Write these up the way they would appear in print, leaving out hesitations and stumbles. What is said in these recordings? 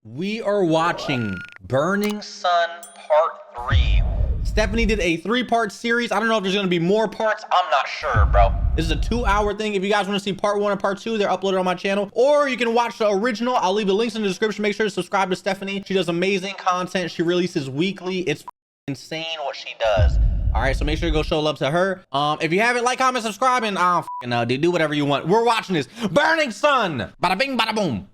We are watching Burning Sun Part 3. Stephanie did a 3-part series. I don't know if there's gonna be more parts. I'm not sure, bro. This is a 2-hour thing. If you guys wanna see part 1 and part 2, they're uploaded on my channel. Or you can watch the original. I'll leave the links in the description. Make sure to subscribe to Stephanie. She does amazing content. She releases weekly. It's insane what she does. All right, so make sure to go show love to her. If you haven't, like, comment, subscribe, and I don't fucking know, dude. Do whatever you want. We're watching this Burning Sun. Bada bing, bada boom.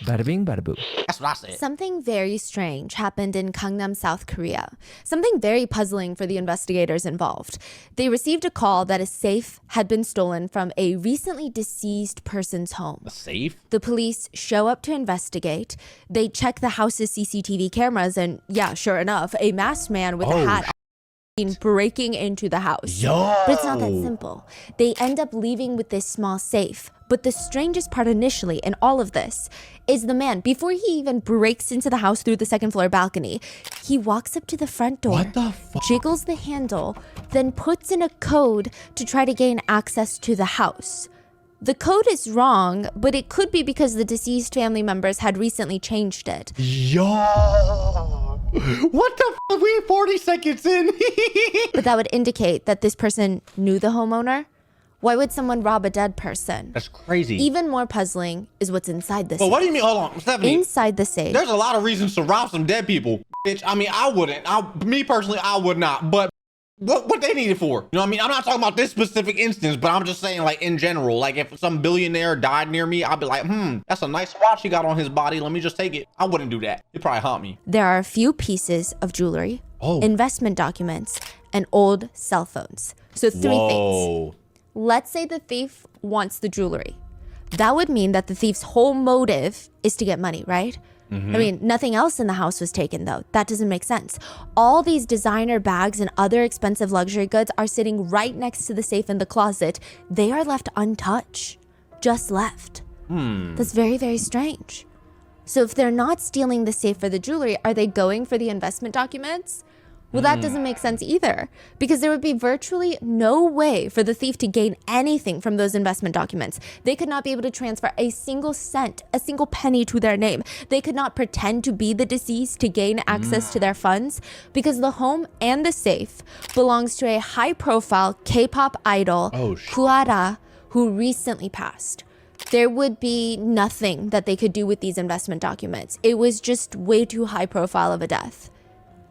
Bada bing, bada boom. That's what I said. Something very strange happened in Gangnam, South Korea. Something very puzzling for the investigators involved. They received a call that a safe had been stolen from a recently deceased person's home. A safe? The police show up to investigate. They check the house's CCTV cameras, and yeah, sure enough, a masked man with a hat breaking into the house. But it's not that simple. They end up leaving with this small safe. But the strangest part initially in all of this is the man, before he even breaks into the house through the second floor balcony, he walks up to the front door, What the fuck? jiggles the handle, then puts in a code to try to gain access to the house. The code is wrong, but it could be because the deceased family members had recently changed it. Yo. What the f? We 40 seconds in. But that would indicate that this person knew the homeowner. Why would someone rob a dead person? That's crazy. Even more puzzling is what's inside the safe. But what do you mean? Hold on, Stephanie. Inside the safe. There's a lot of reasons to rob some dead people. Bitch, I mean, I wouldn't. Me personally, I would not. But what they need it for? You know what I mean? I'm not talking about this specific instance, but I'm just saying, like, in general. Like, if some billionaire died near me, I'd be like, that's a nice watch he got on his body. Let me just take it. I wouldn't do that. It'd probably haunt me. There are a few pieces of jewelry, investment documents, and old cell phones. So three things. Let's say the thief wants the jewelry. That would mean that the thief's whole motive is to get money, right? I mean, nothing else in the house was taken, though. That doesn't make sense. All these designer bags and other expensive luxury goods are sitting right next to the safe in the closet. They are left untouched, just left. That's very, very strange. So if they're not stealing the safe for the jewelry, are they going for the investment documents? Well, that doesn't make sense either, because there would be virtually no way for the thief to gain anything from those investment documents. They could not be able to transfer a single cent, a single penny to their name. They could not pretend to be the deceased to gain access to their funds, because the home and the safe belongs to a high-profile K-pop idol, Kuara, who recently passed. There would be nothing that they could do with these investment documents. It was just way too high profile of a death.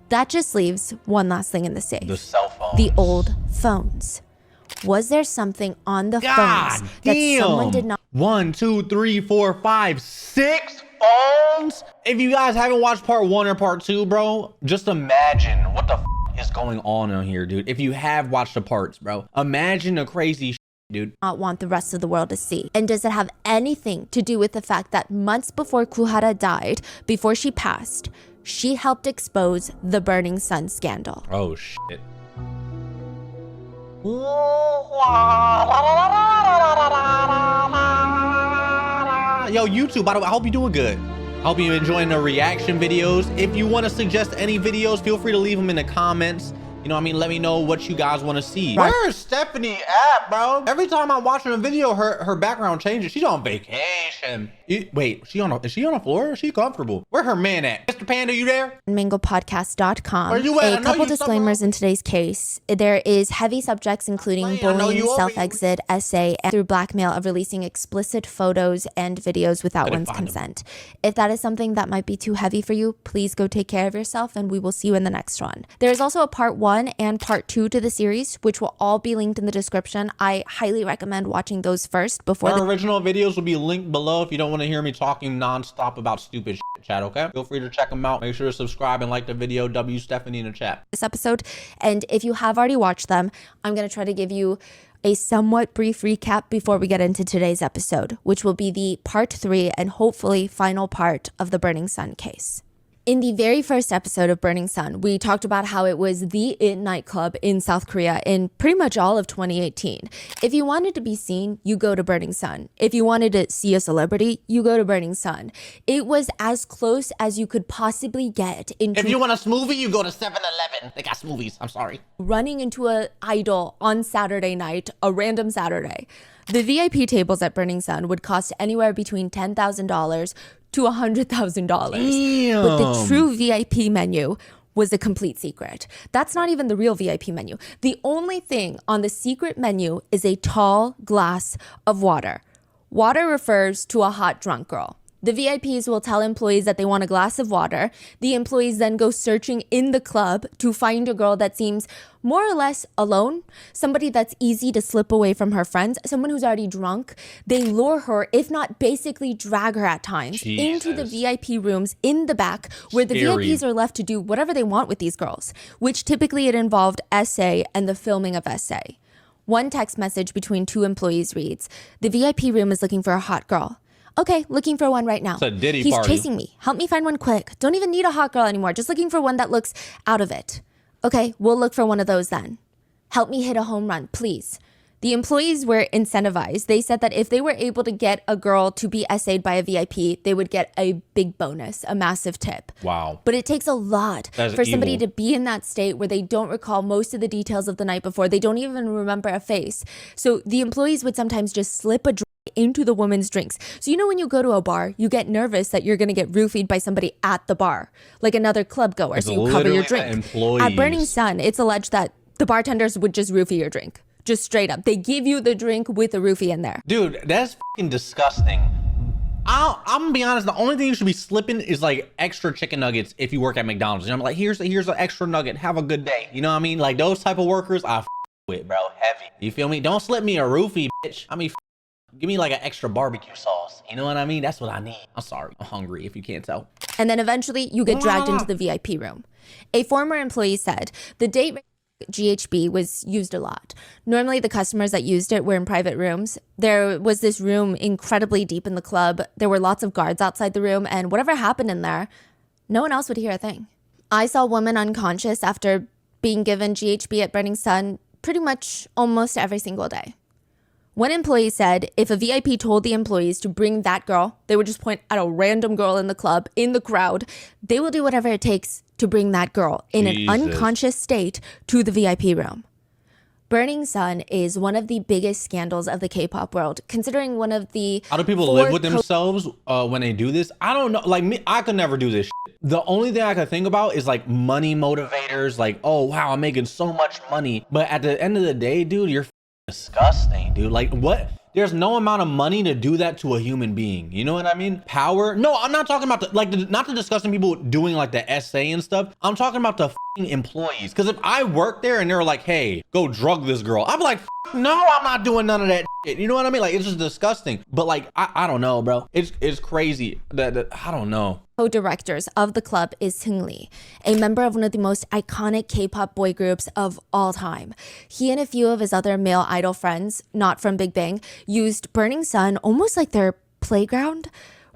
That just leaves one last thing in the safe. The cell phones. The old phones. Was there something on the phones that someone did not? 1, 2, 3, 4, 5, 6 phones? If you guys haven't watched part 1 or part 2, bro, just imagine what the is going on in here, dude. If you have watched the parts, bro, imagine the crazy dude. Not want the rest of the world to see. And does it have anything to do with the fact that months before Kuhara died, before she passed, she helped expose the Burning Sun scandal? Oh, shit. Yo, YouTube, by the way, I hope you're doing good. I hope you're enjoying the reaction videos. If you want to suggest any videos, feel free to leave them in the comments. You know what I mean? Let me know what you guys want to see. Where is Stephanie at, bro? Every time I'm watching a video, her background changes. She's on vacation. Wait, is she on the floor? Is she comfortable? Where her man at? Mr. Panda, you there? MangoPodcast.com. Where you at? A couple disclaimers in today's case. There is heavy subjects including bullying, self-exit, essay, and through blackmail of releasing explicit photos and videos without one's consent. If that is something that might be too heavy for you, please go take care of yourself, and we will see you in the next one. There is also a part 1 and part 2 to the series, which will all be linked in the description. I highly recommend watching those first before the original videos will be linked below if you don't want to hear me talking nonstop about stupid shit, chat, okay? Feel free to check them out. Make sure to subscribe and like the video. W Stephanie in the chat. This episode, and if you have already watched them, I'm going to try to give you a somewhat brief recap before we get into today's episode, which will be the part 3 and hopefully final part of the Burning Sun case. In the very first episode of Burning Sun, we talked about how it was the it nightclub in South Korea in pretty much all of 2018. If you wanted to be seen, you go to Burning Sun. If you wanted to see a celebrity, you go to Burning Sun. It was as close as you could possibly get into— If you want a smoothie, you go to 7-Eleven. They got smoothies. I'm sorry. Running into an idol on Saturday night, a random Saturday. The VIP tables at Burning Sun would cost anywhere between $10,000 to $100,000. Damn. But the true VIP menu was a complete secret. That's not even the real VIP menu. The only thing on the secret menu is a tall glass of water. Water refers to a hot drunk girl. The VIPs will tell employees that they want a glass of water. The employees then go searching in the club to find a girl that seems more or less alone, somebody that's easy to slip away from her friends, someone who's already drunk. They lure her, if not basically drag her at times, into the VIP rooms in the back where the VIPs are left to do whatever they want with these girls, which typically it involved essay and the filming of essay. One text message between two employees reads, "The VIP room is looking for a hot girl. Okay, looking for one right now. It's a Diddy He's party. chasing me. Help me find one quick. Don't even need a hot girl anymore. Just looking for one that looks out of it. Okay, we'll look for one of those then. Help me hit a home run, please." The employees were incentivized. They said that if they were able to get a girl to be essayed by a VIP, they would get a big bonus, a massive tip. Wow. But it takes a lot for somebody evil. to be in that state where they don't recall most of the details of the night before. They don't even remember a face. So the employees would sometimes just slip a drink into the woman's drinks. So you know when you go to a bar, you get nervous that you're going to get roofied by somebody at the bar, like another club goer, so you cover your drink. At Burning Sun, it's alleged that the bartenders would just roofie your drink. Just straight up. They give you the drink with a roofie in there. Dude, that's fucking disgusting. I'm gonna be honest, the only thing you should be slipping is like extra chicken nuggets if you work at McDonald's. And I'm like, here's an extra nugget. Have a good day. You know what I mean? Like those type of workers, I with, bro. Heavy. You feel me? Don't slip me a roofie, bitch. I mean, give me like an extra barbecue sauce. You know what I mean? That's what I need. I'm sorry. I'm hungry if you can't tell. And then eventually you get dragged into the VIP room. A former employee said the date GHB was used a lot. Normally the customers that used it were in private rooms. There was this room incredibly deep in the club. There were lots of guards outside the room, and whatever happened in there, no one else would hear a thing. I saw a woman unconscious after being given GHB at Burning Sun pretty much almost every single day. One employee said if a VIP told the employees to bring that girl, they would just point at a random girl in the club, in the crowd. They will do whatever it takes to bring that girl in an unconscious state to the VIP room. Burning Sun is one of the biggest scandals of the K-pop world, considering one of the... How do people live with themselves when they do this? I don't know. Like me, I could never do this shit. The only thing I could think about is like money motivators. Like, oh, wow, I'm making so much money. But at the end of the day, dude, you're disgusting, dude. Like what? There's no amount of money to do that to a human being. You know what I mean? Power. No, I'm not talking about not the disgusting people doing like the essay and stuff. I'm talking about the employees. Because if I work there and they're like, hey, go drug this girl, I'm like, no, I'm not doing none of that shit. You know what I mean? Like it's just disgusting. But like, I don't know, bro. It's crazy that I don't know. Co-directors of the club is Seungri, a member of one of the most iconic K-pop boy groups of all time. He and a few of his other male idol friends, not from Big Bang, used Burning Sun almost like their playground.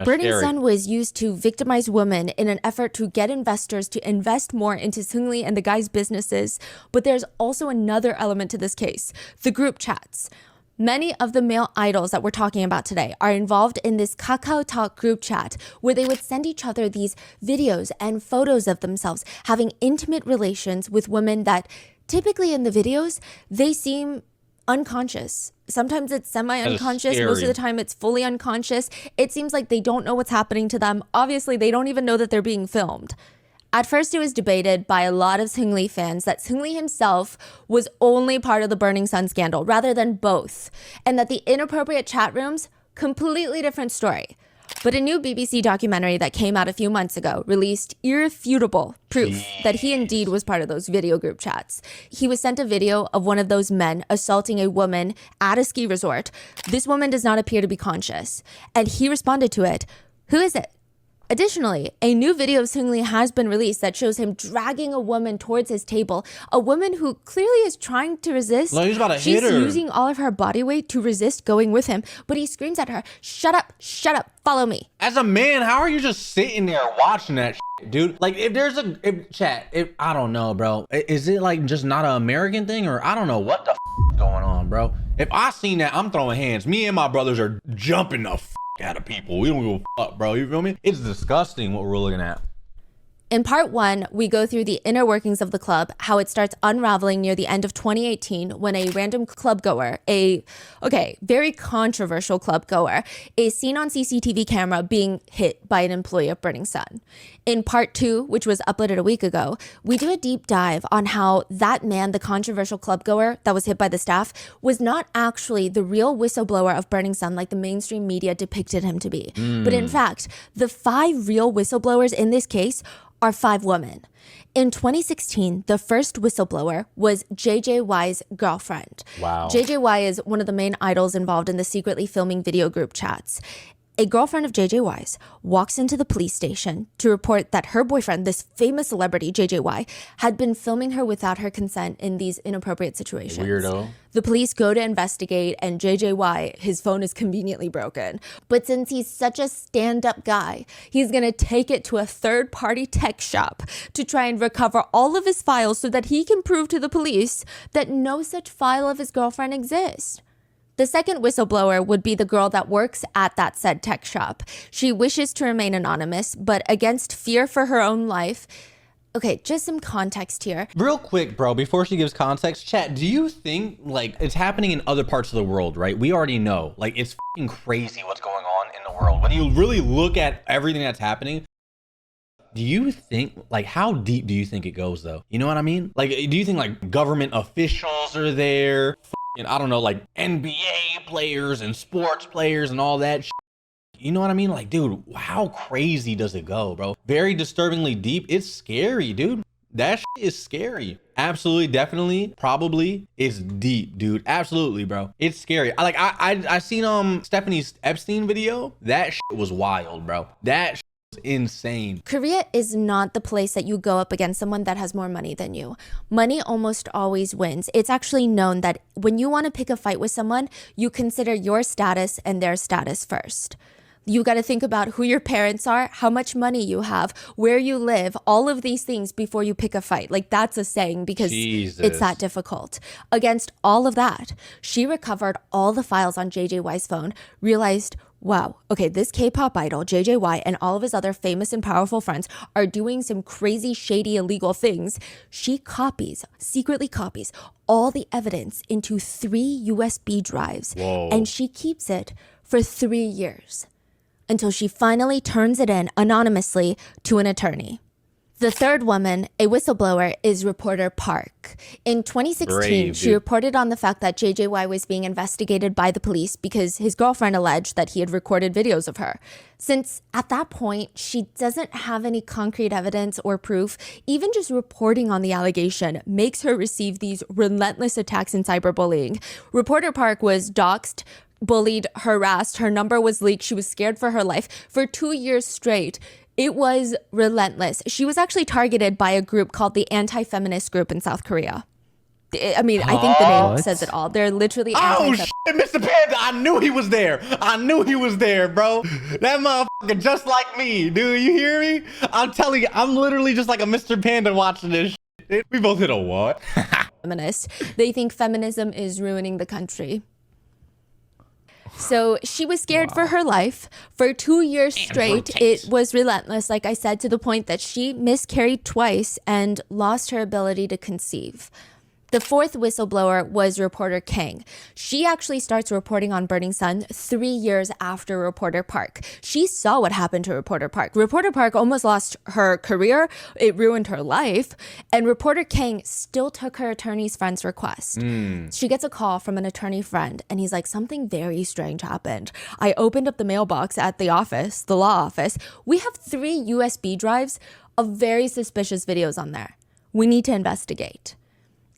Burning Sun was used to victimize women in an effort to get investors to invest more into Seungri and the guy's businesses. But there's also another element to this case, the group chats. Many of the male idols that we're talking about today are involved in this Kakao Talk group chat where they would send each other these videos and photos of themselves having intimate relations with women that typically in the videos, they seem unconscious. Sometimes it's semi-unconscious. Most of the time it's fully unconscious. It seems like they don't know what's happening to them. Obviously, they don't even know that they're being filmed. At first, it was debated by a lot of Seungri fans that Seungri himself was only part of the Burning Sun scandal rather than both, and that the inappropriate chat rooms, completely different story. But a new BBC documentary that came out a few months ago released irrefutable proof that he indeed was part of those video group chats. He was sent a video of one of those men assaulting a woman at a ski resort. This woman does not appear to be conscious, and he responded to it, "Who is it?" Additionally, a new video of Seungri has been released that shows him dragging a woman towards his table, a woman who clearly is trying to resist. Like he's about to She's hit her. using all of her body weight to resist going with him, but he screams at her, shut up, follow me." As a man, how are you just sitting there watching that shit, dude? Like if there's I don't know, bro. Is it like just not an American thing, or I don't know what the is going on, bro? If I seen that, I'm throwing hands. Me and my brothers are jumping the out of people. We don't give a fuck, bro. You feel me? It's disgusting what we're looking at. In part 1, we go through the inner workings of the club, how it starts unraveling near the end of 2018 when a random club goer, very controversial club goer, is seen on CCTV camera being hit by an employee of Burning Sun. In part 2, which was uploaded a week ago, we do a deep dive on how that man, the controversial club goer that was hit by the staff, was not actually the real whistleblower of Burning Sun like the mainstream media depicted him to be. But in fact, the 5 real whistleblowers in this case are 5 women. In 2016, the first whistleblower was JJY's girlfriend. Wow. JJY is one of the main idols involved in the secretly filming video group chats. A girlfriend of JJY's walks into the police station to report that her boyfriend, this famous celebrity, JJY, had been filming her without her consent in these inappropriate situations. Weirdo. The police go to investigate, and JJY, his phone is conveniently broken. But since he's such a stand-up guy, he's gonna take it to a third-party tech shop to try and recover all of his files so that he can prove to the police that no such file of his girlfriend exists. The second whistleblower would be the girl that works at that said tech shop. She wishes to remain anonymous, but against fear for her own life. Okay, just some context here. Real quick, bro, before she gives context, chat, do you think, like, it's happening in other parts of the world, right? We already know. Like, it's fucking crazy what's going on in the world. When you really look at everything that's happening, do you think, like, how deep do you think it goes, though? You know what I mean? Like, do you think, like, government officials are there? I don't know, like NBA players and sports players and all that shit. You know what I mean? Like, dude, how crazy does it go, bro? Very disturbingly deep. It's scary, dude. That shit is scary. Absolutely, definitely, probably. It's deep, dude. Absolutely, bro. It's scary. I seen Stephanie's Epstein video. That shit was wild, bro. That shit insane. Korea is not the place that you go up against someone that has more money than you. Money almost always wins. It's actually known that when you want to pick a fight with someone, you consider your status and their status first. You got to think about who your parents are, how much money you have, where you live, all of these things before you pick a fight. Like, that's a saying because it's that difficult. Against all of that, she recovered all the files on JJY's phone, realized, wow, okay, this K-pop idol, JJY, and all of his other famous and powerful friends are doing some crazy, shady, illegal things. She secretly copies all the evidence into 3 USB drives. Whoa. And she keeps it for 3 years until she finally turns it in anonymously to an attorney. The third woman, a whistleblower, is reporter Park. In 2016, she reported on the fact that JJY was being investigated by the police because his girlfriend alleged that he had recorded videos of her. Since at that point, she doesn't have any concrete evidence or proof, even just reporting on the allegation makes her receive these relentless attacks and cyberbullying. Reporter Park was doxxed, bullied, harassed, her number was leaked, she was scared for her life for 2 years straight. It was relentless. She was actually targeted by a group called the Anti-Feminist Group in South Korea. I mean, I think the name says it all. They're literally anti-feminist. Oh, shit, Mr. Panda, I knew he was there. I knew he was there, bro. That motherfucker just like me, dude. You hear me? I'm telling you, I'm literally just like a Mr. Panda watching this shit. We both hit a what? Feminist. They think feminism is ruining the country. So she was scared for her life. For 2 years straight, it was relentless, like I said, to the point that she miscarried twice and lost her ability to conceive. The fourth whistleblower was reporter Kang. She actually starts reporting on Burning Sun 3 years after reporter Park. She saw what happened to reporter Park. Reporter Park almost lost her career. It ruined her life. And reporter Kang still took her attorney's friend's request. She gets a call from an attorney friend and he's like, something very strange happened. I opened up the mailbox at the office, the law office. We have 3 USB drives of very suspicious videos on there. We need to investigate.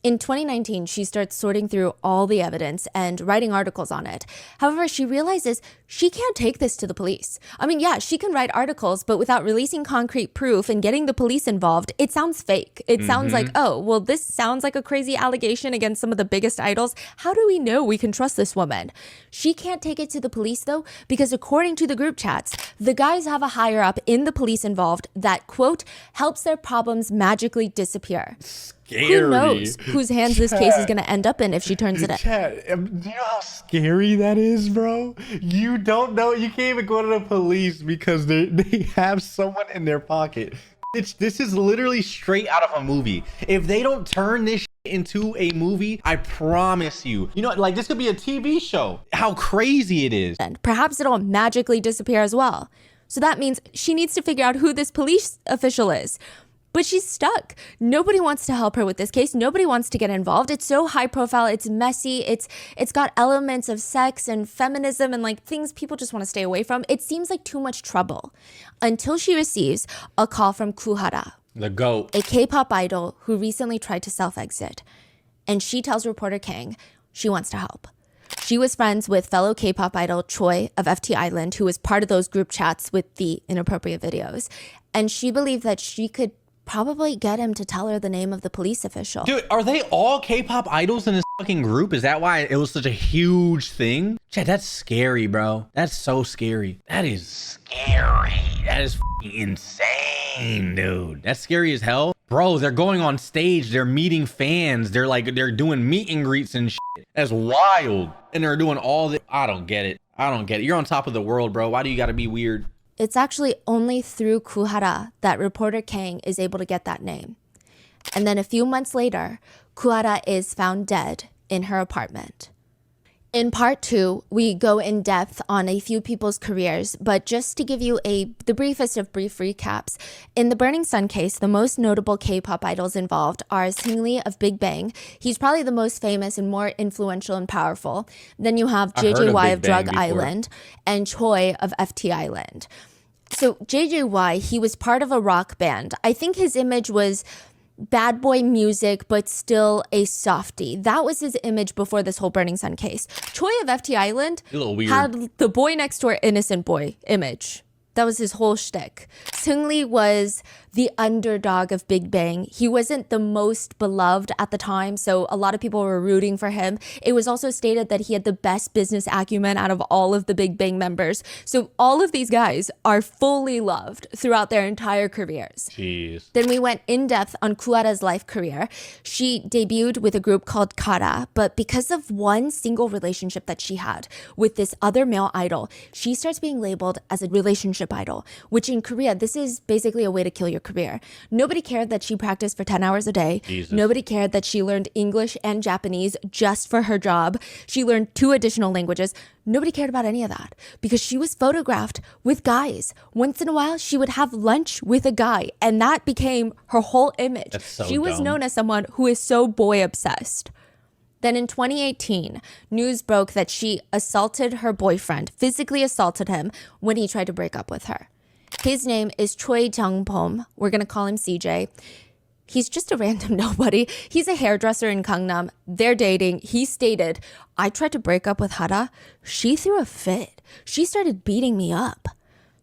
In 2019, she starts sorting through all the evidence and writing articles on it. However, she realizes she can't take this to the police. I mean, yeah, she can write articles, but without releasing concrete proof and getting the police involved, it sounds fake. It sounds like, oh, well, this sounds like a crazy allegation against some of the biggest idols. How do we know we can trust this woman? She can't take it to the police, though, because according to the group chats, the guys have a higher up in the police involved that, quote, helps their problems magically disappear. Scary. Who knows whose hands this case is going to end up in if she turns it in. Do you know how scary that is, bro? You don't know. You can't even go to the police because they have someone in their pocket this is literally straight out of a movie. If they don't turn this into a movie, I promise you, you know, like this could be a TV show. How crazy it is. And perhaps it'll magically disappear as well. So that means she needs to figure out who this police official is. But she's stuck. Nobody wants to help her with this case. Nobody wants to get involved. It's so high profile. It's messy. It's got elements of sex and feminism and like things people just want to stay away from. It seems like too much trouble until she receives a call from Kuhara, the GOAT, a K-pop idol who recently tried to self-exit. And she tells reporter Kang she wants to help. She was friends with fellow K-pop idol Choi of FT Island, who was part of those group chats with the inappropriate videos. And she believed that she could probably get him to tell her the name of the police official. Dude, are they all K-pop idols in this fucking group? Is that why it was such a huge thing? Chad, that's scary, bro. That's so scary. That is scary. That is fucking insane, dude. That's scary as hell. Bro, they're going on stage. They're meeting fans. They're doing meet and greets and shit. That's wild. And they're doing all this. I don't get it. I don't get it. You're on top of the world, bro. Why do you gotta be weird? It's actually only through Kuhara that reporter Kang is able to get that name. And then a few months later, Kuhara is found dead in her apartment. In part 2, we go in depth on a few people's careers, but just to give you the briefest of brief recaps, in the Burning Sun case, the most notable K-pop idols involved are Seungri of Big Bang. He's probably the most famous and more influential and powerful. Then you have JJY of Drug Island and Choi of FT Island. So JJY, he was part of a rock band. I think his image was bad boy music, but still a softie. That was his image before this whole Burning Sun case. Choi of FT Island had the boy next door innocent boy image. That was his whole shtick. Seungri was the underdog of Big Bang. He wasn't the most beloved at the time, so a lot of people were rooting for him. It was also stated that he had the best business acumen out of all of the Big Bang members. So all of these guys are fully loved throughout their entire careers. Jeez. Then we went in depth on Kuara's life career. She debuted with a group called Kara, but because of one single relationship that she had with this other male idol, she starts being labeled as a relationship idol, which in Korea, this is basically a way to kill your career. Nobody cared that she practiced for 10 hours a day. Jesus. Nobody cared that she learned English and Japanese just for her job. She learned 2 additional languages. Nobody cared about any of that because she was photographed with guys. Once in a while, she would have lunch with a guy, and that became her whole image. That's so she was dumb. known as someone who is so boy obsessed. Then in 2018, news broke that she assaulted her boyfriend, physically assaulted him when he tried to break up with her. His name is Choi Jung-pom. We're going to call him CJ. He's just a random nobody. He's a hairdresser in Gangnam. They're dating. He stated, I tried to break up with Hara. She threw a fit. She started beating me up.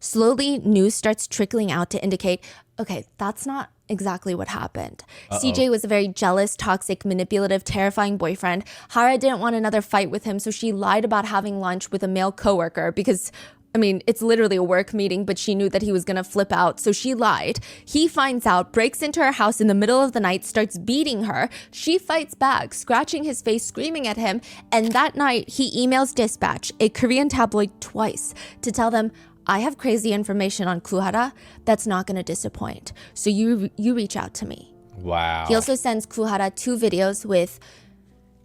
Slowly, news starts trickling out to indicate, okay, that's not exactly what happened. CJ was a very jealous, toxic, manipulative, terrifying boyfriend. Hara didn't want another fight with him, so she lied about having lunch with a male coworker because, I mean, it's literally a work meeting, but she knew that he was going to flip out, so she lied. He finds out, breaks into her house in the middle of the night, starts beating her. She fights back, scratching his face, screaming at him, and that night, he emails Dispatch, a Korean tabloid, twice to tell them, I have crazy information on Kuhara that's not going to disappoint. So you reach out to me. Wow. He also sends Kuhara 2 videos with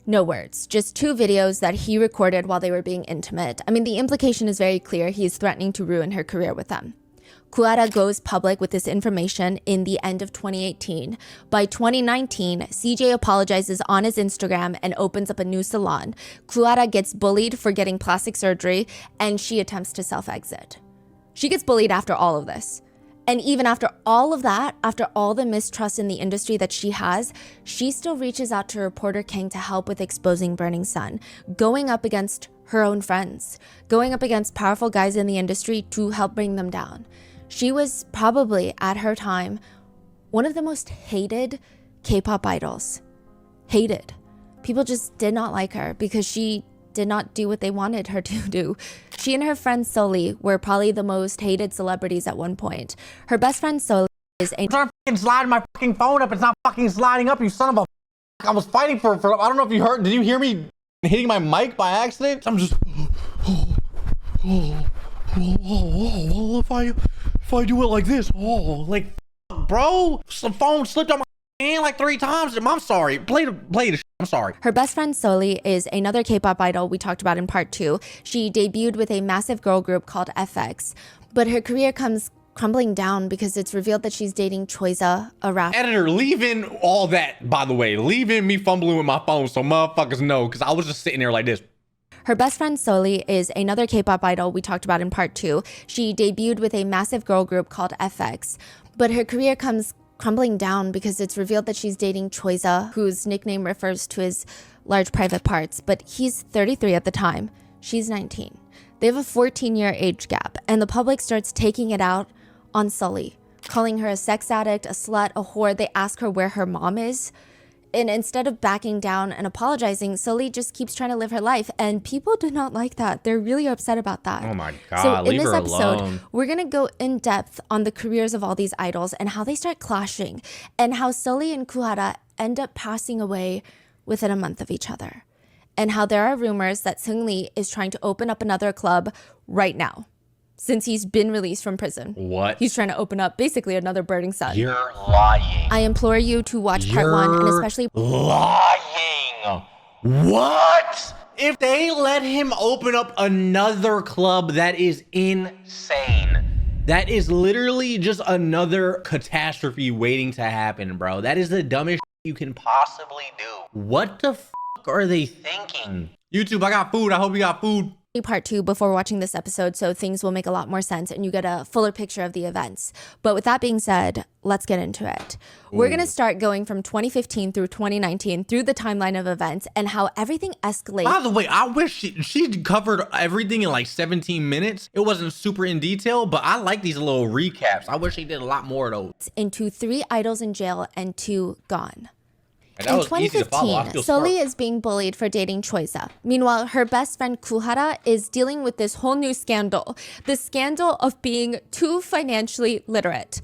no words, just 2 videos that he recorded while they were being intimate. I mean, the implication is very clear. He is threatening to ruin her career with them. Kuhara goes public with this information in the end of 2018. By 2019, CJ apologizes on his Instagram and opens up a new salon. Kuhara gets bullied for getting plastic surgery, and she attempts to self-exit. She gets bullied after all of this. And even after all of that, after all the mistrust in the industry that she has, she still reaches out to reporter Kang to help with exposing Burning Sun, going up against her own friends, going up against powerful guys in the industry to help bring them down. She was probably, at her time, one of the most hated K-pop idols. Hated. People just did not like her because she did not do what they wanted her to do. She and her friend Soli were probably the most hated celebrities at one point. Her best friend Soli is a— I'm trying to fucking slide my fucking phone up. It's not fucking sliding up, you son of a— I was fighting for I don't know if you heard. Did you hear me hitting my mic by accident? I'm just if I do it like this, like bro. The phone slipped on my hand like 3 times. I'm sorry. Play the I'm sorry. Her best friend Soli is another K-pop idol we talked about in part 2. She debuted with a massive girl group called FX, but her career comes crumbling down because it's revealed that she's dating Choiza, a rapper. Editor, leave in all that, by the way. Leave in me fumbling with my phone so motherfuckers know, because I was just sitting there like this. Her best friend Soli is another K-pop idol we talked about in part 2. She debuted with a massive girl group called FX, but her career comes crumbling down because it's revealed that she's dating Choiza, whose nickname refers to his large private parts, but he's 33 at the time. She's 19. They have a 14-year age gap, and the public starts taking it out on Sully, calling her a sex addict, a slut, a whore. They ask her where her mom is. And instead of backing down and apologizing, Sully just keeps trying to live her life. And people do not like that. They're really upset about that. Oh my God, so leave in this her episode, alone. we're going to go in depth on the careers of all these idols and how they start clashing and how Sully and Kuhara end up passing away within a month of each other. And how there are rumors that Seungri is trying to open up another club right now, since he's been released from prison. What? He's trying to open up basically another Burning Sun. You're lying. I implore you to watch part 1 and especially lying. What? If they let him open up another club, that is insane. That is literally just another catastrophe waiting to happen, bro. That is the dumbest you can possibly do. What the fuck are they thinking? YouTube, I got food. I hope you got food. Part 2 before watching this episode, so things will make a lot more sense and you get a fuller picture of the events. But with that being said, let's get into it. We're going to start going from 2015 through 2019 through the timeline of events and how everything escalates. By the way, I wish she covered everything in like 17 minutes. It wasn't super in detail, but I like these little recaps. I wish she did a lot more of those. Into 3 idols in jail and 2 gone. In 2015, Soli is being bullied for dating Choiza. Meanwhile, her best friend Kuhara is dealing with this whole new scandal. The scandal of being too financially literate.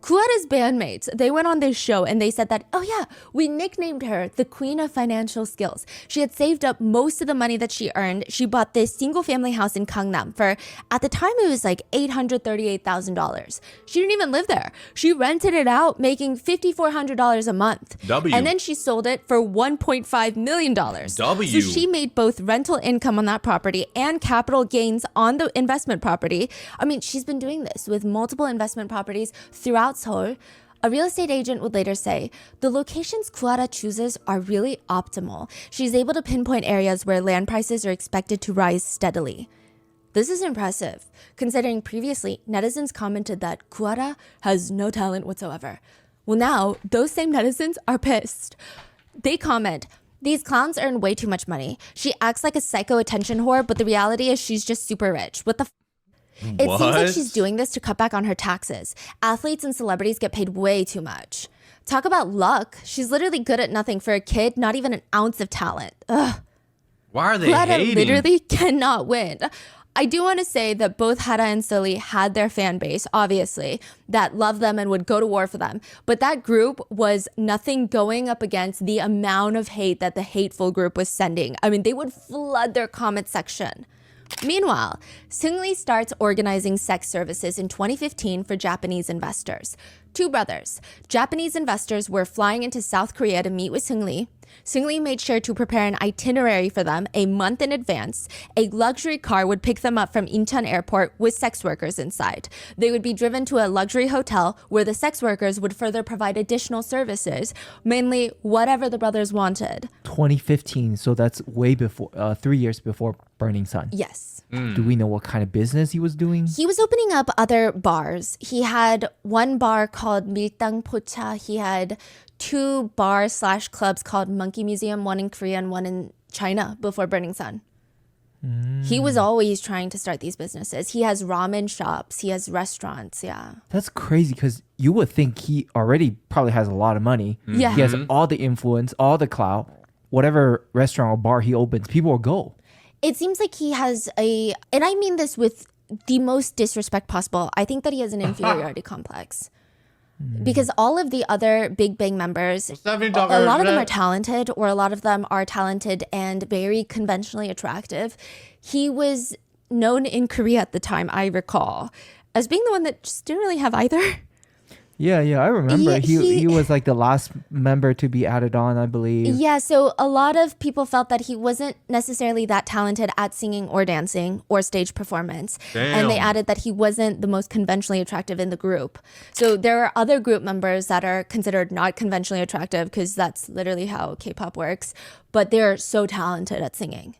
Kuhara's bandmates, they went on this show and they said that, oh yeah, we nicknamed her the Queen of Financial Skills. She had saved up most of the money that she earned. She bought this single family house in Gangnam for, at the time it was like $838,000. She didn't even live there. She rented it out, making $5,400 a month. And then she sold it for $1.5 million. So she made both rental income on that property and capital gains on the investment property. I mean, she's been doing this with multiple investment properties throughout Seoul. A real estate agent would later say, the locations Kuhara chooses are really optimal. She's able to pinpoint areas where land prices are expected to rise steadily. This is impressive, considering previously netizens commented that Kuhara has no talent whatsoever. Well, now those same netizens are pissed. They comment, these clowns earn way too much money. She acts like a psycho attention whore, but the reality is she's just super rich. What the f? It seems like she's doing this to cut back on her taxes. Athletes and celebrities get paid way too much. Talk about luck. She's literally good at nothing for a kid, not even an ounce of talent. Ugh. Why are they hating? Literally cannot win. I do want to say that both Hara and Sully had their fan base, obviously, that loved them and would go to war for them. But that group was nothing going up against the amount of hate that the hateful group was sending. I mean, they would flood their comment section. Meanwhile, Seungri starts organizing sex services in 2015 for Japanese investors. 2 brothers. Japanese investors were flying into South Korea to meet with Seungri. Seungri made sure to prepare an itinerary for them a month in advance. A luxury car would pick them up from Incheon Airport with sex workers inside. They would be driven to a luxury hotel where the sex workers would further provide additional services, mainly whatever the brothers wanted. 2015, so that's way before, 3 years before Burning Sun. Yes. Do we know what kind of business he was doing? He was opening up other bars. He had one bar called Miltang Pocha. He had 2 bars/clubs called Monkey Museum, one in Korea and one in China before Burning Sun. He was always trying to start these businesses. He has ramen shops. He has restaurants. Yeah. That's crazy because you would think he already probably has a lot of money. Yeah. He has all the influence, all the clout. Whatever restaurant or bar he opens, people will go. It seems like he has and I mean this with the most disrespect possible. I think that he has an inferiority complex. Because all of the other Big Bang members, a lot of them are talented, or a lot of them are talented and very conventionally attractive. He was known in Korea at the time, I recall, as being the one that just didn't really have either. Yeah, I remember. Yeah, He was like the last member to be added on, I believe. Yeah, so a lot of people felt that he wasn't necessarily that talented at singing or dancing or stage performance. Damn. And they added that he wasn't the most conventionally attractive in the group. So there are other group members that are considered not conventionally attractive because that's literally how K-pop works. But they're so talented at singing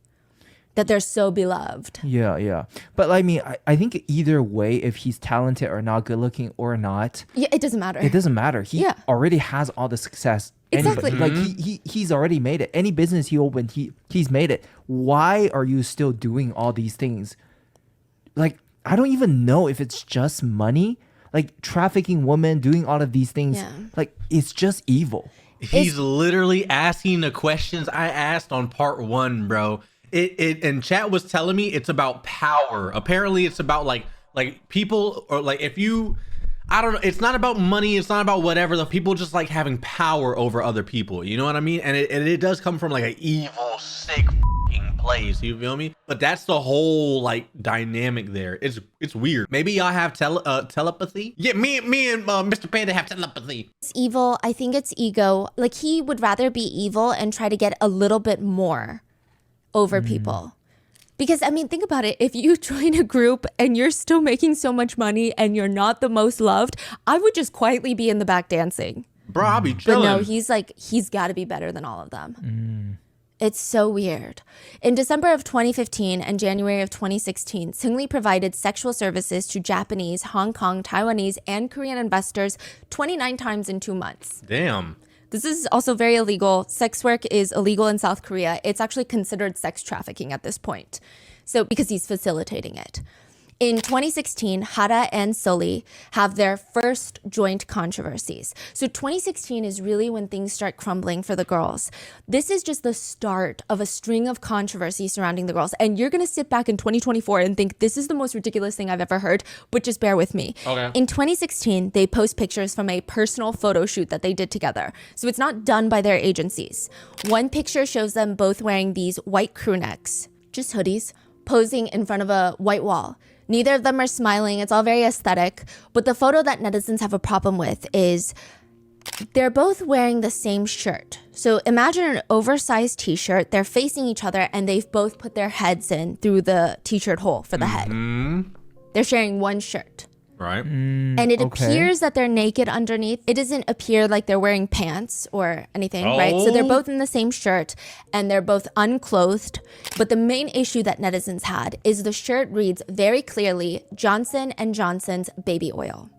that they're so beloved. Yeah. But I mean, I think either way, if he's talented or not, good looking or not, Yeah, it doesn't matter. it doesn't matter. He Yeah. already has all the success. Exactly. Like he's already made it. Any business he opened, he's made it. Why are you still doing all these things? Like, I don't even know if it's just money. Like trafficking women, doing all of these things. Yeah. Like, it's just evil. He's literally asking the questions I asked on part 1, bro. It and chat was telling me it's about power. Apparently it's about like people, or like if you, I don't know, it's not about money, it's not about whatever. The people just like having power over other people, you know what I mean? And it does come from like an evil, sick f***ing place, you feel me? But that's the whole like dynamic there. It's weird. Maybe y'all have telepathy? Yeah, me and Mr. Panda have telepathy. It's evil. I think it's ego. Like he would rather be evil and try to get a little bit more over people. Because I mean, think about it. If you join a group and you're still making so much money and you're not the most loved, I would just quietly be in the back dancing. Bro, I'll be chilling. But no, he's got to be better than all of them. It's so weird. In December of 2015 and January of 2016, Seungri provided sexual services to Japanese, Hong Kong, Taiwanese, and Korean investors 29 times in 2 months. Damn. This is also very illegal. Sex work is illegal in South Korea. It's actually considered sex trafficking at this point. So because he's facilitating it. In 2016, Hara and Sully have their first joint controversies. So 2016 is really when things start crumbling for the girls. This is just the start of a string of controversies surrounding the girls. And you're going to sit back in 2024 and think this is the most ridiculous thing I've ever heard, but just bear with me. Okay. In 2016, they post pictures from a personal photo shoot that they did together. So it's not done by their agencies. One picture shows them both wearing these white crew necks, just hoodies, posing in front of a white wall. Neither of them are smiling. It's all very aesthetic. But the photo that netizens have a problem with is they're both wearing the same shirt. So imagine an oversized t-shirt. They're facing each other and they've both put their heads in through the t-shirt hole for the head. They're sharing one shirt. Right. And it appears that they're naked underneath. It doesn't appear like they're wearing pants or anything, right? So they're both in the same shirt and they're both unclothed. But the main issue that netizens had is the shirt reads very clearly, Johnson & Johnson's baby oil.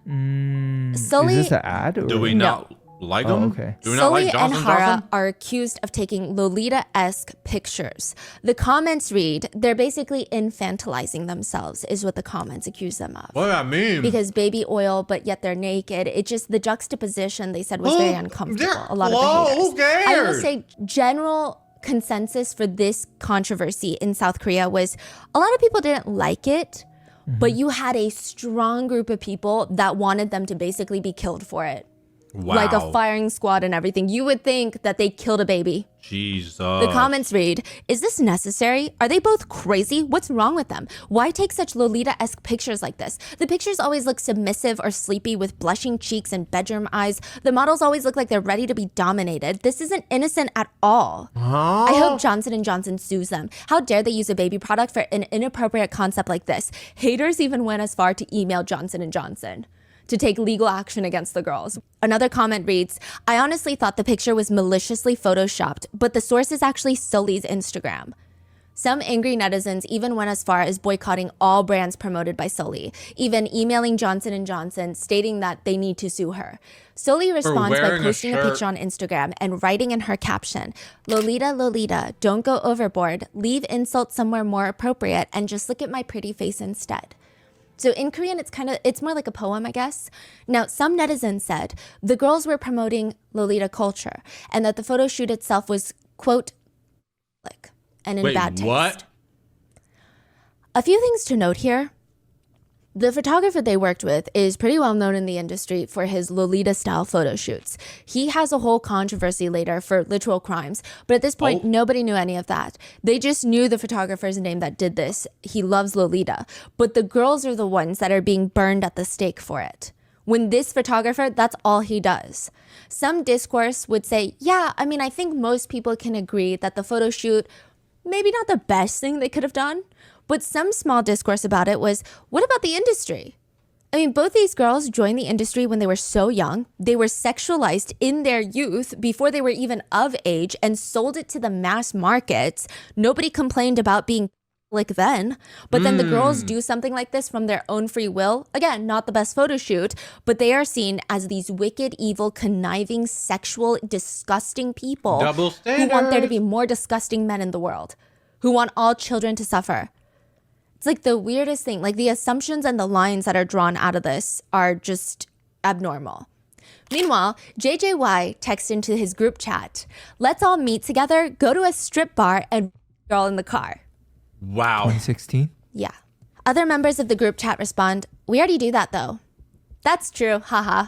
Sully, Is this an ad? Or? Do we not like them? Okay. Do we not Sully like and Johnson Hara Johnson? are accused of taking Lolita-esque pictures. The comments read, they're basically infantilizing themselves, is what the comments accuse them of. What do I mean? Because baby oil, but yet they're naked. It just, the juxtaposition, they said, was very uncomfortable. A lot of the haters. Who cares? I will say, general consensus for this controversy in South Korea was a lot of people didn't like it, but you had a strong group of people that wanted them to basically be killed for it. Wow. Like a firing squad and everything. You would think that they killed a baby. Jesus. The comments read, is this necessary? Are they both crazy? What's wrong with them? Why take such Lolita-esque pictures like this? The pictures always look submissive or sleepy with blushing cheeks and bedroom eyes. The models always look like they're ready to be dominated. This isn't innocent at all. I hope Johnson & Johnson sues them. How dare they use a baby product for an inappropriate concept like this? Haters even went as far to email Johnson & Johnson to take legal action against the girls. Another comment reads, I honestly thought the picture was maliciously photoshopped, but the source is actually Sully's Instagram. Some angry netizens even went as far as boycotting all brands promoted by Sully, even emailing Johnson & Johnson stating that they need to sue her. Sully responds by posting a picture on Instagram and writing in her caption, Lolita, Lolita, don't go overboard, leave insult somewhere more appropriate and just look at my pretty face instead. So in Korean, it's more like a poem, I guess. Now, some netizens said the girls were promoting Lolita culture and that the photo shoot itself was, quote, like, and in bad taste. What? A few things to note here. The photographer they worked with is pretty well known in the industry for his Lolita-style photo shoots. He has a whole controversy later for literal crimes, but at this point, nobody knew any of that. They just knew the photographer's name that did this. He loves Lolita, but the girls are the ones that are being burned at the stake for it, When this photographer, that's all he does. Some discourse would say, yeah, I mean, I think most people can agree that the photo shoot, maybe not the best thing they could have done, but some small discourse about it was, what about the industry? I mean, both these girls joined the industry when they were so young. They were sexualized in their youth before they were even of age and sold it to the mass markets. Nobody complained about being like then, but then the girls do something like this from their own free will. Again, not the best photo shoot, but they are seen as these wicked, evil, conniving, sexual, disgusting people Double who want there to standards. be more disgusting men in the world, who want all children to suffer. It's like the weirdest thing. Like the assumptions and the lines that are drawn out of this are just abnormal. Meanwhile, JJY texts into his group chat, let's all meet together, go to a strip bar and girl in the car. Wow. 2016? Yeah. Other members of the group chat respond, we already do that though. That's true, haha.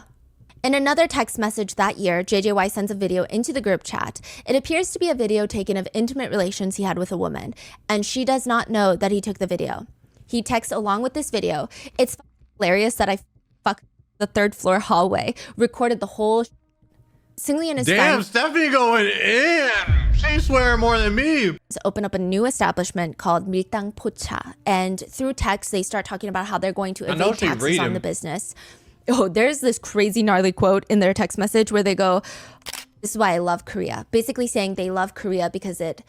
In another text message that year, JJY sends a video into the group chat. It appears to be a video taken of intimate relations he had with a woman, and she does not know that he took the video. He texts along with this video, it's hilarious that I fucked the third floor hallway, recorded the whole Seungri and his Damn, friends Stephanie going in. She's swearing more than me. open up a new establishment called Miltang Pocha, and through text they start talking about how they're going to know evade she's taxes reading. on the business. Oh, there's this crazy gnarly quote in their text message where they go, this is why I love Korea. Basically saying they love Korea because it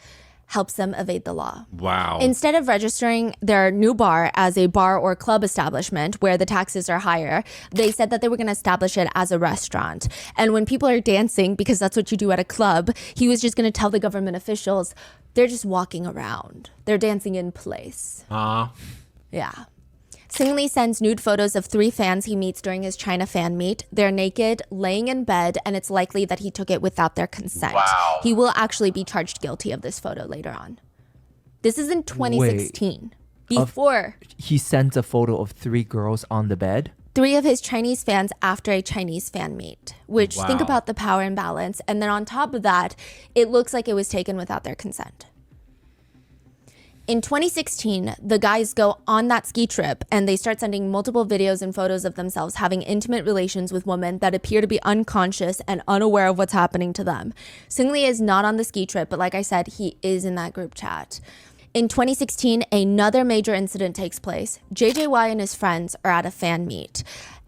helps them evade the law. Wow. Instead of registering their new bar as a bar or club establishment where the taxes are higher, they said that they were going to establish it as a restaurant. And when people are dancing, because that's what you do at a club, he was just going to tell the government officials, they're just walking around. They're dancing in place. Yeah. Seungri sends nude photos of 3 fans he meets during his China fan meet. They're naked, laying in bed, and it's likely that he took it without their consent. Wow. He will actually be charged guilty of this photo later on. This is in 2016. Before He sends a photo of 3 girls on the bed. 3 of his Chinese fans after a Chinese fan meet, which think Wow. about the power imbalance. And then on top of that, it looks like it was taken without their consent. In 2016, the guys go on that ski trip and they start sending multiple videos and photos of themselves having intimate relations with women that appear to be unconscious and unaware of what's happening to them. Seungri is not on the ski trip, but like I said, he is in that group chat. In 2016, another major incident takes place. JJY and his friends are at a fan meet.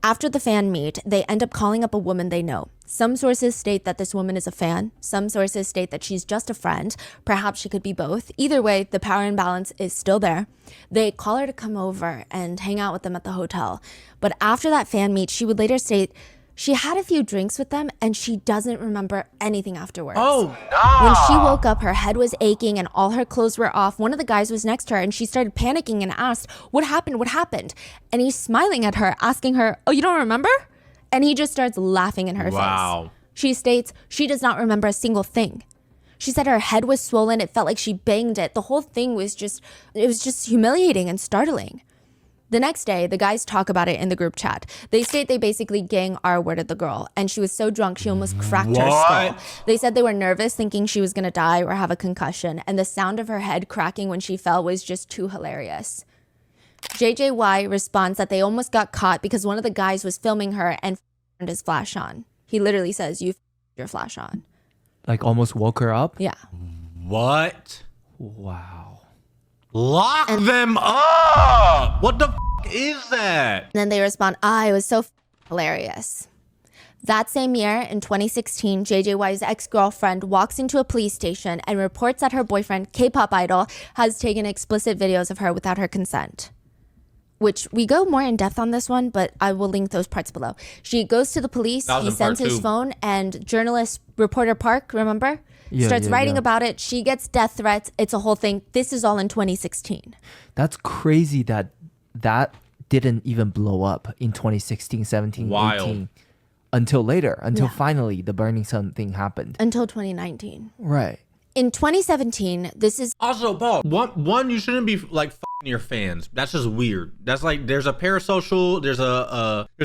After the fan meet, they end up calling up a woman they know. Some sources state that this woman is a fan. Some sources state that she's just a friend. Perhaps she could be both. Either way, the power imbalance is still there. They call her to come over and hang out with them at the hotel. But after that fan meet, she would later state she had a few drinks with them and she doesn't remember anything afterwards. Oh, no. When she woke up, her head was aching and all her clothes were off. One of the guys was next to her and she started panicking and asked, what happened? What happened? And he's smiling at her, asking her, oh, you don't remember? And he just starts laughing in her Wow. face. She states she does not remember a single thing. She said her head was swollen. It felt like she banged it. The whole thing was just humiliating and startling. The next day, the guys talk about it in the group chat. They state they basically gang R-worded the girl, and she was so drunk she almost cracked her skull. They said they were nervous, thinking she was gonna die or have a concussion, and the sound of her head cracking when she fell was just too hilarious. JJY responds that they almost got caught because one of the guys was filming her and turned his flash on. He literally says, you your flash on. Like almost woke her up. Yeah. What? Wow. Lock them up. What the is that? And then they respond, it was so hilarious. That same year, in 2016, JJY's ex-girlfriend walks into a police station and reports that her boyfriend, K-pop idol, has taken explicit videos of her without her consent. Which we go more in depth on this one, but I will link those parts below. She goes to the police, That was he in part sends his 2. phone, and journalist reporter Park, remember? Starts writing about it. She gets death threats. It's a whole thing. This is all in 2016. That's crazy that didn't even blow up in 2016, 17, Wild. 18 until later, until finally the Burning Sun thing happened. Until 2019. Right. In 2017, this is Also, Paul, one, you shouldn't be like f***ing your fans. That's just weird. That's like there's a parasocial, there's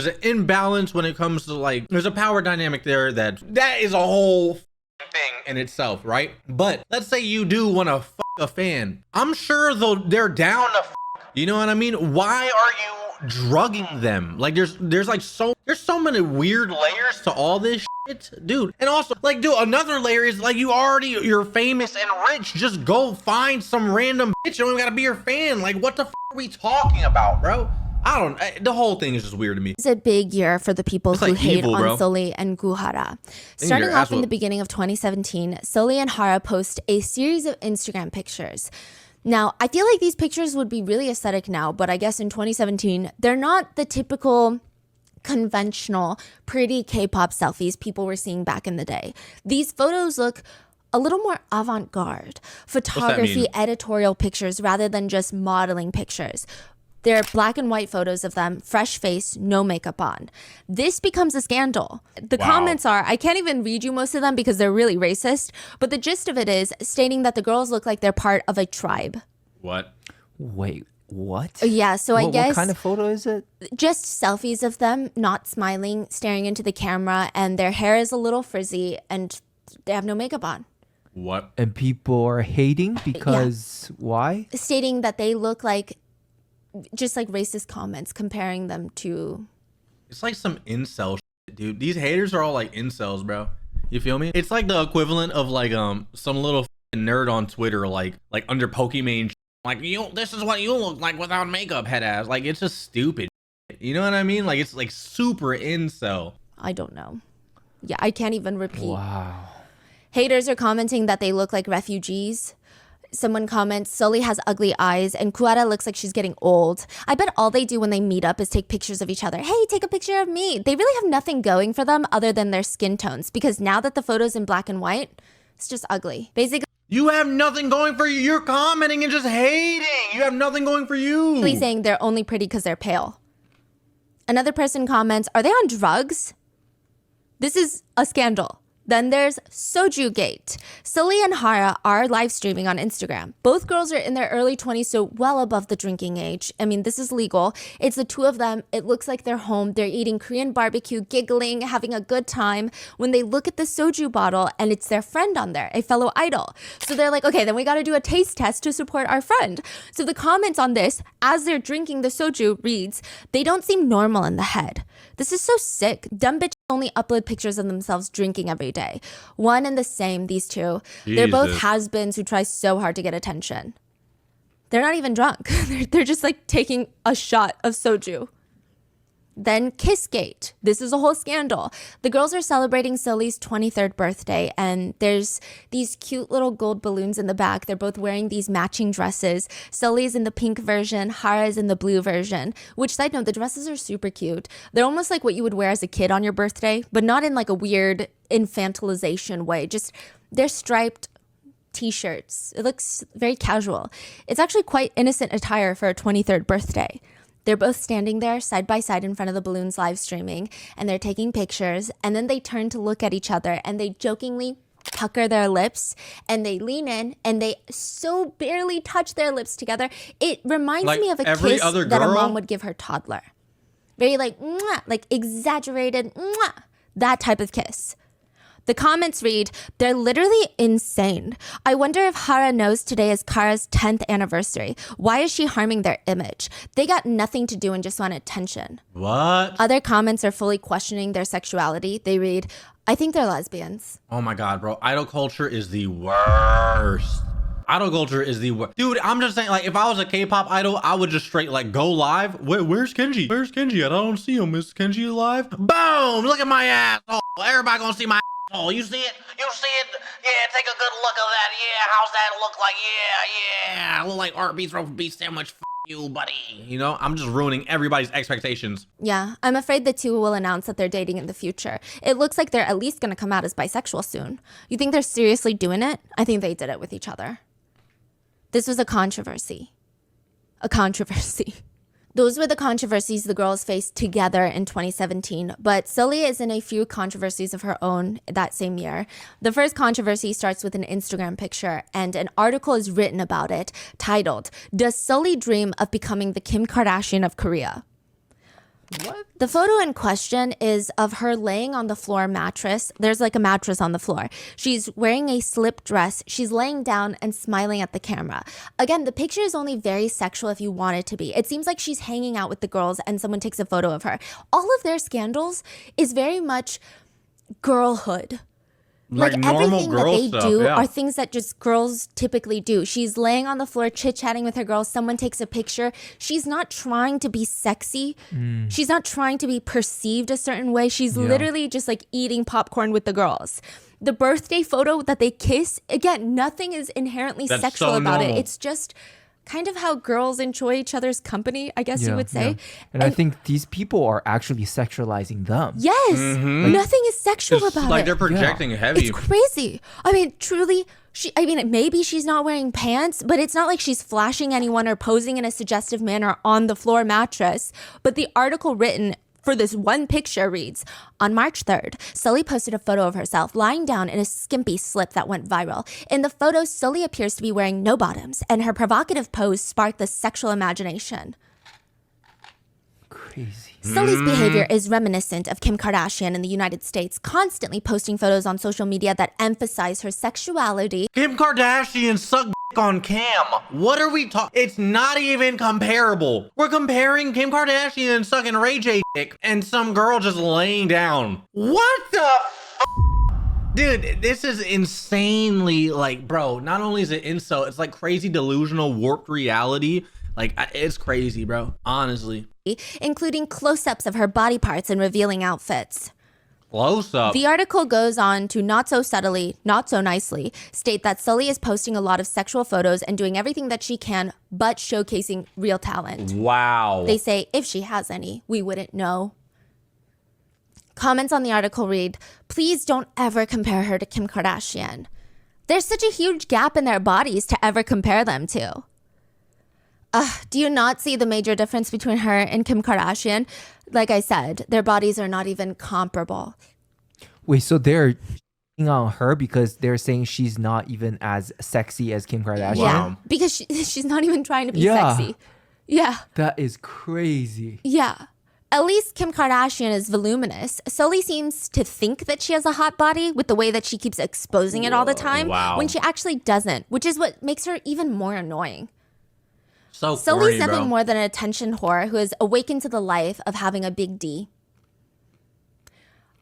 an imbalance when it comes to like there's a power dynamic there that is a whole thing in itself, right? But let's say you do want to f*** a fan. I'm sure though they're down to f***. You know what I mean? Why are you drugging them. Like there's so many weird layers to all this shit, dude. And also, like, dude, another layer is like you're famous and rich. Just go find some random bitch. You don't even gotta be your fan. Like, what the f are we talking about, bro? The whole thing is just weird to me. It's a big year for the people who hate evil, on bro. Sulli and Guhara. Starting off in the beginning of 2017, Sulli and Hara post a series of Instagram pictures. Now, I feel like these pictures would be really aesthetic now, but I guess in 2017, they're not the typical conventional pretty K-pop selfies people were seeing back in the day. These photos look a little more avant-garde. Photography, editorial pictures rather than just modeling pictures. They're black and white photos of them, fresh face, no makeup on. This becomes a scandal. The comments are, I can't even read you most of them because they're really racist, but the gist of it is stating that the girls look like they're part of a tribe. What? Wait, what? Yeah, so I guess... What kind of photo is it? Just selfies of them, not smiling, staring into the camera, and their hair is a little frizzy, and they have no makeup on. What? And people are hating because why? Stating that they look like... just like racist comments comparing them to... It's like some incel shit, dude. These haters are all like incels, bro. You feel me? It's like the equivalent of like some little nerd on Twitter like under Pokemon like, this is what you look like without makeup, head ass. Like, it's just stupid. You know what I mean? Like, it's like super incel. I don't know. Yeah, I can't even repeat. Wow. Haters are commenting that they look like refugees. Someone comments, Sulli has ugly eyes and Kuara looks like she's getting old. I bet all they do when they meet up is take pictures of each other. Hey, take a picture of me. They really have nothing going for them other than their skin tones, because now that the photo's in black and white, it's just ugly. Basically, you have nothing going for you. You're commenting and just hating. You have nothing going for you. Saying they're only pretty because they're pale. Another person comments, are they on drugs? This is a scandal. Then there's Soju Gate. Sulli and Hara are live streaming on Instagram. Both girls are in their early 20s, so well above the drinking age. I mean, this is legal. It's the two of them. It looks like they're home. They're eating Korean barbecue, giggling, having a good time. When they look at the soju bottle and it's their friend on there, a fellow idol. So they're like, okay, then we got to do a taste test to support our friend. So the comments on this, as they're drinking the soju, reads, they don't seem normal in the head. This is so sick. Dumb bitches only upload pictures of themselves drinking every day. One and the same, these two. Jesus. They're both has-beens who try so hard to get attention. They're not even drunk. They're just like taking a shot of soju. Then Kissgate. This is a whole scandal. The girls are celebrating Sulli's 23rd birthday, and there's these cute little gold balloons in the back. They're both wearing these matching dresses. Sulli's in the pink version, Hara's in the blue version, which, side note, the dresses are super cute. They're almost like what you would wear as a kid on your birthday, but not in like a weird infantilization way. Just, they're striped t-shirts. It looks very casual. It's actually quite innocent attire for a 23rd birthday. They're both standing there side by side in front of the balloons live streaming, and they're taking pictures, and then they turn to look at each other and they jokingly pucker their lips and they lean in and they so barely touch their lips together. It reminds me of a kiss that a mom would give her toddler. Very like, mwah, like exaggerated, mwah, that type of kiss. The comments read, they're literally insane. I wonder if Hara knows today is Kara's 10th anniversary. Why is she harming their image? They got nothing to do and just want attention. What? Other comments are fully questioning their sexuality. They read, I think they're lesbians. Oh my God, bro. Idol culture is the worst. Idol culture is the worst. Dude, I'm just saying, like, if I was a K-pop idol, I would just straight, like, go live. Where's Kenji? Where's Kenji? I don't see him. Is Kenji alive? Boom! Look at my ass. Oh, everybody gonna see my Oh, you see it? You see it? Yeah, take a good look at that. Yeah, how's that look like? Yeah. I look like Art Beats from Beat Sandwich. F you, buddy. You know, I'm just ruining everybody's expectations. Yeah, I'm afraid the two will announce that they're dating in the future. It looks like they're at least going to come out as bisexual soon. You think they're seriously doing it? I think they did it with each other. This was a controversy. A controversy. Those were the controversies the girls faced together in 2017, but Sulli is in a few controversies of her own that same year. The first controversy starts with an Instagram picture, and an article is written about it titled, Does Sulli Dream of Becoming the Kim Kardashian of Korea? What? The photo in question is of her laying on the floor mattress. There's like a mattress on the floor. She's wearing a slip dress. She's laying down and smiling at the camera. Again, the picture is only very sexual if you want it to be. It seems like she's hanging out with the girls and someone takes a photo of her. All of their scandals is very much girlhood. Like everything that they do are things that just girls typically do. She's laying on the floor chit-chatting with her girls. Someone takes a picture. She's not trying to be sexy. She's not trying to be perceived a certain way. She's literally just like eating popcorn with the girls. The birthday photo that they kiss, again, nothing is inherently sexual about it. It's just kind of how girls enjoy each other's company, I guess you would say. Yeah. And I think these people are actually sexualizing them. Yes. Nothing is sexual about it. Like they're projecting heavy. It's crazy. I mean, truly, maybe she's not wearing pants, but it's not like she's flashing anyone or posing in a suggestive manner on the floor mattress. But the article written for this one picture reads, on March 3rd, Sully posted a photo of herself lying down in a skimpy slip that went viral. In the photo, Sully appears to be wearing no bottoms, and her provocative pose sparked the sexual imagination. Crazy. Sully's behavior is reminiscent of Kim Kardashian in the United States, constantly posting photos on social media that emphasize her sexuality. Kim Kardashian sucked on Cam. What are we talking? It's not even comparable. We're comparing Kim Kardashian sucking Ray J dick and some girl just laying down. What the Dude, this is insanely like, bro, not only is it insult, it's like crazy delusional warped reality. Like, it's crazy, bro. Honestly. Including close-ups of her body parts and revealing outfits. Close up. The article goes on to not so subtly, not so nicely, state that Sully is posting a lot of sexual photos and doing everything that she can, but showcasing real talent. Wow. They say, if she has any, we wouldn't know. Comments on the article read, please don't ever compare her to Kim Kardashian. There's such a huge gap in their bodies to ever compare them to. Do you not see the major difference between her and Kim Kardashian? Like I said, their bodies are not even comparable. Wait, so they're on her because they're saying she's not even as sexy as Kim Kardashian? Yeah, because she's not even trying to be sexy. Yeah. That is crazy. Yeah. At least Kim Kardashian is voluminous. Sully seems to think that she has a hot body with the way that she keeps exposing it all the time when she actually doesn't, which is what makes her even more annoying. So Sully's corny, nothing bro. more than an attention whore who has awakened to the life of having a big D.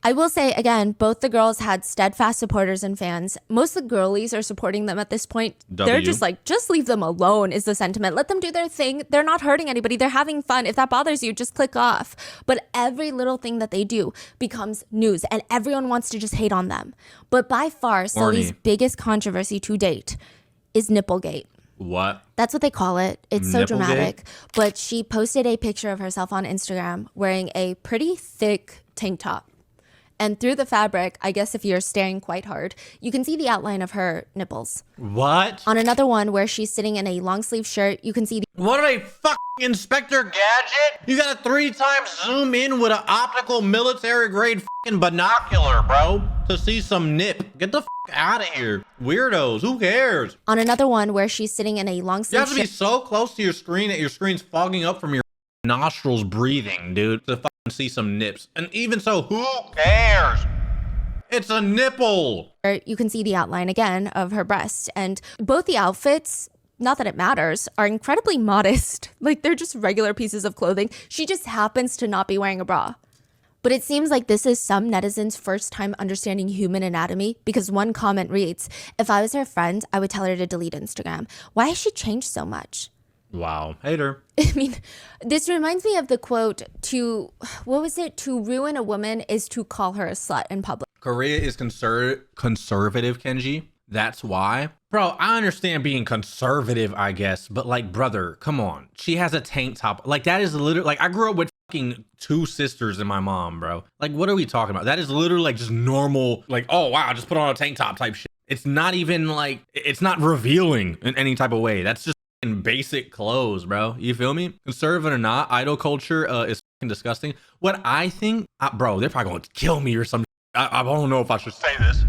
I will say, again, both the girls had steadfast supporters and fans. Most of the girlies are supporting them at this point. They're just like, just leave them alone is the sentiment. Let them do their thing. They're not hurting anybody. They're having fun. If that bothers you, just click off. But every little thing that they do becomes news, and everyone wants to just hate on them. But by far, Sully's biggest controversy to date is Nipplegate. What? That's what they call it. It's so Nipplegate? dramatic. But she posted a picture of herself on Instagram wearing a pretty thick tank top. And through the fabric, I guess if you're staring quite hard, you can see the outline of her nipples. What? On another one where she's sitting in a long sleeve shirt, you can see the What are they, fucking Inspector Gadget? You gotta 3 times zoom in with an optical military grade fucking binocular, bro, to see some nip. Get the fuck out of here. Weirdos, who cares? On another one where she's sitting in a long You sleeve have to be shirt. so close to your screen that your screen's fogging up from your nostrils breathing, dude, to fucking see some nips. And even so, who cares? It's a nipple. You can see the outline again of her breast. And both the outfits, not that it matters, are incredibly modest. Like they're just regular pieces of clothing. She just happens to not be wearing a bra. But it seems like this is some netizens' first time understanding human anatomy, because one comment reads, if I was her friend, I would tell her to delete Instagram. Why has she changed so much? Wow, hater. I mean, this reminds me of the quote to ruin a woman is to call her a slut in public. Korea is conservative, Kenji. That's why. Bro, I understand being conservative, I guess, but like, brother, come on. She has a tank top. Like, that is literally, like, I grew up with fucking 2 sisters and my mom, bro. Like, what are we talking about? That is literally like just normal, like, oh, wow, just put on a tank top type shit. It's not even like, it's not revealing in any type of way. That's just basic clothes, bro. You feel me? Conservative or not, idol culture is fucking disgusting. What I think, bro, they're probably gonna kill me or something. I don't know if I should say this.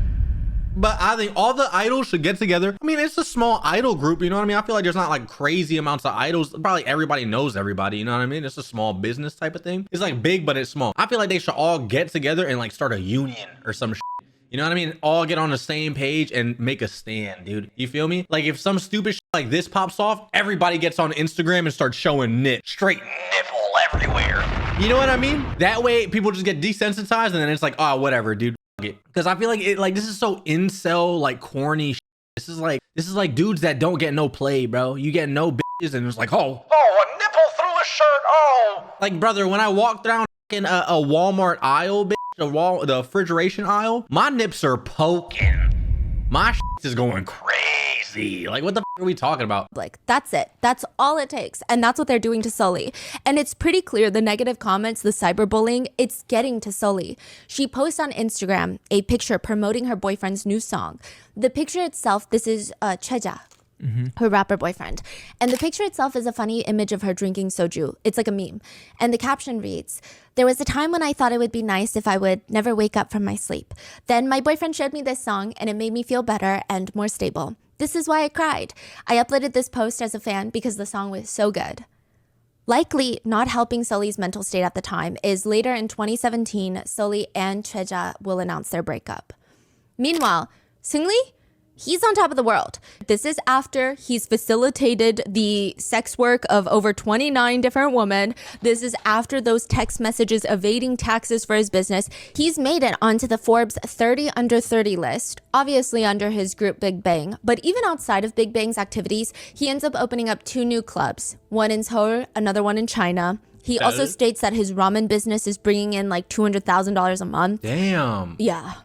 But I think all the idols should get together. I mean, it's a small idol group, you know what I mean? I feel like there's not like crazy amounts of idols. Probably everybody knows everybody, you know what I mean? It's a small business type of thing. It's like big, but it's small. I feel like they should all get together and like start a union or some shit. You know what I mean? All get on the same page and make a stand, dude. You feel me? Like if some stupid shit like this pops off, everybody gets on Instagram and starts showing straight nipple everywhere. You know what I mean? That way people just get desensitized and then it's like, oh, whatever, dude. Because I feel like this is so incel, like corny shit. This is like dudes that don't get no play, bro. You get no bitches and it's like, oh, a nipple through a shirt. Oh, like brother, when I walk down in a Walmart aisle, bitch, the refrigeration aisle, my nips are poking. My shit is going crazy. Like, what the are we talking about? Like, that's it. That's all it takes. And that's what they're doing to Sully. And it's pretty clear the negative comments, the cyberbullying, it's getting to Sully. She posts on Instagram a picture promoting her boyfriend's new song. The picture itself, this is Cheja. Her rapper boyfriend. And the picture itself is a funny image of her drinking soju. It's like a meme. And the caption reads, "There was a time when I thought it would be nice if I would never wake up from my sleep. Then my boyfriend showed me this song and it made me feel better and more stable. This is why I cried. I uploaded this post as a fan because the song was so good." Likely not helping Sully's mental state at the time is later in 2017, Sully and Cheja will announce their breakup. Meanwhile, Seungri, he's on top of the world. This is after he's facilitated the sex work of over 29 different women. This is after those text messages evading taxes for his business. He's made it onto the Forbes 30 under 30 list, obviously under his group Big Bang. But even outside of Big Bang's activities, he ends up opening up 2 new clubs, one in Seoul, another one in China. He also states that his ramen business is bringing in like $200,000 a month. Damn. Yeah.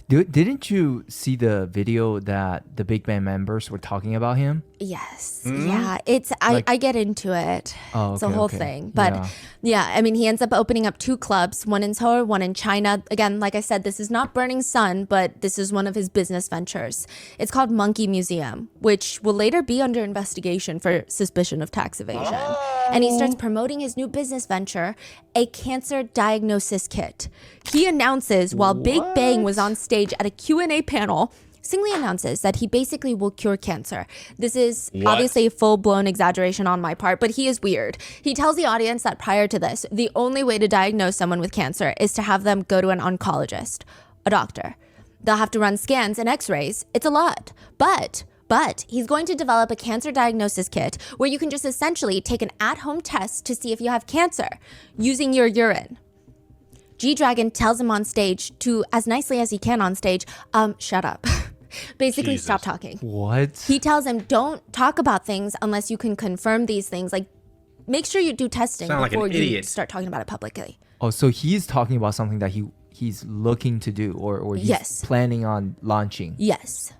Didn't you see the video that the Big Bang members were talking about him? Yes. Yeah. It's I get into it. Oh, it's a whole thing. But yeah, I mean, he ends up opening up 2 clubs, one in Seoul, one in China. Again, like I said, this is not Burning Sun, but this is one of his business ventures. It's called Monkey Museum, which will later be under investigation for suspicion of tax evasion. And he starts promoting his new business venture, a cancer diagnosis kit. He announces while Big Bang was on stage at a Q&A panel, Seungri announces that he basically will cure cancer. This is obviously a full-blown exaggeration on my part, but he is weird. He tells the audience that prior to this, the only way to diagnose someone with cancer is to have them go to an oncologist, a doctor. They'll have to run scans and x-rays. It's a lot. But he's going to develop a cancer diagnosis kit where you can just essentially take an at-home test to see if you have cancer using your urine. G-Dragon tells him on stage to, as nicely as he can on stage, shut up. Basically, Jesus. Stop talking. What? He tells him, don't talk about things unless you can confirm these things. Like, make sure you do testing before you start talking about it publicly. Oh, so he's talking about something that he's looking to do or he's planning on launching. Yes.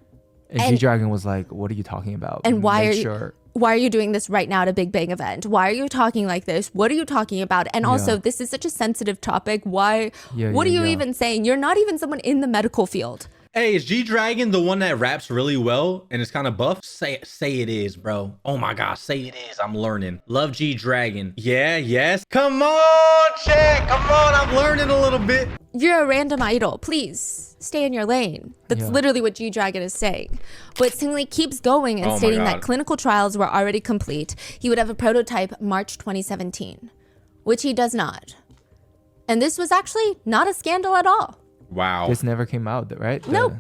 And G-Dragon was like, what are you talking about? And why are you doing this right now at a Big Bang event? Why are you talking like this? What are you talking about? And also, this is such a sensitive topic. Why? What are you even saying? You're not even someone in the medical field. Hey, is G-Dragon the one that raps really well and is kind of buff? Say it is, bro. Oh my gosh, say it is. I'm learning. Love G-Dragon. Yeah, yes. Come on, check. Come on, I'm learning a little bit. You're a random idol. Please stay in your lane. That's literally what G-Dragon is saying. But Seungri keeps going and stating that clinical trials were already complete. He would have a prototype March 2017, which he does not. And this was actually not a scandal at all. Wow. This never came out, right? Nope.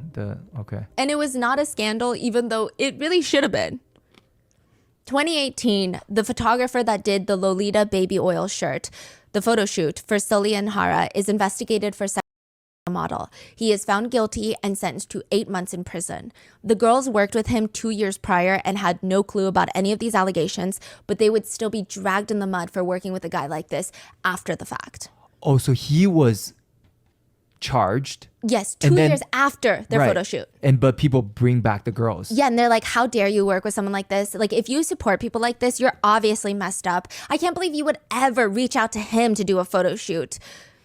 Okay. And it was not a scandal, even though it really should have been. 2018, the photographer that did the Lolita baby oil shirt, the photo shoot for Sully and Hara, is investigated for sexual model. He is found guilty and sentenced to 8 months in prison. The girls worked with him 2 years prior and had no clue about any of these allegations, but they would still be dragged in the mud for working with a guy like this after the fact. Oh, so he was charged. Yes, 2 years after their photo shoot. But people bring back the girls. Yeah, and they're like, how dare you work with someone like this? Like, if you support people like this, you're obviously messed up. I can't believe you would ever reach out to him to do a photo shoot.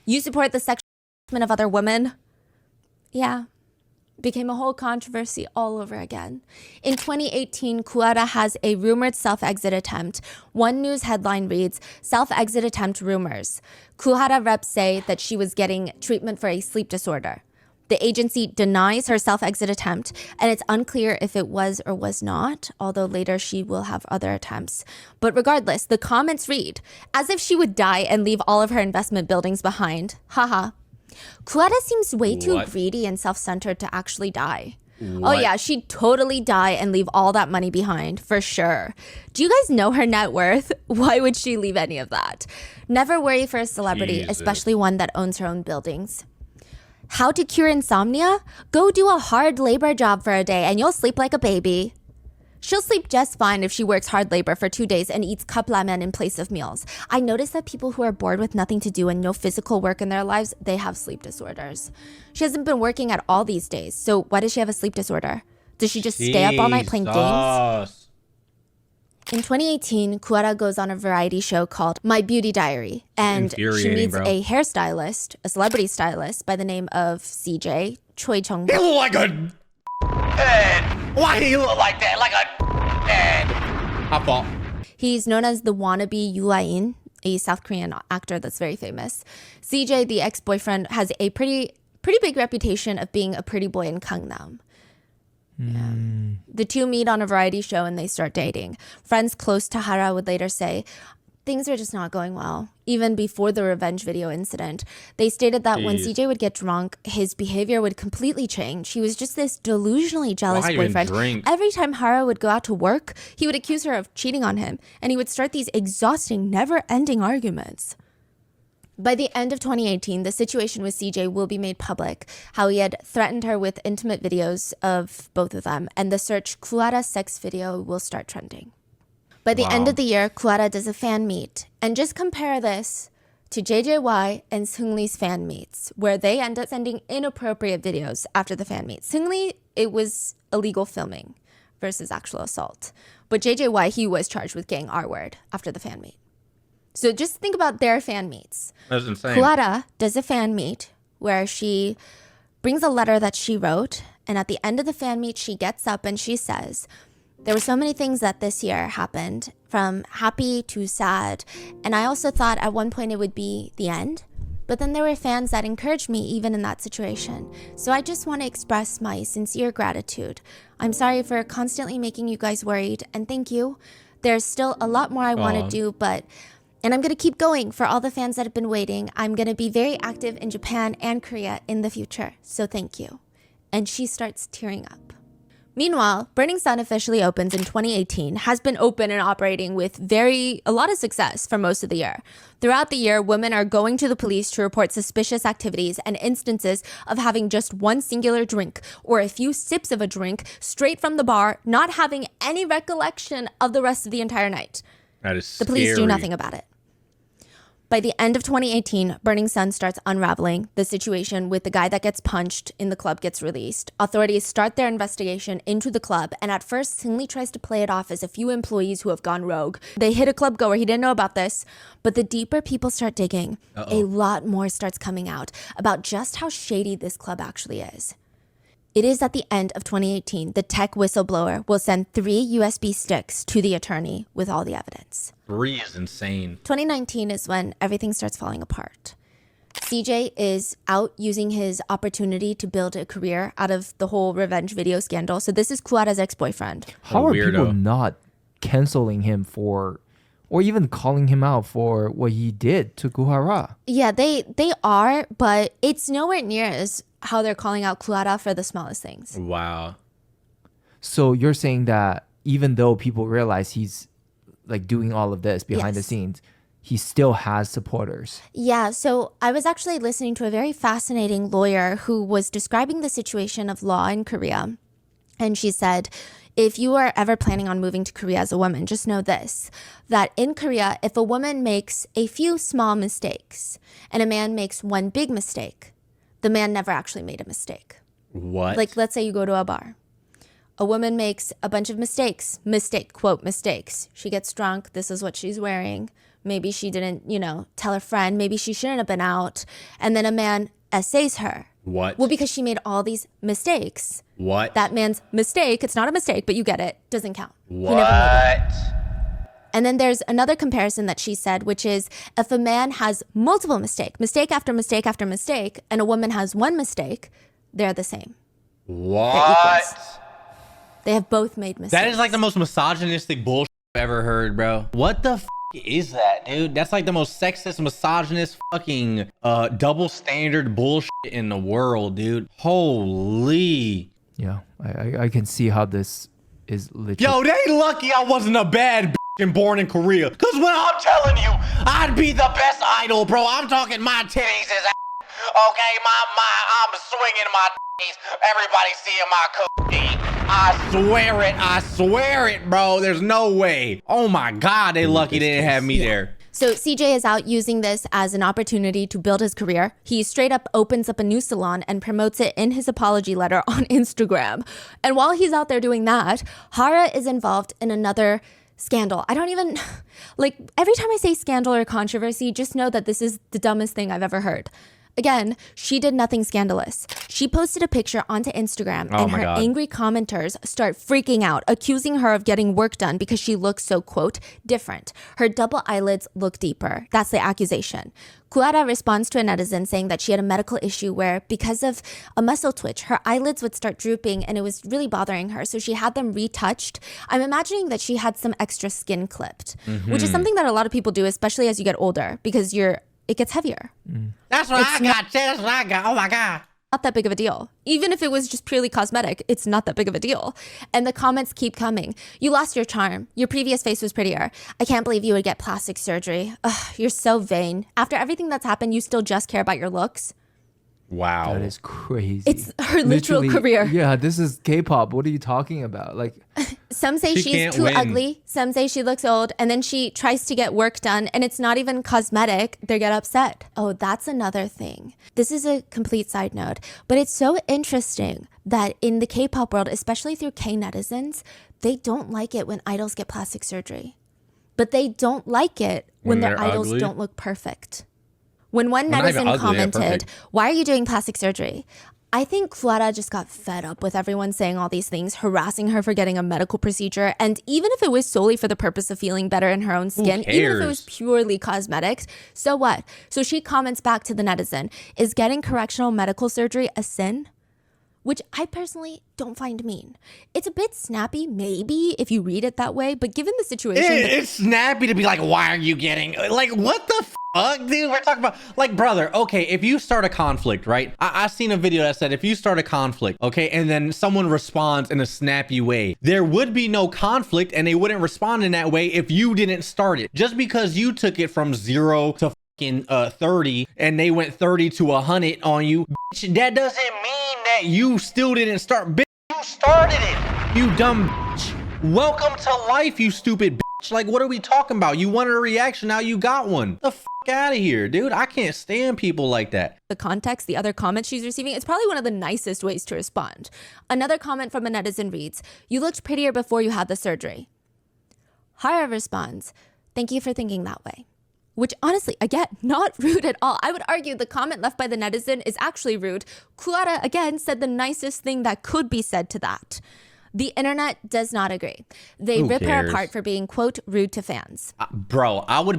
You support the sexual harassment of other women? Yeah. Became a whole controversy all over again. In 2018, Kuara has a rumored self-exit attempt. One news headline reads, "Self-exit attempt rumors." Kuara reps say that she was getting treatment for a sleep disorder. The agency denies her self-exit attempt, and it's unclear if it was or was not, although later she will have other attempts. But regardless, the comments read, as if she would die and leave all of her investment buildings behind. Haha. Kurata seems way too greedy and self-centered to actually die. Oh yeah, she'd totally die and leave all that money behind, for sure. Do you guys know her net worth? Why would she leave any of that? Never worry for a celebrity, especially one that owns her own buildings. How to cure insomnia? Go do a hard labor job for a day and you'll sleep like a baby. She'll sleep just fine if she works hard labor for 2 days and eats cup ramen in place of meals. I notice that people who are bored with nothing to do and no physical work in their lives, they have sleep disorders. She hasn't been working at all these days, so why does she have a sleep disorder? Does she just stay up all night playing games? In 2018, Kurata goes on a variety show called My Beauty Diary, and she meets a hairstylist, a celebrity stylist by the name of CJ Choi Chung. He look like a head. Why do he look like that? Like a head. My fault. He's known as the wannabe Yoo In, a South Korean actor that's very famous. CJ, the ex-boyfriend, has a pretty big reputation of being a pretty boy in Gangnam. Yeah. The two meet on a variety show and they start dating. Friends close to Hara would later say, things are just not going well. Even before the revenge video incident, they stated that when CJ would get drunk, his behavior would completely change. He was just this delusionally jealous boyfriend. Every time Hara would go out to work, he would accuse her of cheating on him, and he would start these exhausting, never-ending arguments. By the end of 2018, the situation with CJ will be made public, how he had threatened her with intimate videos of both of them, and the search Kurata sex video will start trending. By the end of the year, Kurata does a fan meet, and just compare this to JJY and Seungri's fan meets, where they end up sending inappropriate videos after the fan meet. Seungri, it was illegal filming versus actual assault, but JJY, he was charged with gang R-word after the fan meet. So just think about their fan meets. That's insane. Kurata does a fan meet where she brings a letter that she wrote, and at the end of the fan meet, she gets up and she says, there were so many things that this year happened, from happy to sad, and I also thought at one point it would be the end, but then there were fans that encouraged me even in that situation. So I just want to express my sincere gratitude. I'm sorry for constantly making you guys worried, and thank you. There's still a lot more I want to do, and I'm going to keep going for all the fans that have been waiting. I'm going to be very active in Japan and Korea in the future. So thank you. And she starts tearing up. Meanwhile, Burning Sun officially opens in 2018, has been open and operating with a lot of success for most of the year. Throughout the year, women are going to the police to report suspicious activities and instances of having just one singular drink or a few sips of a drink straight from the bar, not having any recollection of the rest of the entire night. That is The police do nothing about it. By the end of 2018, Burning Sun starts unraveling. The situation with the guy that gets punched in the club gets released. Authorities start their investigation into the club, and at first, Seungri tries to play it off as a few employees who have gone rogue. They hit a club goer, he didn't know about this, but the deeper people start digging, a lot more starts coming out about just how shady this club actually is. It is at the end of 2018, the tech whistleblower will send 3 USB sticks to the attorney with all the evidence. 3 is insane. 2019 is when everything starts falling apart. CJ is out using his opportunity to build a career out of the whole revenge video scandal. So this is Kurata's ex-boyfriend. How are people not canceling him for, or even calling him out for what he did to Kuhara? Yeah, they are, but it's nowhere near as how they're calling out Kurata for the smallest things. Wow. So you're saying that even though people realize he's like doing all of this behind the scenes, he still has supporters. Yeah, so I was actually listening to a very fascinating lawyer who was describing the situation of law in Korea. And she said, if you are ever planning on moving to Korea as a woman, just know this, that in Korea, if a woman makes a few small mistakes and a man makes one big mistake, the man never actually made a mistake. What? Like, let's say you go to a bar. A woman makes a bunch of mistakes. Quote, mistakes. She gets drunk. This is what she's wearing. Maybe she didn't, tell her friend. Maybe she shouldn't have been out. And then a man essays her. What? Well, because she made all these mistakes. What? That man's mistake, it's not a mistake, but you get it, doesn't count. What? He never made it. And then there's another comparison that she said, which is if a man has multiple mistake after mistake after mistake, and a woman has one mistake, They're the same. What? They have both made mistakes. That is like the most misogynistic bullshit I've ever heard, bro. What the is that, dude? That's like the most sexist, misogynist, fucking double standard bullshit in the world, dude. Holy. Yeah, I can see how this is literally. Yo, they lucky I wasn't a bad bitch and born in Korea. Cause when I'm telling you, I'd be the best idol, bro. I'm talking my titties is okay, I'm swinging my titties. Everybody seeing my cookie. I swear it, bro. There's no way. Oh my God, they lucky they didn't have me there. So CJ is out using this as an opportunity to build his career. He straight up opens up a new salon and promotes it in his apology letter on Instagram. And while he's out there doing that, Hara is involved in another scandal. I don't even, like, every time I say scandal or controversy, just know that this is the dumbest thing I've ever heard. Again, she did nothing scandalous. She posted a picture onto Instagram and her angry commenters start freaking out, accusing her of getting work done because she looks so, quote, different. Her double eyelids look deeper. That's the accusation. Kuara responds to a netizen saying that she had a medical issue where, because of a muscle twitch, her eyelids would start drooping and it was really bothering her. So she had them retouched. I'm imagining that she had some extra skin clipped, which is something that a lot of people do, especially as you get older, because it gets heavier. That's what I got. That's what I got. Oh my God. Not that big of a deal. Even if it was just purely cosmetic, it's not that big of a deal. And the comments keep coming. You lost your charm. Your previous face was prettier. I can't believe you would get plastic surgery. Ugh, you're so vain. After everything that's happened, you still just care about your looks. Wow. That is crazy. It's her literal career. Yeah, this is K-pop. What are you talking about? Like, some say she's too ugly. Some say she looks old. And then she tries to get work done and it's not even cosmetic. They get upset. Oh, that's another thing. This is a complete side note, but it's so interesting that in the K-pop world, especially through K-netizens, they don't like it when idols get plastic surgery. But they don't like it when their idols don't look perfect. When one netizen commented, why are you doing plastic surgery? I think Kuara just got fed up with everyone saying all these things, harassing her for getting a medical procedure. And even if it was solely for the purpose of feeling better in her own skin, even if it was purely cosmetics, so what? So she comments back to the netizen, is getting correctional medical surgery a sin? Which I personally don't find mean. It's a bit snappy, maybe, if you read it that way, but given the situation... It's snappy to be like, why are you getting... Like, what the fuck, dude? We're talking about... Like, brother, okay, if you start a conflict, right? I seen a video that said if you start a conflict, okay, and then someone responds in a snappy way, there would be no conflict and they wouldn't respond in that way if you didn't start it. Just because you took it from 0 to 30 and they went 30 to 100 on you, bitch, that doesn't mean that you still didn't start. Bitch, you started it, you dumb bitch. Welcome to life, you stupid bitch. Like, what are we talking about? You wanted a reaction, now you got one. The fuck out of here, dude. I can't stand people like that. The context, the other comments she's receiving, it's probably one of the nicest ways to respond. Another comment from a netizen reads, you looked prettier before you had the surgery. Hara responds, thank you for thinking that way. Which honestly, again, not rude at all. I would argue the comment left by the netizen is actually rude. Kuara, again, said the nicest thing that could be said to that. The internet does not agree. They rip her apart for being, quote, rude to fans. Bro, I would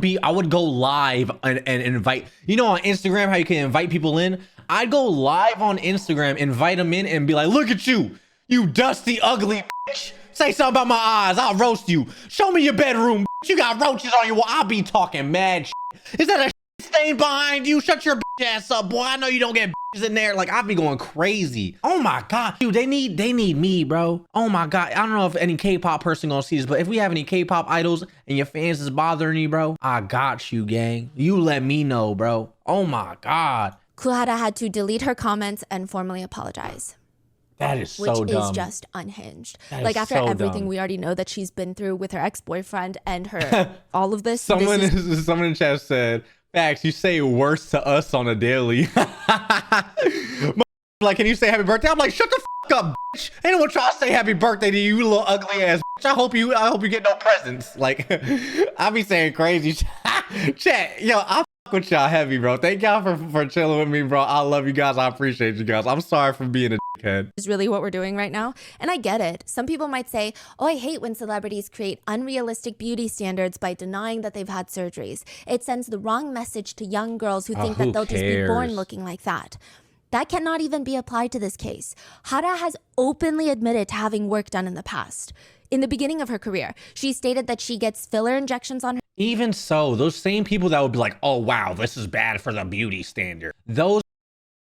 go live and invite, you know, on Instagram, how you can invite people in? I'd go live on Instagram, invite them in and be like, look at you, you dusty, ugly bitch. Say something about my eyes, I'll roast you. Show me your bedroom, bitch. You got roaches on your wall. I'll be talking mad shit. Is that a shit stain behind you? Shut your bitch ass up, boy. I know you don't get bitches in there. Like, I'll be going crazy. Oh my God. Dude, they need me, bro. Oh my God. I don't know if any K-pop person gonna see this, but if we have any K-pop idols and your fans is bothering you, bro, I got you, gang. You let me know, bro. Oh my God. Kuhara had to delete her comments and formally apologize. That is so dumb. Which is just unhinged. Like, after everything we already know that she's been through with her ex-boyfriend and her all of this. Someone in chat said, facts, you say worse to us on a daily. Like, can you say happy birthday? I'm like, shut the fuck up, bitch. Ain't no one trying to say happy birthday to you, you little ugly ass bitch. I hope you get no presents. Like, I be saying crazy chat. Yo, I fuck with y'all heavy, bro. Thank y'all for chilling with me, bro. I love you guys. I appreciate you guys. I'm sorry for being a dickhead. Is really what we're doing right now. And I get it. Some people might say, oh, I hate when celebrities create unrealistic beauty standards by denying that they've had surgeries. It sends the wrong message to young girls who think that they'll just be born looking like that. That cannot even be applied to this case. Hara has openly admitted to having work done in the past. In the beginning of her career, she stated that she gets filler injections on her. Even so, those same people that would be like, oh, wow, this is bad for the beauty standard. Those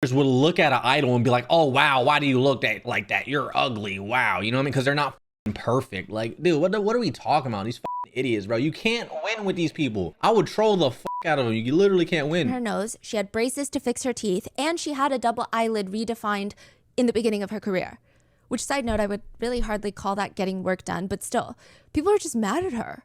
would look at an idol and be like, oh, wow, why do you look like that? You're ugly. Wow. You know what I mean? Because they're not perfect. Like, dude, what are we talking about? These idiots, bro. You can't win with these people. I would troll the out of them. You literally can't win. Her nose, she had braces to fix her teeth, and she had a double eyelid redefined in the beginning of her career. Which, side note, I would really hardly call that getting work done, but still, people are just mad at her.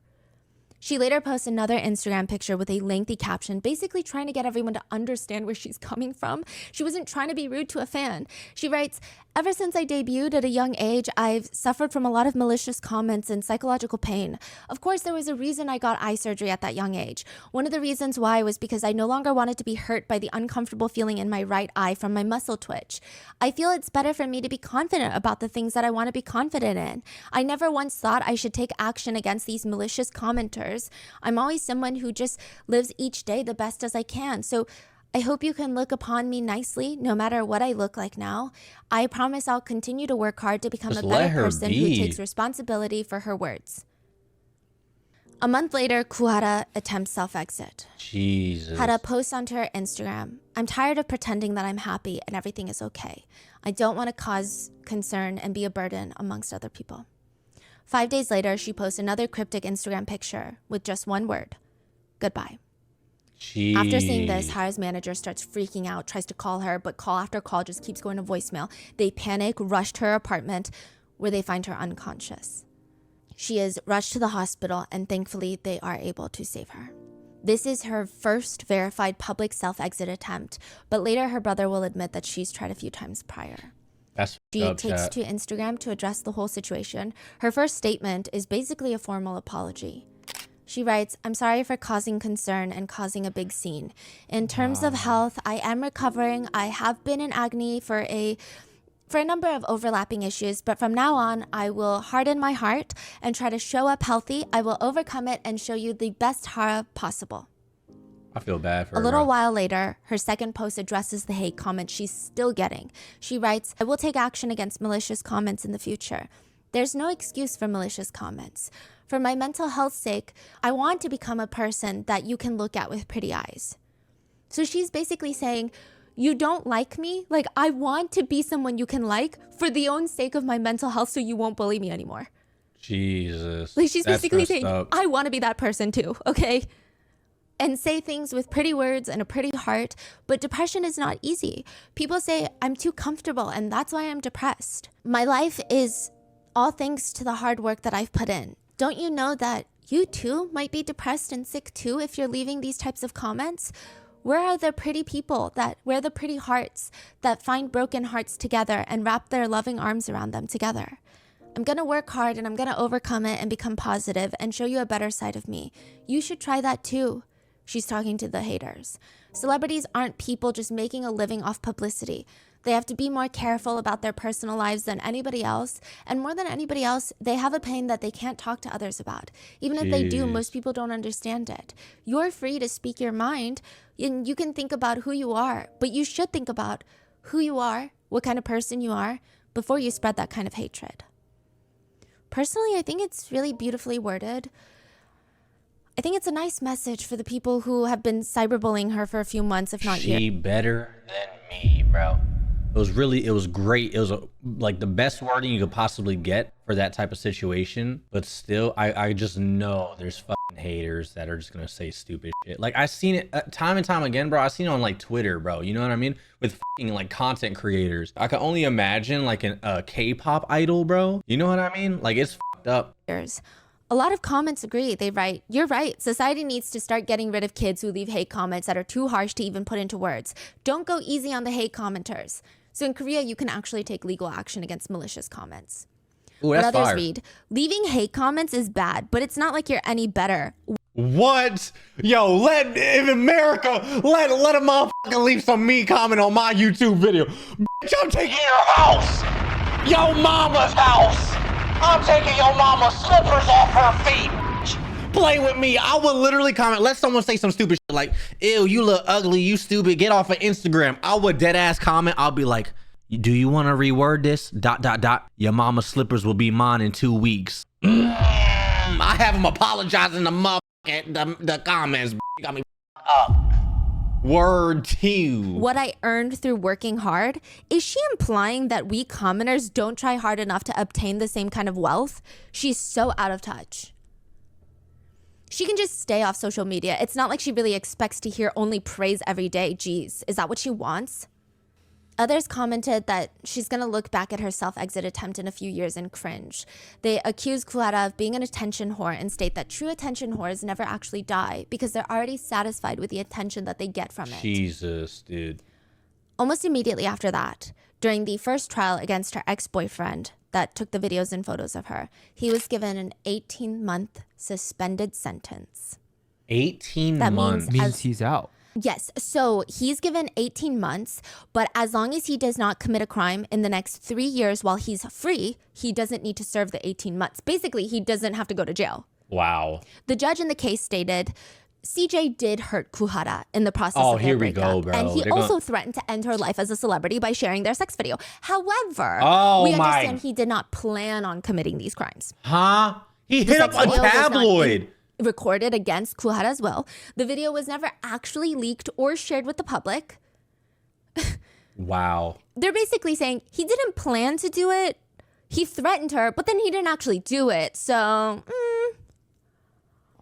She later posts another Instagram picture with a lengthy caption, basically trying to get everyone to understand where she's coming from. She wasn't trying to be rude to a fan. She writes, ever since I debuted at a young age, I've suffered from a lot of malicious comments and psychological pain. Of course, there was a reason I got eye surgery at that young age. One of the reasons why was because I no longer wanted to be hurt by the uncomfortable feeling in my right eye from my muscle twitch. I feel it's better for me to be confident about the things that I want to be confident in. I never once thought I should take action against these malicious commenters. I'm always someone who just lives each day the best as I can. So I hope you can look upon me nicely, no matter what I look like now. I promise I'll continue to work hard to become a better person who takes responsibility for her words. A month later, Kuhara attempts self-exit. Jesus. Hara posts onto her Instagram, I'm tired of pretending that I'm happy and everything is okay. I don't want to cause concern and be a burden amongst other people. 5 days later, she posts another cryptic Instagram picture with just one word, goodbye. Jeez. After seeing this, Hara's manager starts freaking out, tries to call her, but call after call just keeps going to voicemail. They panic, rush to her apartment, where they find her unconscious. She is rushed to the hospital, and thankfully, they are able to save her. This is her first verified public self-exit attempt, but later her brother will admit that she's tried a few times prior. She takes to Instagram to address the whole situation. Her first statement is basically a formal apology. She writes, I'm sorry for causing concern and causing a big scene. In terms of health, I am recovering. I have been in agony for a number of overlapping issues, but from now on, I will harden my heart and try to show up healthy. I will overcome it and show you the best Hara possible. I feel bad for her. A little while later, her second post addresses the hate comments she's still getting. She writes, I will take action against malicious comments in the future. There's no excuse for malicious comments. For my mental health's sake, I want to become a person that you can look at with pretty eyes. So she's basically saying, you don't like me? Like, I want to be someone you can like for the own sake of my mental health so you won't bully me anymore. Jesus. Like, she's basically saying, I want to be that person too, okay? And say things with pretty words and a pretty heart, but depression is not easy. People say, I'm too comfortable and that's why I'm depressed. My life is all thanks to the hard work that I've put in. Don't you know that you too might be depressed and sick too if you're leaving these types of comments? Where are the pretty people where the pretty hearts that find broken hearts together and wrap their loving arms around them together? I'm gonna work hard and I'm gonna overcome it and become positive and show you a better side of me. You should try that too. She's talking to the haters. Celebrities aren't people just making a living off publicity. They have to be more careful about their personal lives than anybody else. And more than anybody else, they have a pain that they can't talk to others about. Even if they do, most people don't understand it. You're free to speak your mind and you can think about who you are, but you should think about who you are, what kind of person you are, before you spread that kind of hatred. Personally, I think it's really beautifully worded. I think it's a nice message for the people who have been cyberbullying her for a few months, if not years. She better than me, bro. It was great. It was like the best wording you could possibly get for that type of situation. But still, I just know there's fucking haters that are just gonna say stupid shit. Like, I've seen it time and time again, bro. I've seen it on like Twitter, bro. You know what I mean? With fucking like content creators. I can only imagine like a K-pop idol, bro. You know what I mean? Like, it's fucked up. A lot of comments agree. They write, you're right. Society needs to start getting rid of kids who leave hate comments that are too harsh to even put into words. Don't go easy on the hate commenters. So in Korea, you can actually take legal action against malicious comments. Ooh, that's others fire. read, leaving hate comments is bad, but it's not like you're any better. What? Yo, in America, let a motherfucker leave some mean comment on my YouTube video. Bitch, I'm taking your house. Yo mama's house. I'm taking your mama's slippers off her feet. play with me. I would literally comment. Let someone say some stupid shit like, ew, you look ugly, you stupid, get off of Instagram. I would dead ass comment. I'll be like, do you want to reword this? ... Your mama's slippers will be mine in 2 weeks. I have him apologizing to the comments. Got me up. Word to you. What I earned through working hard? Is she implying that we commoners don't try hard enough to obtain the same kind of wealth? She's so out of touch. She can just stay off social media. It's not like she really expects to hear only praise every day. Geez, is that what she wants? Others commented that she's going to look back at her self-exit attempt in a few years and cringe. They accuse Kuhara of being an attention whore and state that true attention whores never actually die because they're already satisfied with the attention that they get from it. Jesus, dude. Almost immediately after that, during the first trial against her ex-boyfriend that took the videos and photos of her, he was given an 18-month suspended sentence. 18 That months? Means he's out. Yes, so he's given 18 months, but as long as he does not commit a crime in the next 3 years while he's free, he doesn't need to serve the 18 months. Basically, he doesn't have to go to jail. Wow. The judge in the case stated, CJ did hurt Kuhara in the process of their here we breakup, go, bro. and he They're also threatened to end her life as a celebrity by sharing their sex video. However, we my. understand he did not plan on committing these crimes. Huh? He hit up sex a video was not tabloid. Recorded against Kuhara's will. The video was never actually leaked or shared with the public. Wow. They're basically saying he didn't plan to do it. He threatened her, but then he didn't actually do it. So,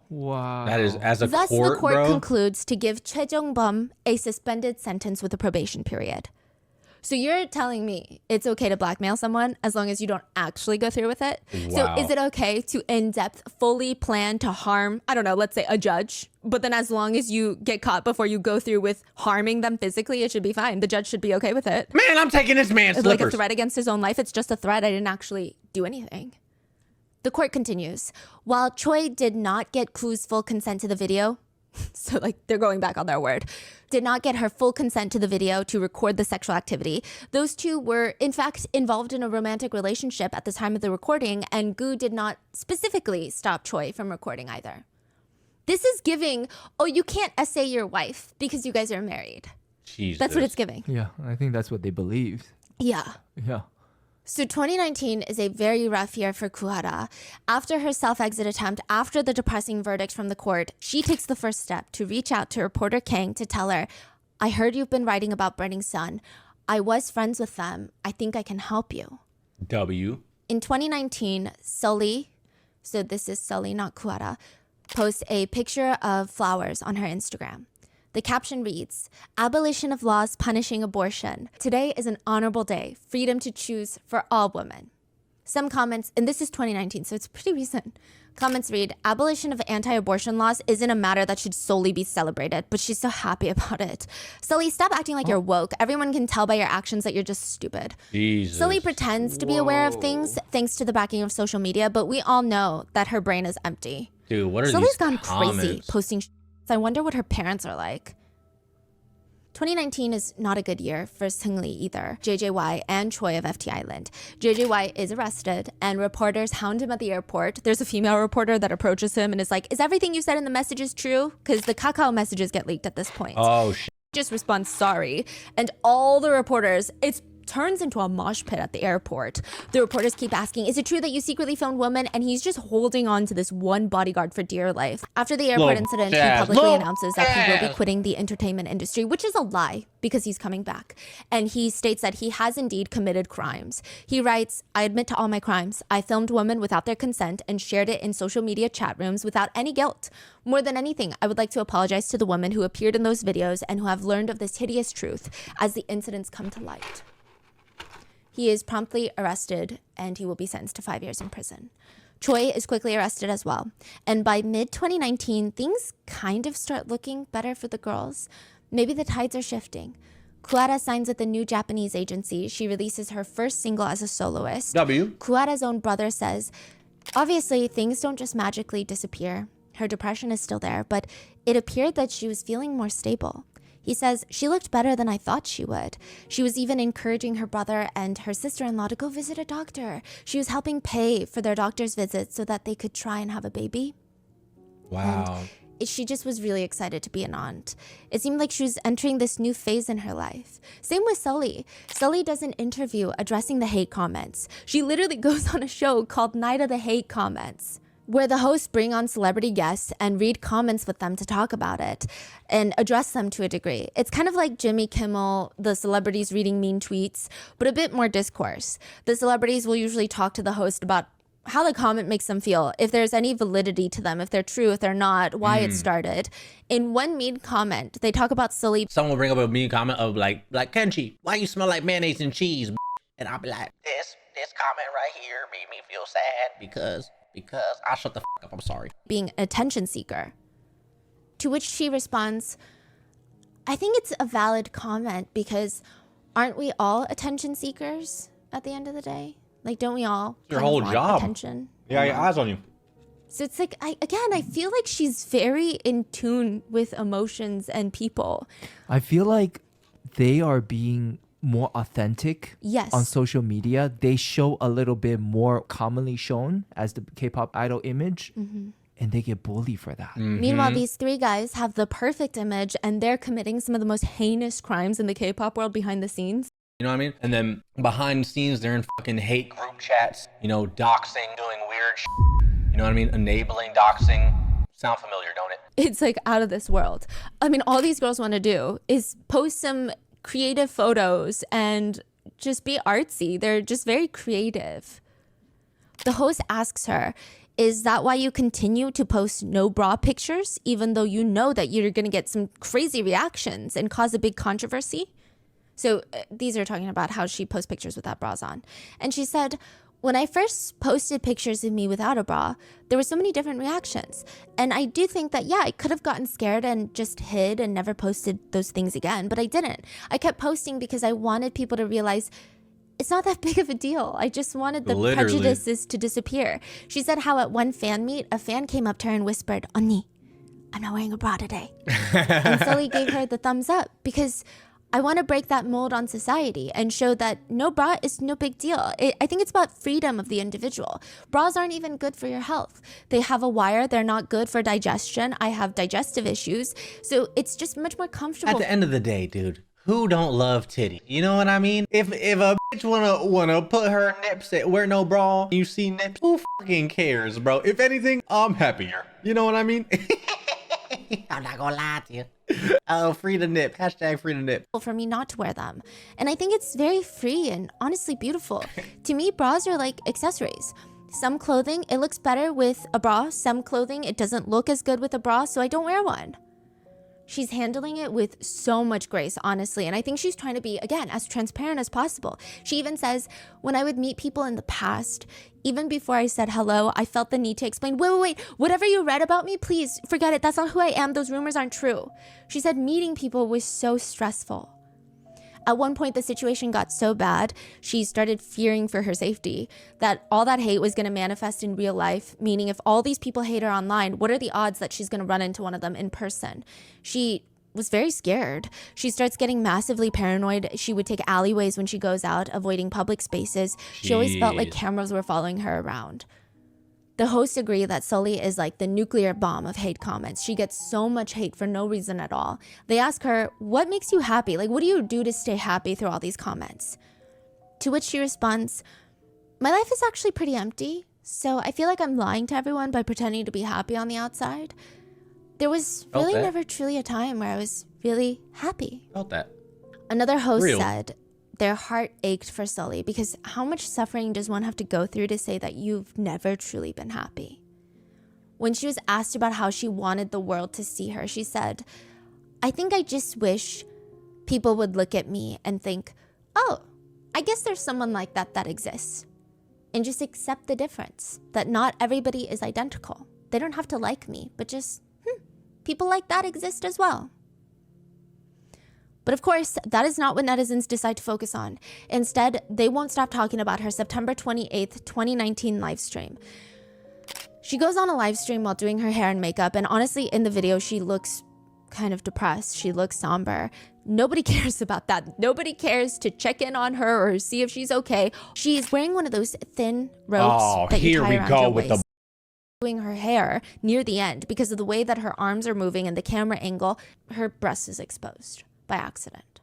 Wow. That is, as a thus court, the court bro. concludes to give Choi Jong-bum a suspended sentence with a probation period. So you're telling me it's okay to blackmail someone as long as you don't actually go through with it? Wow. So is it okay to in-depth, fully plan to harm, I don't know, let's say a judge, but then as long as you get caught before you go through with harming them physically, it should be fine. The judge should be okay with it. Man, I'm taking this man's It's like a slippers. threat against his own life. It's just a threat. I didn't actually do anything. The court continues. While Choi did not get Ku's full consent to the video, so like they're going back on their word, did not get her full consent to the video to record the sexual activity. Those two were in fact involved in a romantic relationship at the time of the recording, and Gu did not specifically stop Choi from recording either. This is giving, oh, you can't essay your wife because you guys are married. Jesus. That's what it's giving. Yeah, I think that's what they believed. Yeah. Yeah. So 2019 is a very rough year for Kuhara. After her self-exit attempt, after the depressing verdict from the court, she takes the first step to reach out to reporter Kang to tell her, I heard you've been writing about Burning Sun. I was friends with them. I think I can help you. W. In 2019, Sully, so this is Sully, not Kuhara, posts a picture of flowers on her Instagram. The caption reads, abolition of laws punishing abortion. Today is an honorable day, freedom to choose for all women. Some comments, and this is 2019, so it's pretty recent. Comments read, abolition of anti-abortion laws isn't a matter that should solely be celebrated, but she's so happy about it. Sully, stop acting like you're woke. Everyone can tell by your actions that you're just stupid. Jesus. Sully pretends to be aware of things thanks to the backing of social media, but we all know that her brain is empty. Dude, what are Sully's these gone comments? crazy posting I wonder what her parents are like. 2019 is not a good year for Seungli either, JJY and Choi of FT Island. JJY is arrested and reporters hound him at the airport. There's a female reporter that approaches him and is like, is everything you said in the messages true? Because the Kakao messages get leaked at this point. Oh, shit. Just responds sorry, and all the reporters, it turns into a mosh pit at the airport. The reporters keep asking, is it true that you secretly filmed women? And he's just holding on to this one bodyguard for dear life. After the airport incident, he publicly announces that he will be quitting the entertainment industry, which is a lie because he's coming back. And he states that he has indeed committed crimes. He writes, I admit to all my crimes. I filmed women without their consent and shared it in social media chat rooms without any guilt. More than anything, I would like to apologize to the women who appeared in those videos and who have learned of this hideous truth as the incidents come to light. He is promptly arrested and he will be sentenced to 5 years in prison. Choi is quickly arrested as well. And by mid-2019, things kind of start looking better for the girls. Maybe the tides are shifting. Kuara signs with the new Japanese agency. She releases her first single as a soloist. W. Kuara's own brother says, obviously, things don't just magically disappear. Her depression is still there, but it appeared that she was feeling more stable. He says, she looked better than I thought she would. She was even encouraging her brother and her sister-in-law to go visit a doctor. She was helping pay for their doctor's visits so that they could try and have a baby. Wow. She just was really excited to be an aunt. It seemed like she was entering this new phase in her life. Same with Sully. Sully does an interview addressing the hate comments. She literally goes on a show called Night of the Hate Comments, where the hosts bring on celebrity guests and read comments with them to talk about it and address them to a degree. It's kind of like Jimmy Kimmel, the celebrities reading mean tweets, but a bit more discourse. The celebrities will usually talk to the host about how the comment makes them feel, if there's any validity to them, if they're true, if they're not, why it started. In one mean comment, they talk about Sully. Someone will bring up a mean comment of like Kenji, why you smell like mayonnaise and cheese? And I'll be like, this comment right here made me feel sad because I shut the fuck up. I'm sorry. Being an attention seeker. To which she responds, I think it's a valid comment because aren't we all attention seekers at the end of the day? Like, don't we all your kind of whole want job attention? Yeah, your eyes on you. So it's like, I feel like she's very in tune with emotions and people. I feel like they are being more authentic Yes. on social media. They show a little bit more commonly shown as the K-pop idol image, and they get bullied for that. Meanwhile, these three guys have the perfect image and they're committing some of the most heinous crimes in the K-pop world behind the scenes. You know what I mean? And then behind the scenes, they're in fucking hate group chats, you know, doxing, doing weird shit. You know what I mean? Enabling doxing. Sound familiar, don't it? It's like out of this world. I mean, all these girls want to do is post some creative photos and just be artsy. They're just very creative. The host asks her, is that why you continue to post no bra pictures, even though you know that you're going to get some crazy reactions and cause a big controversy? So these are talking about how she posts pictures without bras on. And she said, when I first posted pictures of me without a bra, there were so many different reactions. And I do think that, yeah, I could have gotten scared and just hid and never posted those things again, but I didn't. I kept posting because I wanted people to realize it's not that big of a deal. I just wanted the prejudices to disappear. She said how at one fan meet, a fan came up to her and whispered, "Onni, I'm not wearing a bra today." And Sully gave her the thumbs up because I want to break that mold on society and show that no bra is no big deal. I think it's about freedom of the individual. Bras aren't even good for your health. They have a wire. They're not good for digestion. I have digestive issues. So it's just much more comfortable. At the end of the day, dude, who don't love titty? You know what I mean? If a bitch wanna put her nips at wear no bra, you see nips, who fucking cares, bro? If anything, I'm happier. You know what I mean? I'm not gonna lie to you. Oh, free the nip. Hashtag free the nip. For me not to wear them. And I think it's very free and honestly beautiful. To me, bras are like accessories. Some clothing, it looks better with a bra. Some clothing, it doesn't look as good with a bra, so I don't wear one. She's handling it with so much grace, honestly. And I think she's trying to be, again, as transparent as possible. She even says, when I would meet people in the past, even before I said hello, I felt the need to explain, wait, whatever you read about me, please forget it. That's not who I am. Those rumors aren't true. She said meeting people was so stressful. At one point, the situation got so bad, she started fearing for her safety, that all that hate was going to manifest in real life, meaning if all these people hate her online, what are the odds that she's going to run into one of them in person? She was very scared. She starts getting massively paranoid. She would take alleyways when she goes out, avoiding public spaces. She always felt like cameras were following her around. The hosts agree that Sully is like the nuclear bomb of hate comments. She gets so much hate for no reason at all. They ask her, what makes you happy? Like, what do you do to stay happy through all these comments? To which she responds, my life is actually pretty empty, so I feel like I'm lying to everyone by pretending to be happy on the outside. There was really never truly a time where I was really happy. Felt that. Another host said their heart ached for Sully because how much suffering does one have to go through to say that you've never truly been happy? When she was asked about how she wanted the world to see her, she said, I think I just wish people would look at me and think, oh, I guess there's someone like that exists. And just accept the difference, that not everybody is identical. They don't have to like me, but just, people like that exist as well. But of course, that is not what netizens decide to focus on. Instead, they won't stop talking about her September 28th, 2019 live stream. She goes on a live stream while doing her hair and makeup, and honestly, in the video, she looks kind of depressed. She looks somber. Nobody cares about that. Nobody cares to check in on her or see if she's okay. She's wearing one of those thin ropes that you tie around your waist. doing her hair near the end because of the way that her arms are moving and the camera angle, her breast is exposed by accident.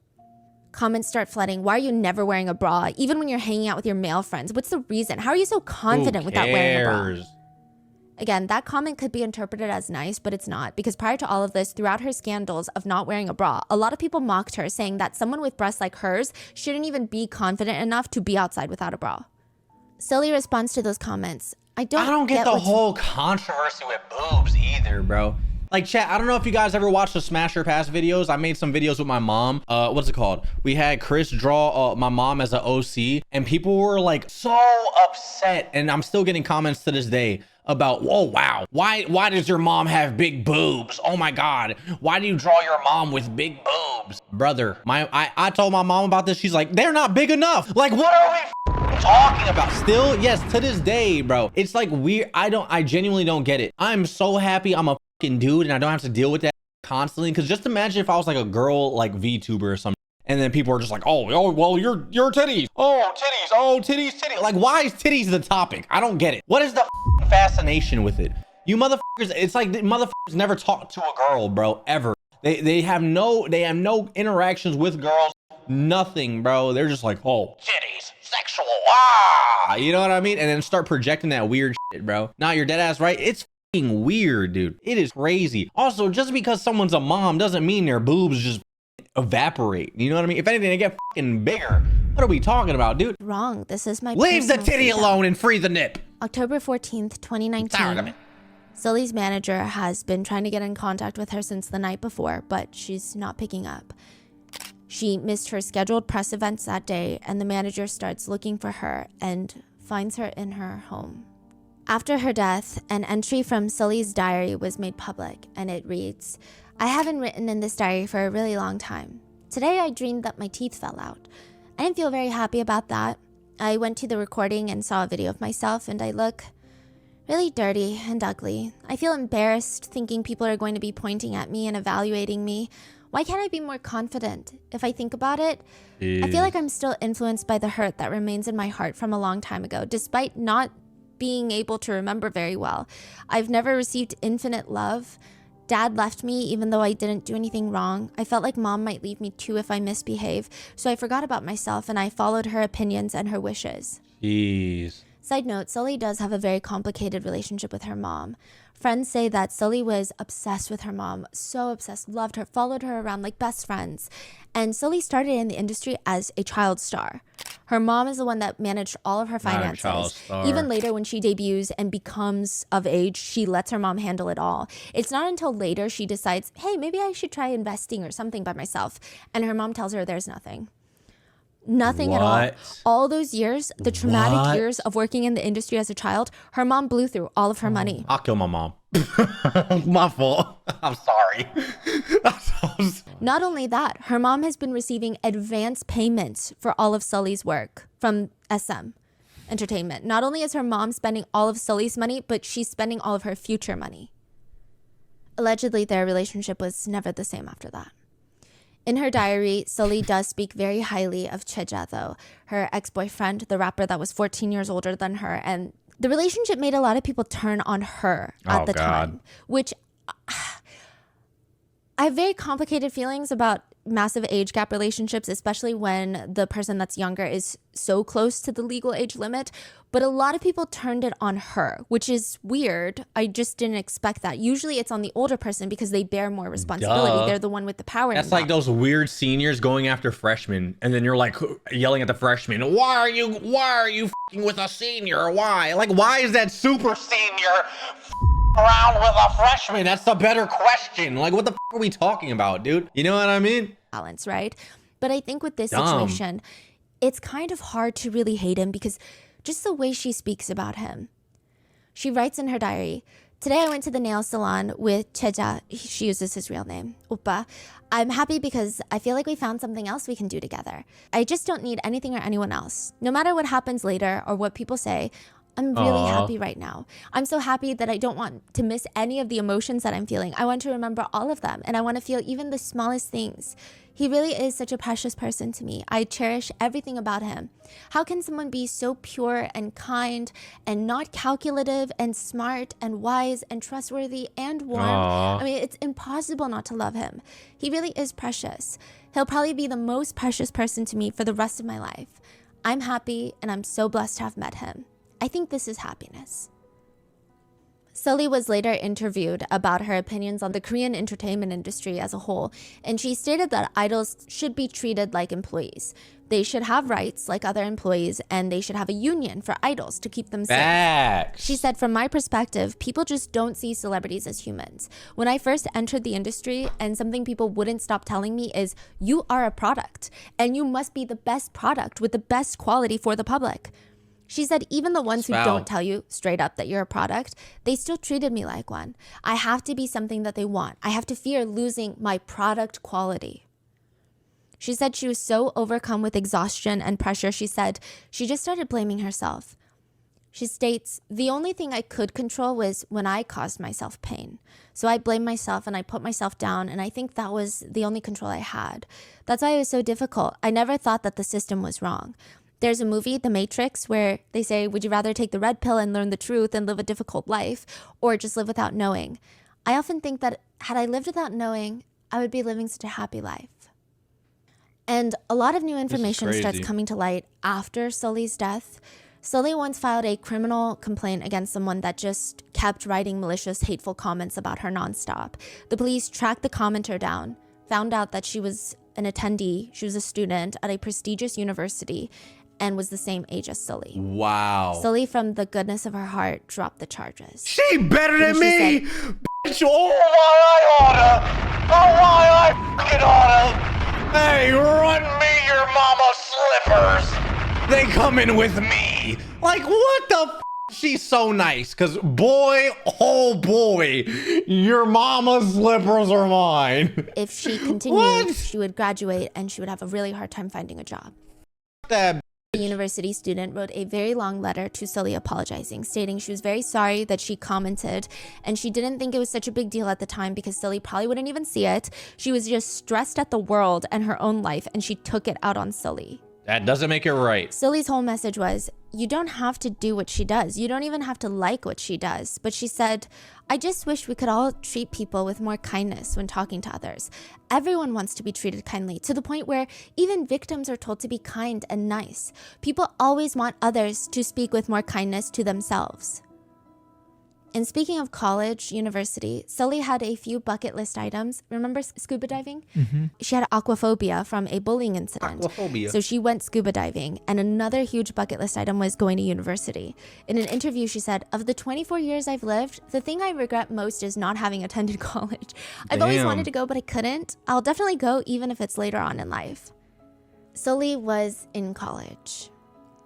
Comments start flooding. Why are you never wearing a bra? Even when you're hanging out with your male friends, what's the reason? How are you so confident without wearing a bra? Again, that comment could be interpreted as nice, but it's not, because prior to all of this, throughout her scandals of not wearing a bra, a lot of people mocked her, saying that someone with breasts like hers shouldn't even be confident enough to be outside without a bra. Sully responds to those comments. I don't get the whole controversy with boobs either, bro. Like, chat, I don't know if you guys ever watched the Smash or Pass videos. I made some videos with my mom. What's it called? We had Chris draw my mom as an OC, and people were like so upset. And I'm still getting comments to this day about, oh wow, why does your mom have big boobs? Oh my God, why do you draw your mom with big boobs? Brother, I told my mom about this. She's like, they're not big enough. Like, what are we talking about? Still, yes, to this day, bro, it's like weird. I genuinely don't get it. I'm so happy I'm a fucking dude and I don't have to deal with that constantly. Because just imagine if I was like a girl, like VTuber or something, and then people are just like, oh well, your titties, oh titties. Like, why is titties the topic? I don't get it. What is the fascination with it? You motherfuckers, it's like motherfuckers never talked to a girl, bro, ever. They have no interactions with girls, nothing, bro. They're just like, oh, titties, sexual, you know what I mean? And then start projecting that weird shit, bro. Nah, you're dead ass right. It's fucking weird, dude. It is crazy. Also, just because someone's a mom doesn't mean their boobs just evaporate. You know what I mean? If anything, they get fucking bigger. What are we talking about, dude? Wrong. This is my leave the titty alone and free the nip. October 14th, 2019. Sully's manager has been trying to get in contact with her since the night before, but she's not picking up. She missed her scheduled press events that day, and the manager starts looking for her and finds her in her home. After her death, an entry from Sully's diary was made public, and it reads, I haven't written in this diary for a really long time. Today I dreamed that my teeth fell out. I didn't feel very happy about that. I went to the recording and saw a video of myself, and I look really dirty and ugly. I feel embarrassed thinking people are going to be pointing at me and evaluating me. Why can't I be more confident? If I think about it, I feel like I'm still influenced by the hurt that remains in my heart from a long time ago, despite not being able to remember very well. I've never received infinite love. Dad left me even though I didn't do anything wrong. I felt like mom might leave me too if I misbehave, so I forgot about myself and I followed her opinions and her wishes. Jeez. Side note, Sully does have a very complicated relationship with her mom. Friends say that Sully was obsessed with her mom, so obsessed, loved her, followed her around like best friends. And Sully started in the industry as a child star. Her mom is the one that managed all of her finances. Even later when she debuts and becomes of age, she lets her mom handle it all. It's not until later she decides, hey, maybe I should try investing or something by myself. And her mom tells her there's nothing. Nothing at all. All those years, the traumatic years of working in the industry as a child, her mom blew through all of her money. I'll kill my mom. My fault. I'm sorry. Not only that, her mom has been receiving advance payments for all of Sully's work from SM Entertainment. Not only is her mom spending all of Sully's money, but she's spending all of her future money. Allegedly, their relationship was never the same after that. In her diary, Sully does speak very highly of Cheja, though, her ex-boyfriend, the rapper that was 14 years older than her. And the relationship made a lot of people turn on her at the time, which I have very complicated feelings about massive age gap relationships, especially when the person that's younger is so close to the legal age limit. But a lot of people turned it on her, which is weird. I just didn't expect that. Usually it's on the older person because they bear more responsibility. They're the one with the power. That's like those weird seniors going after freshmen, and then you're like yelling at the freshman, why are you f***ing with a senior? Why? Like, why is that super senior around with a freshman? That's the better question. Like, what the f are we talking about, dude? You know what I mean? Balance, right? But I think with this situation, it's kind of hard to really hate him because just the way she speaks about him. She writes in her diary, today I went to the nail salon with Cheja. She uses his real name, Oppa. I'm happy because I feel like we found something else we can do together. I just don't need anything or anyone else. No matter what happens later or what people say, I'm really happy right now. I'm so happy that I don't want to miss any of the emotions that I'm feeling. I want to remember all of them, and I want to feel even the smallest things. He really is such a precious person to me. I cherish everything about him. How can someone be so pure and kind and not calculative and smart and wise and trustworthy and warm? I mean, it's impossible not to love him. He really is precious. He'll probably be the most precious person to me for the rest of my life. I'm happy, and I'm so blessed to have met him. I think this is happiness. Sulli was later interviewed about her opinions on the Korean entertainment industry as a whole, and she stated that idols should be treated like employees. They should have rights like other employees, and they should have a union for idols to keep them safe. She said, from my perspective, people just don't see celebrities as humans. When I first entered the industry, and something people wouldn't stop telling me is, you are a product, and you must be the best product with the best quality for the public. She said even the ones who don't tell you straight up that you're a product, they still treated me like one. I have to be something that they want. I have to fear losing my product quality. She said she was so overcome with exhaustion and pressure, she said she just started blaming herself. She states, the only thing I could control was when I caused myself pain. So I blamed myself and I put myself down, and I think that was the only control I had. That's why it was so difficult. I never thought that the system was wrong. There's a movie, The Matrix, where they say, would you rather take the red pill and learn the truth and live a difficult life, or just live without knowing? I often think that had I lived without knowing, I would be living such a happy life. And a lot of new information starts coming to light after Sulli's death. Sulli once filed a criminal complaint against someone that just kept writing malicious, hateful comments about her nonstop. The police tracked the commenter down, found out that she was an attendee, she was a student at a prestigious university, and was the same age as Sulli. Wow. Sulli, from the goodness of her heart, dropped the charges. She better than me! Said, bitch, oh why I oughta! Oh why I fucking oughta! Hey, run me your mama slippers! They coming with me! Like, what the f? She's so nice, cause boy, oh boy, your mama's slippers are mine. If she continued, she would graduate and she would have a really hard time finding a job. That The university student wrote a very long letter to Sulli apologizing, stating she was very sorry that she commented, and she didn't think it was such a big deal at the time because Sulli probably wouldn't even see it. She was just stressed at the world and her own life, and she took it out on Sulli. That doesn't make it right. Sulli's whole message was, you don't have to do what she does. You don't even have to like what she does. But she said, I just wish we could all treat people with more kindness when talking to others. Everyone wants to be treated kindly, to the point where even victims are told to be kind and nice. People always want others to speak with more kindness to themselves. And speaking of college, university, Sulli had a few bucket list items. Remember scuba diving? Mm-hmm. She had aquaphobia from a bullying incident. Aquaphobia. So she went scuba diving. And another huge bucket list item was going to university. In an interview, she said, of the 24 years I've lived, the thing I regret most is not having attended college. I've always wanted to go, but I couldn't. I'll definitely go even if it's later on in life. Sulli was in college.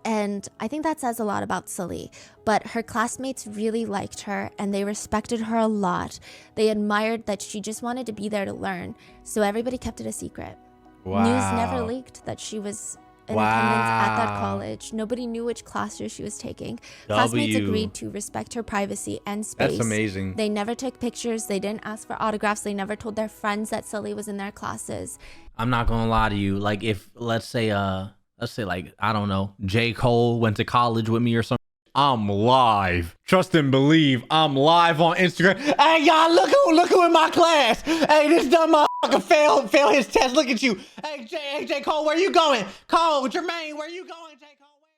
And I think that says a lot about Sulli, but her classmates really liked her and they respected her a lot. They admired that she just wanted to be there to learn, so everybody kept it a secret. Wow. News never leaked that she was in attendance at that college. Nobody knew which classes she was taking. Classmates agreed to respect her privacy and space. That's amazing. They never took pictures. They didn't ask for autographs. They never told their friends that Sulli was in their classes. I'm not gonna lie to you. Like, if let's say like, I don't know, J. Cole went to college with me or something, I'm live. Trust and believe, I'm live on Instagram. Hey y'all, look who in my class. Hey, this dumb motherfucker fail his test. Look at you. Hey J. Cole, where you going? Cole, Jermaine, where you going? J. Cole,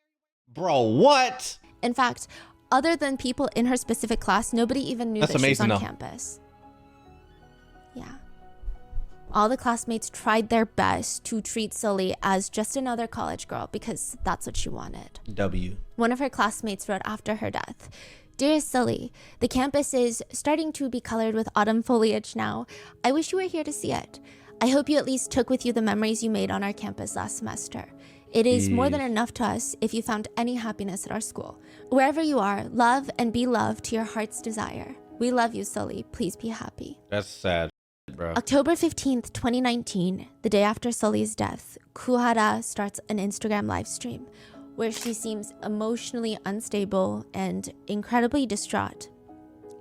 Bro, what? In fact, other than people in her specific class, nobody even knew that she was on campus. Yeah. All the classmates tried their best to treat Sulli as just another college girl because that's what she wanted. One of her classmates wrote after her death, Dearest Sulli, the campus is starting to be colored with autumn foliage now. I wish you were here to see it. I hope you at least took with you the memories you made on our campus last semester. It is more than enough to us if you found any happiness at our school. Wherever you are, love and be loved to your heart's desire. We love you, Sulli. Please be happy. That's sad. Bro. October 15th, 2019, the day after Sulli's death, Kuhara starts an Instagram live stream. where she seems emotionally unstable and incredibly distraught.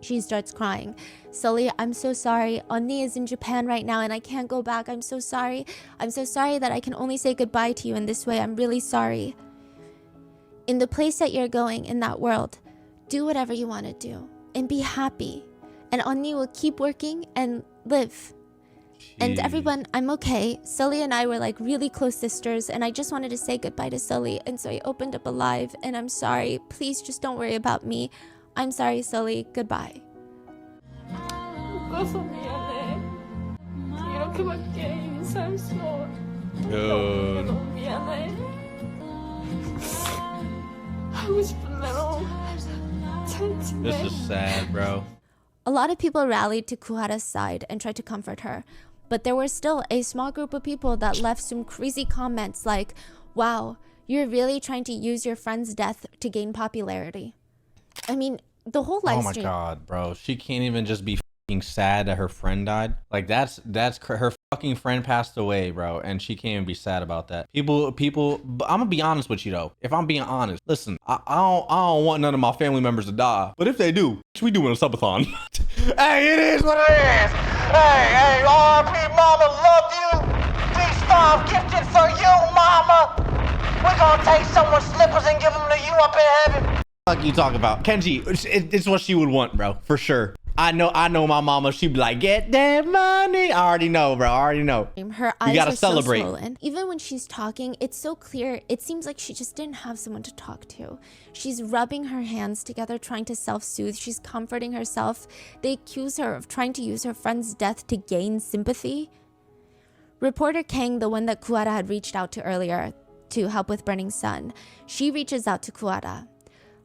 She starts crying. Sully, I'm so sorry. Onni is in Japan right now and I can't go back. I'm so sorry. I'm so sorry that I can only say goodbye to you in this way. I'm really sorry. In the place that you're going, in that world, do whatever you want to do and be happy. And Onni will keep working and live. And everyone, I'm okay. Sully and I were like really close sisters and I just wanted to say goodbye to Sully. And so I opened up a live and I'm sorry. Please just don't worry about me. I'm sorry, Sully. Goodbye. Dude. This is sad, bro. A lot of people rallied to Kuhara's side and tried to comfort her. But there were still a small group of people that left some crazy comments like, wow, you're really trying to use your friend's death to gain popularity. I mean, the whole live stream. Oh my god, bro. She can't even just be fucking sad that her friend died. Like her fucking friend passed away, bro, and she can't even be sad about that. People, I'm gonna be honest with you though. If I'm being honest, listen, I don't want none of my family members to die. But if they do, we doing a subathon. Hey, it is what it is. Hey, RP mama, love you. These 5 gifted for you, mama. We're gonna take someone's slippers and give them to you up in heaven. Fuck you talk about Kenji? It's what she would want, bro, for sure. I know my mama. She'd be like, get that money. I already know, bro. I already know. Her eyes gotta are celebrate. so swollen. Even when she's talking, it's so clear. It seems like she just didn't have someone to talk to. She's rubbing her hands together, trying to self-soothe. She's comforting herself. They accuse her of trying to use her friend's death to gain sympathy. Reporter Kang, the one that Kuwata had reached out to earlier to help with Burning Sun, she reaches out to Kuwata.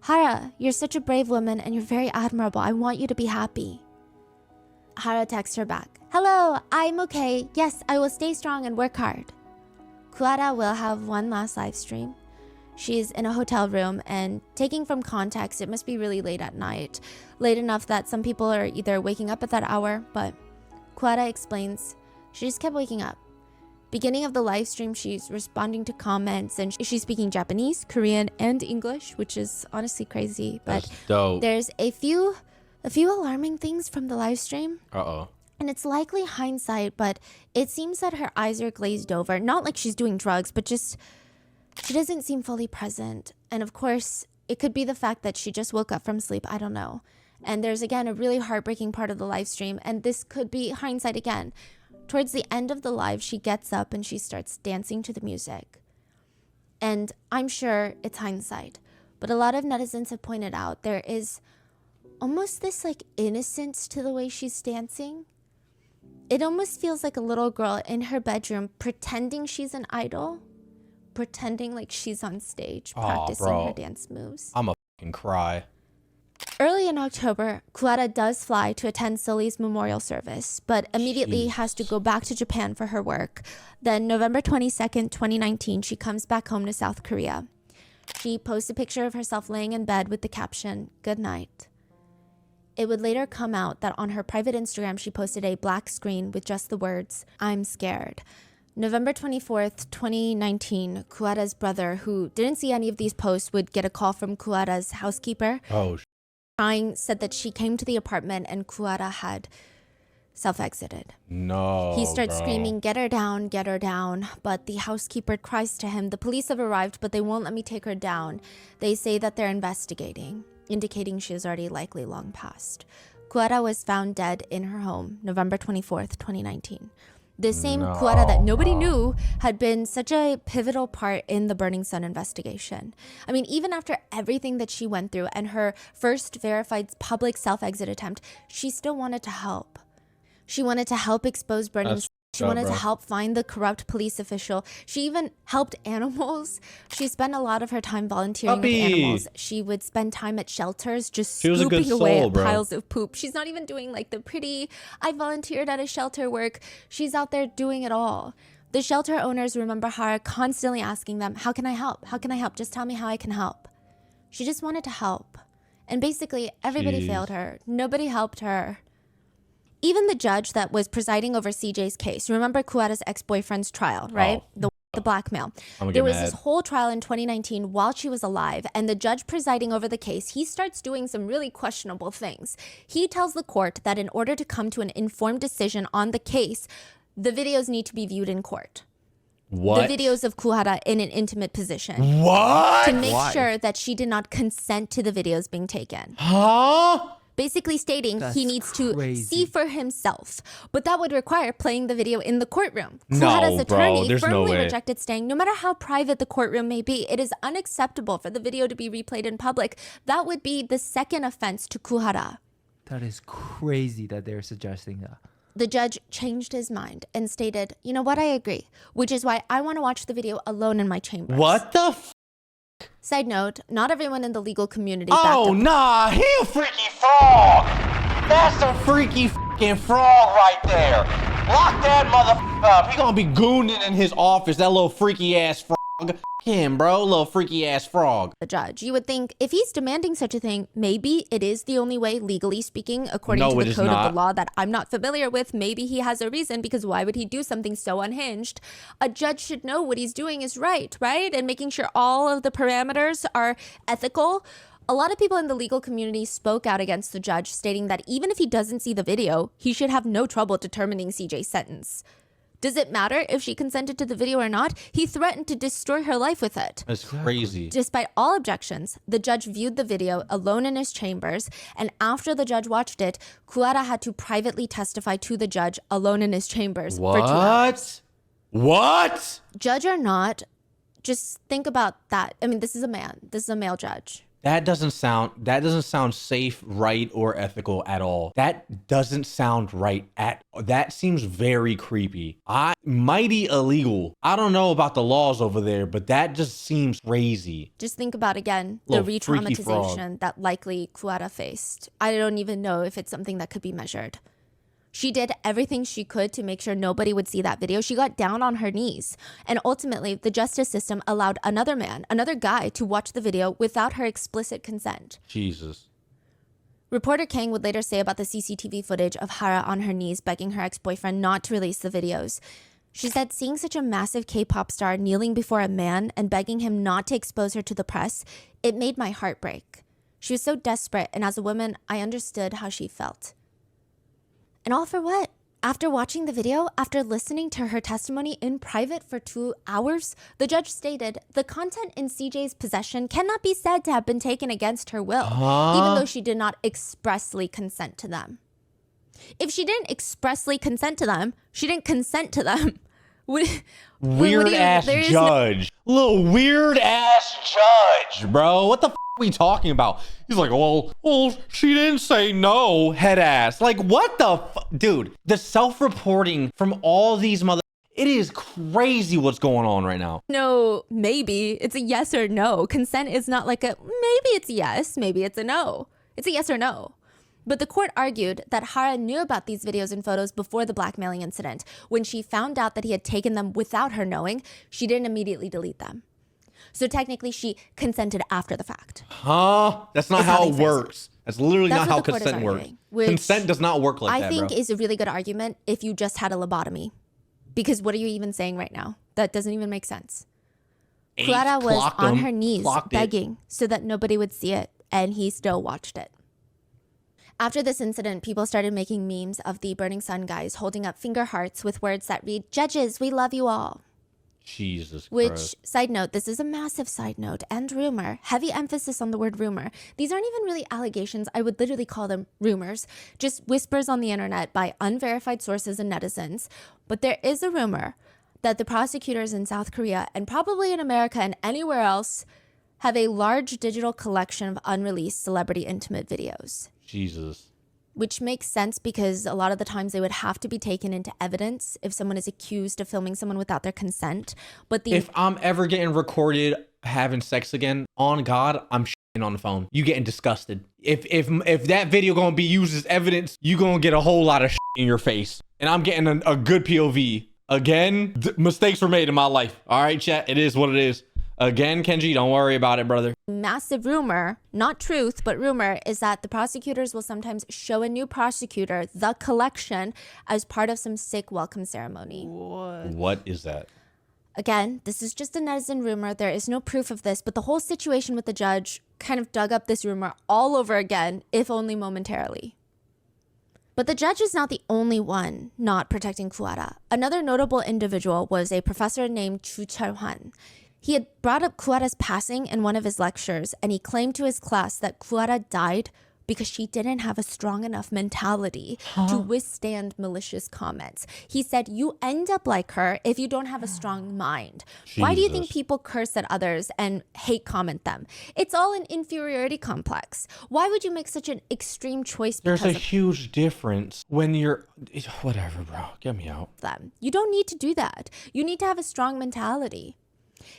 Hara, you're such a brave woman and you're very admirable. I want you to be happy. Hara texts her back. Hello, I'm okay. Yes, I will stay strong and work hard. Kuwata will have one last live stream. She's in a hotel room and taking from context, it must be really late at night. Late enough that some people are either waking up at that hour, but Kuwata explains she just kept waking up. Beginning of the live stream, she's responding to comments and she's speaking Japanese, Korean, and English, which is honestly crazy. But that's dope. There's a few alarming things from the live stream. Uh-oh. And it's likely hindsight, but it seems that her eyes are glazed over. Not like she's doing drugs, but just she doesn't seem fully present. And of course, it could be the fact that she just woke up from sleep. I don't know. And there's, again, a really heartbreaking part of the live stream. And this could be hindsight again. Towards the end of the live, she gets up and she starts dancing to the music. And I'm sure it's hindsight, but a lot of netizens have pointed out there is almost this like innocence to the way she's dancing. It almost feels like a little girl in her bedroom pretending she's an idol, pretending like she's on stage practicing her dance moves. I'm a fucking cry. Early in October, Kuwata does fly to attend Sully's memorial service, but immediately has to go back to Japan for her work. Then November 22nd, 2019, she comes back home to South Korea. She posts a picture of herself laying in bed with the caption, "Good night." It would later come out that on her private Instagram, she posted a black screen with just the words, "I'm scared." November 24th, 2019, Kuwata's brother, who didn't see any of these posts, would get a call from Kuwata's housekeeper. Said that she came to the apartment and Kuwata had self-exited. No, he starts bro. screaming, get her down, but the housekeeper cries to him, the police have arrived, but they won't let me take her down. They say that they're investigating, indicating she is already likely long past. Kuwata was found dead in her home, November 24th, 2019. The same Kuwata that nobody knew had been such a pivotal part in the Burning Sun investigation. I mean, even after everything that she went through and her first verified public self-exit attempt, she still wanted to help. She wanted to help expose Burning Sun. She wanted to help find the corrupt police official. She even helped animals. She spent a lot of her time volunteering with animals. She would spend time at shelters just scooping away at piles of poop. She's not even doing like the pretty, I volunteered at a shelter work. She's out there doing it all. The shelter owners remember Hara constantly asking them, how can I help? How can I help? Just tell me how I can help. She just wanted to help. And basically everybody failed her. Nobody helped her. Even the judge that was presiding over CJ's case, remember Kuwata's ex-boyfriend's trial, right? the blackmail. I'm There was this whole trial in 2019 while she was alive, and the judge presiding over the case, he starts doing some really questionable things. He tells the court that in order to come to an informed decision on the case, the videos need to be viewed in court. What? The videos of Kuhara in an intimate position. What? To make sure that she did not consent to the videos being taken. Huh? Basically stating That's he needs to crazy. see for himself. But that would require playing the video in the courtroom. No, Kuhara's bro, attorney there's no firmly way. rejected, saying no matter how private the courtroom may be, it is unacceptable for the video to be replayed in public. That would be the second offense to Kuhara. That is crazy that they're suggesting that. The judge changed his mind and stated, you know what, I agree, which is why I want to watch the video alone in my chambers. What the f? Side note, not everyone in the legal community Oh, backed up. nah, he a freaky frog. That's a freaky fucking frog right there. Lock that motherfucker up. He gonna be gooning in his office, that little freaky ass frog. Him, bro, little freaky ass frog. The judge. You would think if he's demanding such a thing, maybe it is the only way, legally speaking, according No, to it the is code not. of the law that I'm not familiar with. Maybe he has a reason, because why would he do something so unhinged? A judge should know what he's doing is right? And making sure all of the parameters are ethical. A lot of people in the legal community spoke out against the judge, stating that even if he doesn't see the video, he should have no trouble determining CJ's sentence. Does it matter if she consented to the video or not? He threatened to destroy her life with it. That's crazy. Despite all objections, the judge viewed the video alone in his chambers, and after the judge watched it, Kuara had to privately testify to the judge alone in his chambers for 2 hours. What? Judge or not, just think about that. I mean, this is a man. This is a male judge. That doesn't sound safe, right, or ethical at all. That doesn't sound right that seems very creepy. Mighty illegal. I don't know about the laws over there, but that just seems crazy. Just think about, again, the Little freaky frog. re-traumatization that likely Kuara faced. I don't even know if it's something that could be measured. She did everything she could to make sure nobody would see that video. She got down on her knees. And ultimately, the justice system allowed another man, another guy, to watch the video without her explicit consent. Jesus. Reporter Kang would later say about the CCTV footage of Hara on her knees begging her ex-boyfriend not to release the videos. She said seeing such a massive K-pop star kneeling before a man and begging him not to expose her to the press, it made my heart break. She was so desperate, and as a woman, I understood how she felt. And all for what? After watching the video, after listening to her testimony in private for 2 hours, the judge stated the content in CJ's possession cannot be said to have been taken against her will, even though she did not expressly consent to them. If she didn't expressly consent to them, she didn't consent to them. Weird ass judge. Little weird ass judge, bro. What the f are we talking about? He's like, well, she didn't say no, head ass. Like, what the f? Dude, the self-reporting from all these it is crazy what's going on right now. No, maybe. It's a yes or no. Consent is not like a maybe it's yes, maybe it's a no. It's a yes or no. But the court argued that Hara knew about these videos and photos before the blackmailing incident. When she found out that he had taken them without her knowing, she didn't immediately delete them. So technically, she consented after the fact. Huh? That's not how it works. That's literally not how what the court is consent works. arguing, which Consent does not work like I that, think bro. is a really good argument if you just had a lobotomy. Because what are you even saying right now? That doesn't even make sense. Clara was on her knees begging so that nobody would see it, and he still watched it. After this incident, people started making memes of the Burning Sun guys holding up finger hearts with words that read, "Judges, we love you all." Jesus Which, Christ. side note, this is a massive side note and rumor. Heavy emphasis on the word rumor. These aren't even really allegations. I would literally call them rumors. Just whispers on the internet by unverified sources and netizens. But there is a rumor that the prosecutors in South Korea and probably in America and anywhere else have a large digital collection of unreleased celebrity intimate videos. Jesus. Which makes sense because a lot of the times they would have to be taken into evidence if someone is accused of filming someone without their consent. But if I'm ever getting recorded having sex again, on God, I'm shitting on the phone. You getting disgusted. If that video gonna be used as evidence, you gonna get a whole lot of shit in your face. And I'm getting a good POV. Again, mistakes were made in my life. All right, chat. It is what it is. Again, Kenji, don't worry about it, brother. Massive rumor, not truth, but rumor, is that the prosecutors will sometimes show a new prosecutor the collection as part of some sick welcome ceremony. What is that? Again, this is just a netizen rumor. There is no proof of this, but the whole situation with the judge kind of dug up this rumor all over again, if only momentarily. But the judge is not the only one not protecting Kuwara. Another notable individual was a professor named Chu Chul-hwan. He had brought up Kuwara's passing in one of his lectures, and he claimed to his class that Kuwara died because she didn't have a strong enough mentality to withstand malicious comments. He said, you end up like her if you don't have a strong mind. Jesus. Why do you think people curse at others and hate comment them? It's all an inferiority complex. Why would you make such an extreme choice? There's a huge difference when you're, whatever, bro, get me out. Them. You don't need to do that. You need to have a strong mentality.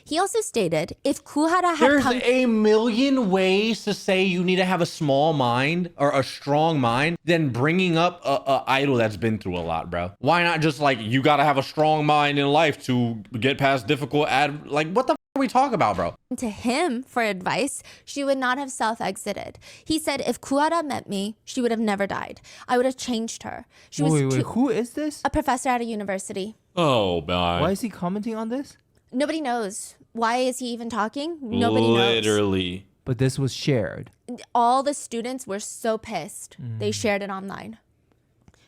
He also stated, if Kuwara had There's a million ways to say you need to have a small mind or a strong mind than bringing up a idol that's been through a lot, bro. Why not just like, you got to have a strong mind in life to get past difficult like, what the are we talking about, bro? To him for advice, she would not have self-exited. He said, if Kuwara met me, she would have never died. I would have changed her. She was wait, who is this? A professor at a university. Oh, man. Why is he commenting on this? Nobody knows. Why is he even talking? Nobody knows. Literally. But this was shared. All the students were so pissed. They shared it online.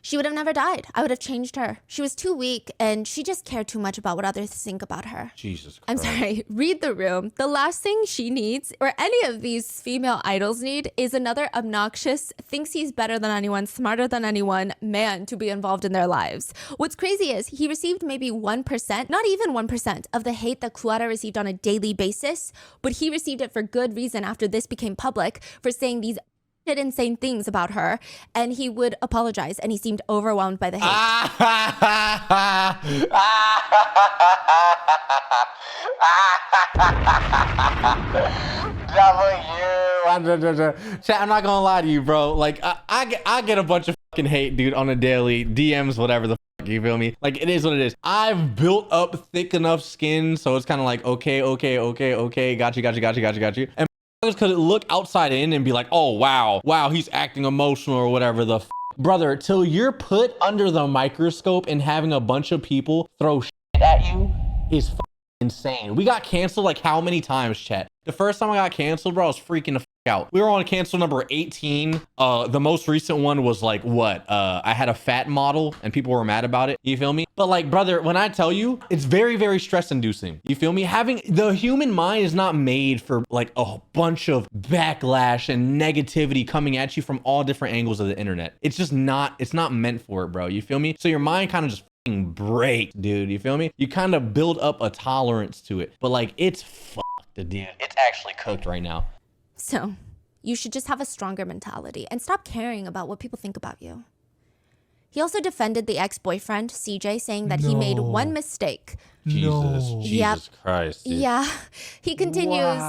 She would have never died. I would have changed her. She was too weak and she just cared too much about what others think about her. Jesus Christ. I'm sorry. Read the room. The last thing she needs, or any of these female idols need, is another obnoxious, thinks he's better than anyone, smarter than anyone, man to be involved in their lives. What's crazy is he received maybe 1%, not even 1% of the hate that Kuwara received on a daily basis, but he received it for good reason after this became public for saying these insane things about her, and he would apologize, and he seemed overwhelmed by the hate. I'm not gonna lie to you, bro. Like I get a bunch of fucking hate, dude, on a daily, DMs, whatever the fuck, you feel me? Like, it is what it is. I've built up thick enough skin, so it's kind of like, okay, got you. And could look outside in and be like, oh wow, he's acting emotional or whatever the brother, till you're put under the microscope and having a bunch of people throw shit at you is insane. We got canceled like how many times, chat? The first time I got canceled, bro, I was freaking the out. We were on cancel number 18. The most recent one was like what? I had a fat model and people were mad about it. You feel me? But like, brother, when I tell you, it's very, very stress inducing. You feel me? Having the human mind is not made for like a bunch of backlash and negativity coming at you from all different angles of the internet. It's just not, it's not meant for it, bro. You feel me? So your mind kind of just breaks, dude. You feel me? You kind of build up a tolerance to it, but like, it's fucked, dude. It's actually cooked right now. So, you should just have a stronger mentality and stop caring about what people think about you. He also defended the ex-boyfriend, CJ, saying that he made one mistake. Jesus Christ, dude. Yeah. He continues,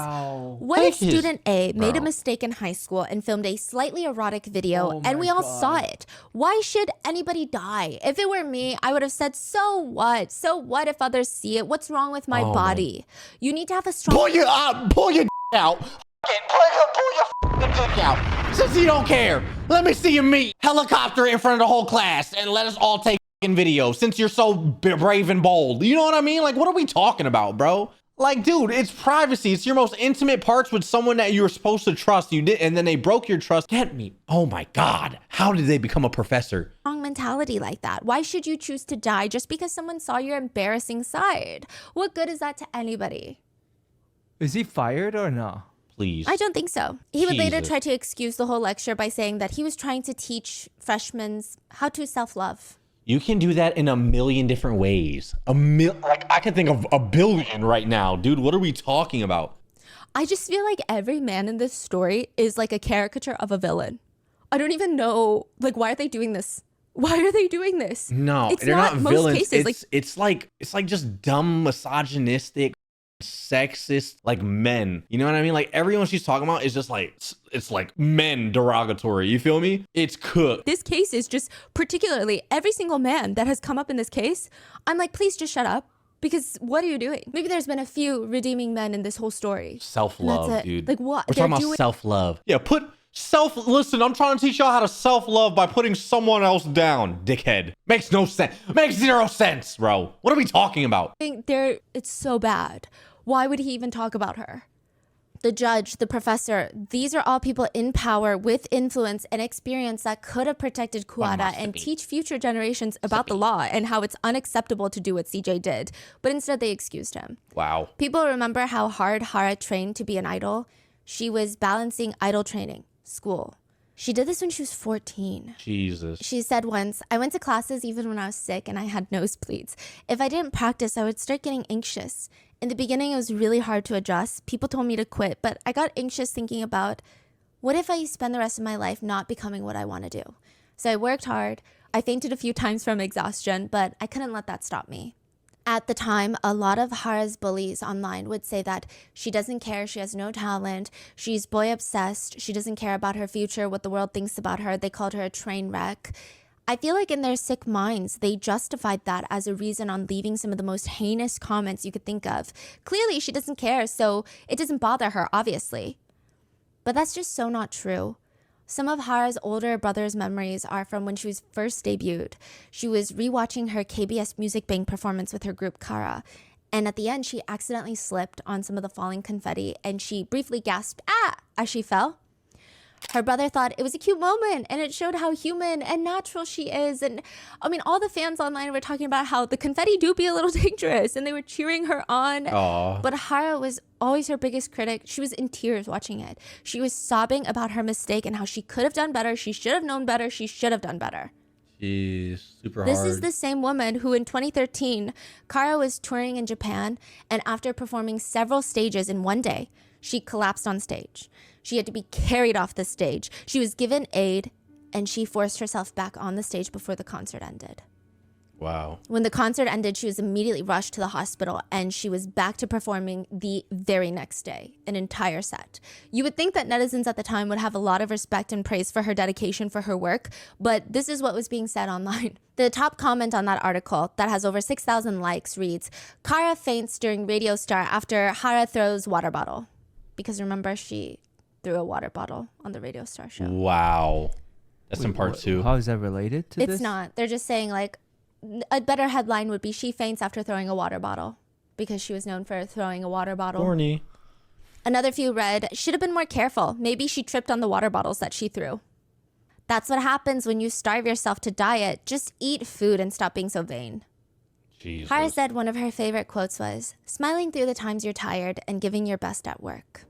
what if student A made a mistake in high school and filmed a slightly erotic video and we all saw it? Why should anybody die? If it were me, I would have said, so what? So what if others see it? What's wrong with my body? You need to have a strong... Pull your out. Pull your dick out. Since you don't care, let me see you meet helicopter in front of the whole class and let us all take video since you're so brave and bold. You know what I mean? Like, what are we talking about, bro? Like, dude, it's privacy. It's your most intimate parts with someone that you were supposed to trust. You did, and then they broke your trust. Get me. Oh my God. How did they become a professor? Strong mentality like that. Why should you choose to die just because someone saw your embarrassing side? What good is that to anybody? Is he fired or no? Please. I don't think so. He would later try to excuse the whole lecture by saying that he was trying to teach freshmen how to self-love. You can do that in a million different ways. Like, I can think of a billion right now. Dude, what are we talking about? I just feel like every man in this story is like a caricature of a villain. I don't even know, like, why are they doing this? Why are they doing this? No, it's they're not villains. Cases, it's like just dumb, misogynistic, sexist, like, men. You know what I mean? Like, everyone she's talking about is just like, it's like men derogatory. You feel me? It's cooked. This case is just, particularly every single man that has come up in this case, I'm like, please just shut up. Because what are you doing? Maybe there's been a few redeeming men in this whole story. Self-love, dude. Like, what? We're talking about self-love. Yeah, put Listen, I'm trying to teach y'all how to self-love by putting someone else down, dickhead. Makes no sense. Makes zero sense, bro. What are we talking about? It's so bad. Why would he even talk about her? The judge, the professor, these are all people in power with influence and experience that could have protected Kuwata and teach future generations about the law and how it's unacceptable to do what CJ did. But instead they excused him. Wow. People remember how hard Hara trained to be an idol. She was balancing idol training, school. She did this when she was 14. Jesus. She said once, I went to classes even when I was sick and I had nosebleeds. If I didn't practice, I would start getting anxious. In the beginning, it was really hard to adjust. People told me to quit, but I got anxious thinking about, what if I spend the rest of my life not becoming what I want to do? So I worked hard. I fainted a few times from exhaustion, but I couldn't let that stop me. At the time, a lot of Hara's bullies online would say that she doesn't care, she has no talent, she's boy obsessed, she doesn't care about her future, what the world thinks about her. They called her a train wreck. I feel like in their sick minds, they justified that as a reason on leaving some of the most heinous comments you could think of. Clearly, she doesn't care, so it doesn't bother her, obviously. But that's just so not true. Some of Hara's older brother's memories are from when she was first debuted. She was rewatching her KBS Music Bank performance with her group Kara. And at the end, she accidentally slipped on some of the falling confetti and she briefly gasped, "Ah!" as she fell. Her brother thought it was a cute moment and it showed how human and natural she is. And I mean, all the fans online were talking about how the confetti do be a little dangerous and they were cheering her on. Aww. But Hara was always her biggest critic. She was in tears watching it. She was sobbing about her mistake and how she could have done better. She should have known better. She should have done better. She's super This hard. is the same woman who in 2013, Kara was touring in Japan and after performing several stages in one day, she collapsed on stage. She had to be carried off the stage. She was given aid, and she forced herself back on the stage before the concert ended. Wow. When the concert ended, she was immediately rushed to the hospital, and she was back to performing the very next day, an entire set. You would think that netizens at the time would have a lot of respect and praise for her dedication for her work, but this is what was being said online. The top comment on that article that has over 6,000 likes reads, Kara faints during Radio Star after Hara throws water bottle. Because remember, she threw a water bottle on the Radio Star show. Wow. That's in part 2. How is that related to this? It's not. They're just saying like a better headline would be she faints after throwing a water bottle because she was known for throwing a water bottle. Corny. Another few read, should have been more careful. Maybe she tripped on the water bottles that she threw. That's what happens when you starve yourself to diet. Just eat food and stop being so vain. Jesus. Hara said one of her favorite quotes was, smiling through the times you're tired and giving your best at work.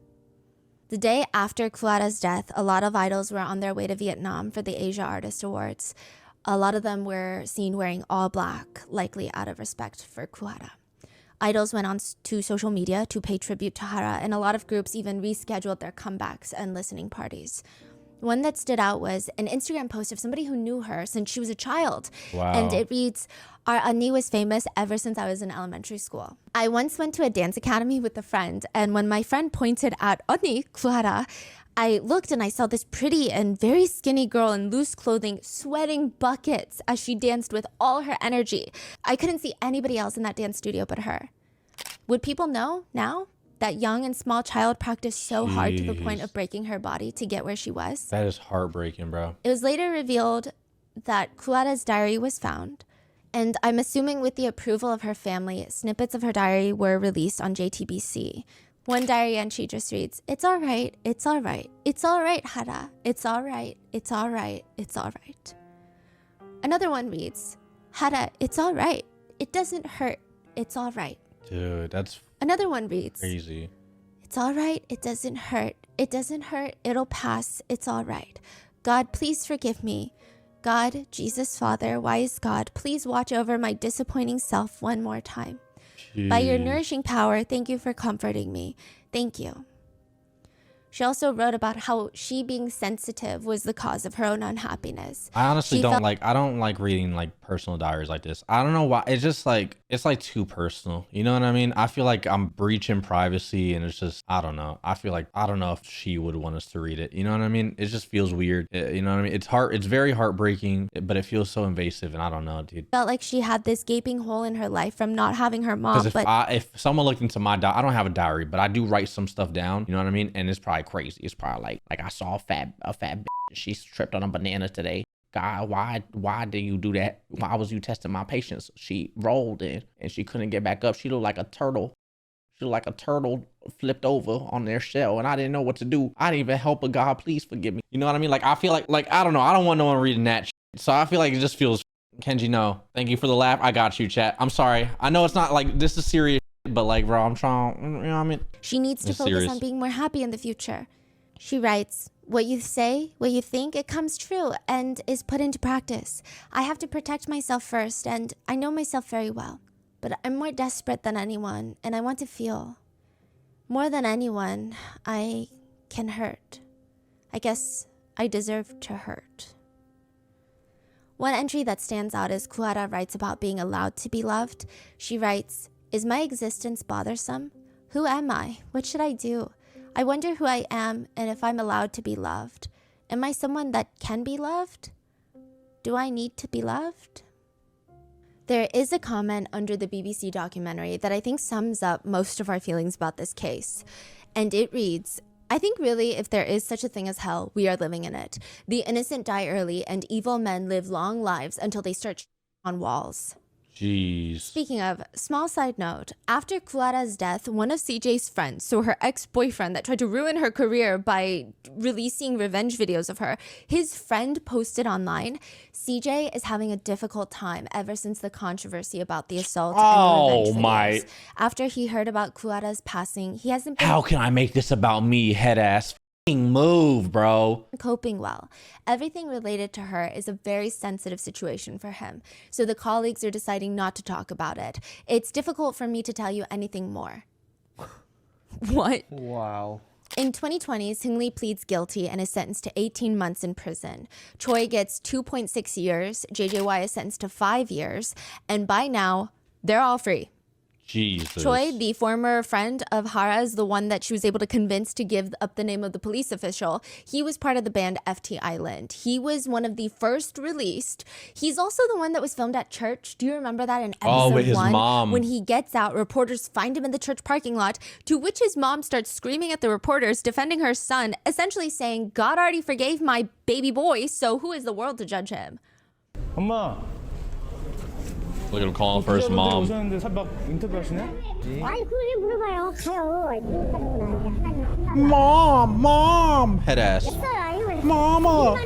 The day after Kuwata's death, a lot of idols were on their way to Vietnam for the Asia Artist Awards. A lot of them were seen wearing all black, likely out of respect for Kuwata. Idols went on to social media to pay tribute to Hara, and a lot of groups even rescheduled their comebacks and listening parties. One that stood out was an Instagram post of somebody who knew her since she was a child. Wow. And it reads, our Annie was famous ever since I was in elementary school. I once went to a dance academy with a friend, and when my friend pointed at Annie, Kuwata, I looked and I saw this pretty and very skinny girl in loose clothing sweating buckets as she danced with all her energy. I couldn't see anybody else in that dance studio but her. Would people know now? That young and small child practiced so hard to the point of breaking her body to get where she was. That is heartbreaking, bro. It was later revealed that Kuwata's diary was found, and I'm assuming with the approval of her family, snippets of her diary were released on JTBC. One diary entry just reads, it's all right, it's all right, it's all right, Hara, it's all right, it's all right, it's all right. Another one reads, Hara, it's all right, it doesn't hurt, it's all right. Dude, that's Another one reads, crazy. it's all right, it doesn't hurt. It doesn't hurt, it'll pass, it's all right. God, please forgive me. God, Jesus Father, wise God, please watch over my disappointing self one more time. Jeez. By your nourishing power, thank you for comforting me. Thank you. She also wrote about how she being sensitive was the cause of her own unhappiness. I honestly don't like reading like personal diaries like this. I don't know why. It's just like, it's like too personal. You know what I mean? I feel like I'm breaching privacy and it's just, I don't know. I feel like, I don't know if she would want us to read it. You know what I mean? It just feels weird. You know what I mean? It's very heartbreaking, but it feels so invasive and I don't know, dude. Felt like she had this gaping hole in her life from not having her mom. Because if someone looked into my diary, I don't have a diary, but I do write some stuff down. You know what I mean? And it's probably probably crazy. It's probably like I saw a fat bitch. She tripped on a banana today. God, why did you do that? Why was you testing my patience? She rolled in and she couldn't get back up. She looked like a turtle. She looked like a turtle flipped over on their shell, and I didn't know what to do. I didn't even help her. God, please forgive me. You know what I mean? Like, I feel like I don't know. I don't want no one reading that shit. So I feel like it just feels, Kenji, no. Thank you for the laugh. I got you, chat. I'm sorry. I know it's not like, this is serious, but like, bro, I'm trying, you know what I mean? She needs to focus on being more happy in the future. She writes, what you say, what you think, it comes true and is put into practice. I have to protect myself first, and I know myself very well. But I'm more desperate than anyone, and I want to feel. More than anyone, I can hurt. I guess I deserve to hurt. One entry that stands out is Kuara writes about being allowed to be loved. She writes, is my existence bothersome? Who am I? What should I do? I wonder who I am and if I'm allowed to be loved. Am I someone that can be loved? Do I need to be loved? There is a comment under the BBC documentary that I think sums up most of our feelings about this case. And it reads, I think really if there is such a thing as hell, we are living in it. The innocent die early and evil men live long lives until they start on walls. Jeez. Speaking of, small side note, after Kuara's death, one of CJ's friends, so her ex-boyfriend that tried to ruin her career by releasing revenge videos of her, his friend posted online, CJ is having a difficult time ever since the controversy about the assault and revenge videos. After he heard about Kuara's passing, he hasn't been— How can I make this about me, head ass? Move, bro. Coping well. Everything related to her is a very sensitive situation for him, so the colleagues are deciding not to talk about it. It's difficult for me to tell you anything more. What? Wow. In 2020, Seungri pleads guilty and is sentenced to 18 months in prison. Choi gets 2.6 years, JJY is sentenced to 5 years, and by now, they're all free. Jesus. Choi, the former friend of Hara, is the one that she was able to convince to give up the name of the police official. He was part of the band FT Island. He was one of the first released. He's also the one that was filmed at church. Do you remember that in episode with his 1? mom. When he gets out, reporters find him in the church parking lot, to which his mom starts screaming at the reporters, defending her son, essentially saying, God already forgave my baby boy, so who is the world to judge him? 엄마. Look at him calling for his mom. 오셨는데 살짝 인터뷰하시네? 아니 그걸 물어봐요. 가요. Mom. Head ass. Mama.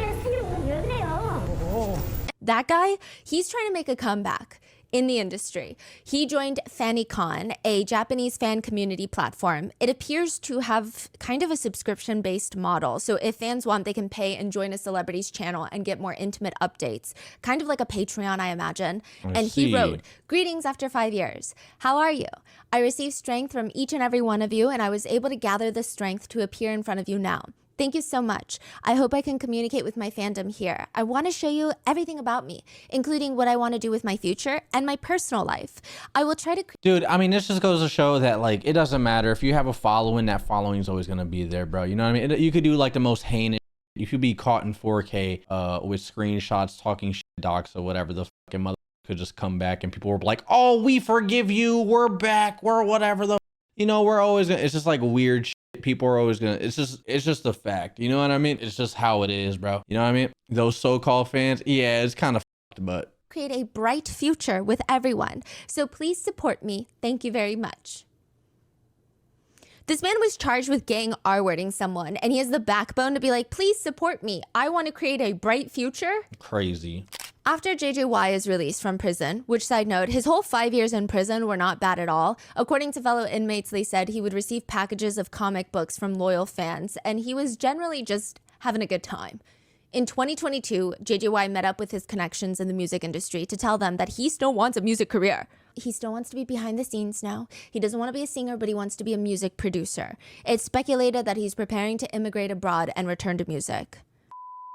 That guy, he's trying to make a comeback in the industry. He joined FannyCon, a Japanese fan community platform. It appears to have kind of a subscription-based model. So if fans want, they can pay and join a celebrity's channel and get more intimate updates. Kind of like a Patreon, I imagine. And he wrote, greetings after 5 years. How are you? I received strength from each and every one of you, and I was able to gather the strength to appear in front of you now. Thank you so much. I hope I can communicate with my fandom here. I want to show you everything about me, including what I want to do with my future and my personal life. I will try to— Dude, I mean, this just goes to show that, like, it doesn't matter. If you have a following, that following is always going to be there, bro. You know what I mean? You could do, like, the most heinous. You could be caught in 4K with screenshots, talking shit, docs, or whatever. The fucking mother could just come back and people were like, oh, we forgive you. We're back. We're whatever the... You know, we're always gonna... It's just, like, weird shit. People are always gonna, it's just a fact, you know what I mean? It's just how it is, bro. You know what I mean? Those so-called fans, yeah, it's kind of fucked, but create a bright future with everyone. So please support me. Thank you very much. This man was charged with gang R-wording someone, and he has the backbone to be like, please support me. I want to create a bright future. Crazy. After JJY is released from prison, which, side note, his whole 5 years in prison were not bad at all. According to fellow inmates, they said he would receive packages of comic books from loyal fans, and he was generally just having a good time. In 2022, JJY met up with his connections in the music industry to tell them that he still wants a music career. He still wants to be behind the scenes now. He doesn't want to be a singer, but he wants to be a music producer. It's speculated that he's preparing to immigrate abroad and return to music.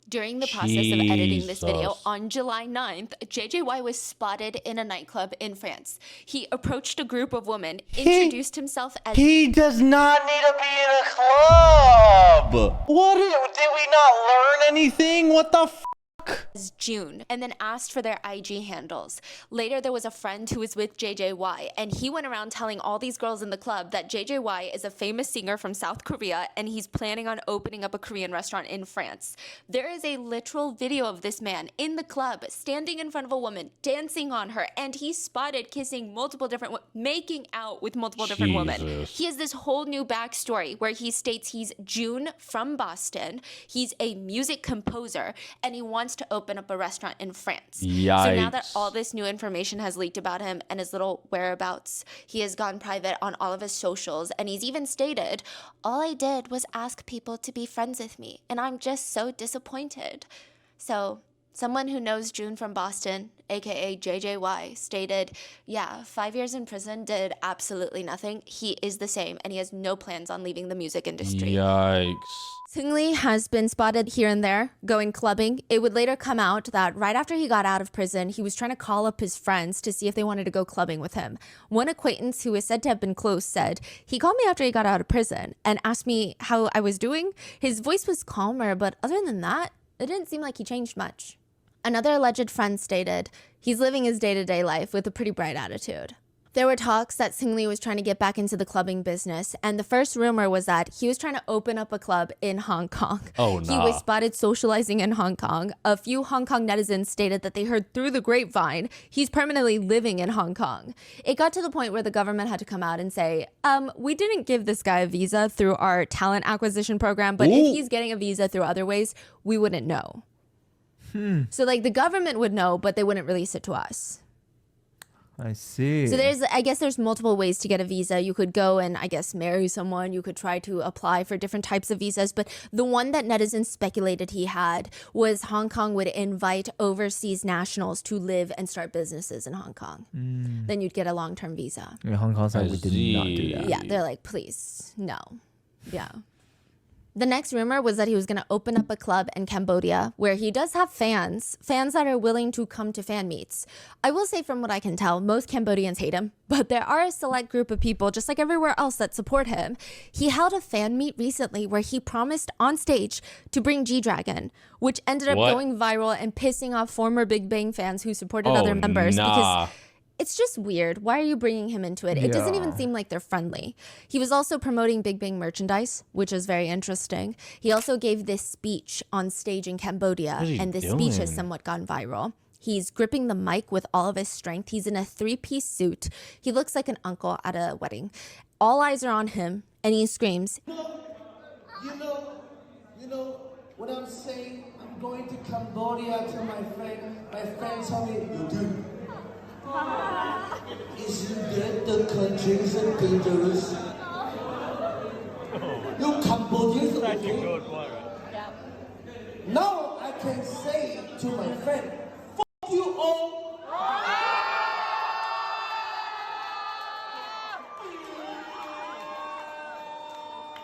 During the process of editing this video, on July 9th, JJY was spotted in a nightclub in France. He approached a group of women, introduced himself as— He does not need to be in a club! What? Did we not learn anything? What the fuck? as June and then asked for their IG handles. Later, there was a friend who was with JJY, and he went around telling all these girls in the club that JJY is a famous singer from South Korea and he's planning on opening up a Korean restaurant in France. There is a literal video of this man in the club standing in front of a woman, dancing on her, and he's spotted kissing multiple different making out with multiple different women. He has this whole new backstory where he states he's June from Boston, he's a music composer, and he wants to open up a restaurant in France. Yikes. So now that all this new information has leaked about him and his little whereabouts, he has gone private on all of his socials, and he's even stated, all I did was ask people to be friends with me, and I'm just so disappointed. So someone who knows June from Boston, aka JJY, stated, yeah, 5 years in prison did absolutely nothing. He is the same, and he has no plans on leaving the music industry. Yikes. Seungli has been spotted here and there going clubbing. It would later come out that right after he got out of prison, he was trying to call up his friends to see if they wanted to go clubbing with him. One acquaintance who is said to have been close said, he called me after he got out of prison and asked me how I was doing. His voice was calmer, but other than that, it didn't seem like he changed much. Another alleged friend stated, he's living his day-to-day life with a pretty bright attitude. There were talks that Seungli was trying to get back into the clubbing business, and the first rumor was that he was trying to open up a club in Hong Kong. Oh, He was spotted socializing in Hong Kong. A few Hong Kong netizens stated that they heard through the grapevine he's permanently living in Hong Kong. It got to the point where the government had to come out and say, we didn't give this guy a visa through our talent acquisition program, but if he's getting a visa through other ways, we wouldn't know. So like the government would know, but they wouldn't release it to us. I see. So I guess there's multiple ways to get a visa. You could go and I guess marry someone. You could try to apply for different types of visas. But the one that netizens speculated he had was Hong Kong would invite overseas nationals to live and start businesses in Hong Kong. Then you'd get a long-term visa. Yeah, Hong Kong's like, we did not do that. Yeah, they're like, please, no. Yeah. The next rumor was that he was going to open up a club in Cambodia where he does have fans that are willing to come to fan meets. I will say from what I can tell, most Cambodians hate him, but there are a select group of people, just like everywhere else, that support him. He held a fan meet recently where he promised on stage to bring G-Dragon, which ended up going viral and pissing off former Big Bang fans who supported other members because it's just weird. Why are you bringing him into it? It doesn't even seem like they're friendly. He was also promoting Big Bang merchandise, which is very interesting. He also gave this speech on stage in Cambodia, and this speech has somewhat gone viral. He's gripping the mic with all of his strength. He's in a three-piece suit. He looks like an uncle at a wedding. All eyes are on him, and he screams, You know what I'm saying? I'm going to Cambodia to my friend. My friend told me, dude, isn't that the countries are dangerous? You Cambodians are okay? Now I can say to my friend, fuck you all.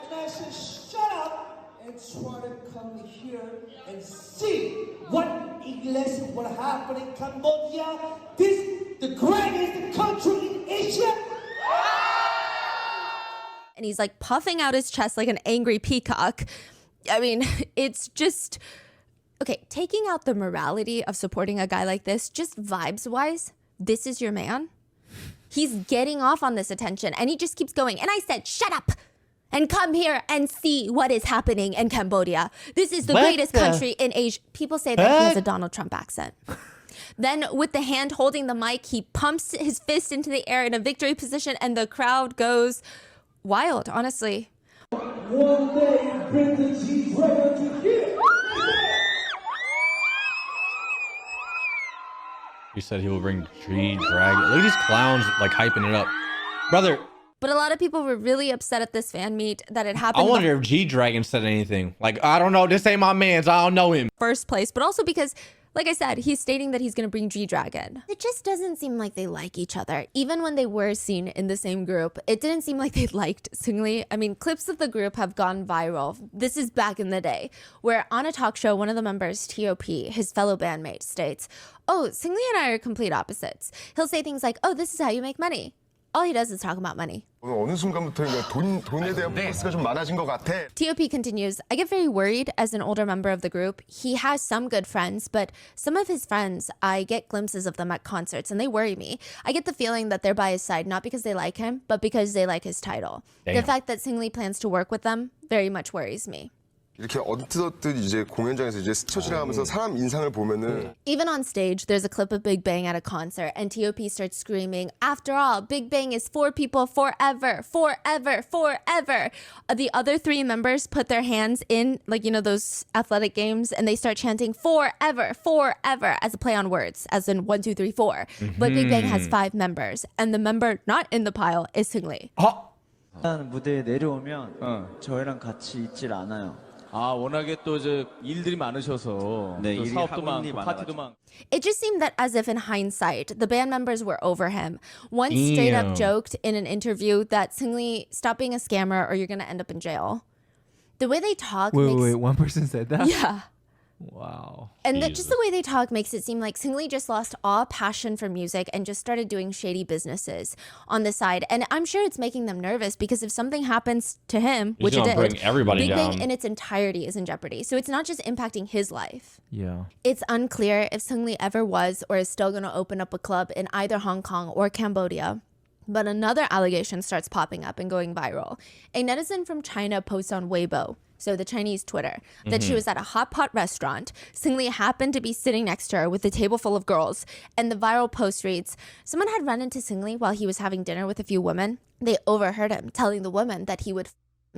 And I said, shut up and try to come here and see what happened in Cambodia. This the greatest country in Asia. and he's like puffing out his chest like an angry peacock. I mean, it's just, okay, taking out the morality of supporting a guy like this, just vibes wise, this is your man. He's getting off on this attention and he just keeps going. And I said, shut up and come here and see what is happening in Cambodia. This is the greatest country in Asia. People say that he has a Donald Trump accent. Then with the hand holding the mic, he pumps his fist into the air in a victory position and the crowd goes wild, honestly. One day, bring the G-Dragon to here. He said he will bring G-Dragon. Look at these clowns like hyping it up. Brother. But a lot of people were really upset at this fan meet that it happened. I wonder if G-Dragon said anything. Like, I don't know, this ain't my man's, I don't know him. First place, but also because, like I said, he's stating that he's going to bring G-Dragon. It just doesn't seem like they like each other. Even when they were seen in the same group, it didn't seem like they liked Seungli. I mean, clips of the group have gone viral. This is back in the day, where on a talk show, one of the members, T.O.P., his fellow bandmate, states, oh, Seungli and I are complete opposites. He'll say things like, oh, this is how you make money. All he does is talk about money. 어느 순간부터인가 돈에 대한 포커스가 좀 많아진 것 같아. TOP continues, I get very worried as an older member of the group. He has some good friends, but some of his friends, I get glimpses of them at concerts and they worry me. I get the feeling that they're by his side, not because they like him, but because they like his title. Damn. The fact that Seungri plans to work with them very much worries me. 이렇게 언뜻 이제 공연장에서 이제 스쳐지나 하면서 사람 인상을 보면은 Even on stage, there's a clip of Big Bang at a concert, and TOP starts screaming, after all, Big Bang is for people forever, forever, forever. The other three members put their hands in, like, you know, those athletic games, and they start chanting forever, forever, as a play on words, as in 1, 2, 3, 4. But Big Bang has 5 members, and the member not in the pile is Seungri. 무대에 내려오면 저희랑 같이 있질 않아요. 아 워낙에 또 이제 일들이 많으셔서 네, 또 일이 사업도 학원이 많고 파티도 많고. It just seemed that as if in hindsight, the band members were over him. One straight up joked in an interview that Seungri, stop being a scammer or you're going to end up in jail. The way they talk Wait, one person said that? Yeah. Wow. And just the way they talk makes it seem like Seungri just lost all passion for music and just started doing shady businesses on the side. And I'm sure it's making them nervous because if something happens to him, which it did, bring everybody Big down. Bang in its entirety is in jeopardy. So it's not just impacting his life. Yeah. It's unclear if Seungri ever was or is still going to open up a club in either Hong Kong or Cambodia. But another allegation starts popping up and going viral. A netizen from China posts on Weibo, so the Chinese Twitter, that she was at a hot pot restaurant. Seungri happened to be sitting next to her with a table full of girls. And the viral post reads, someone had run into Seungri while he was having dinner with a few women. They overheard him telling the woman that he would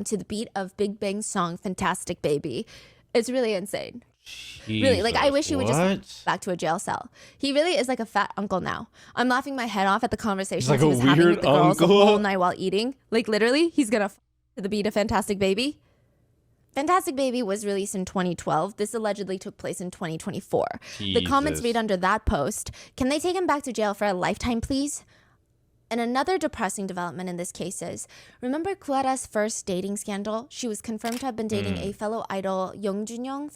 to the beat of Big Bang's song, Fantastic Baby. It's really insane. Really, like I wish he would just back to a jail cell. He really is like a fat uncle now. I'm laughing my head off at the conversations like he a was having with the weird girls the uncle. whole night while eating. Like literally, he's gonna to the beat of Fantastic Baby. Fantastic Baby was released in 2012. This allegedly took place in 2024. The comments read under that post, can they take him back to jail for a lifetime, please? And another depressing development in this case is, remember Kuara's first dating scandal? She was confirmed to have been dating a fellow idol, Young Junyoung.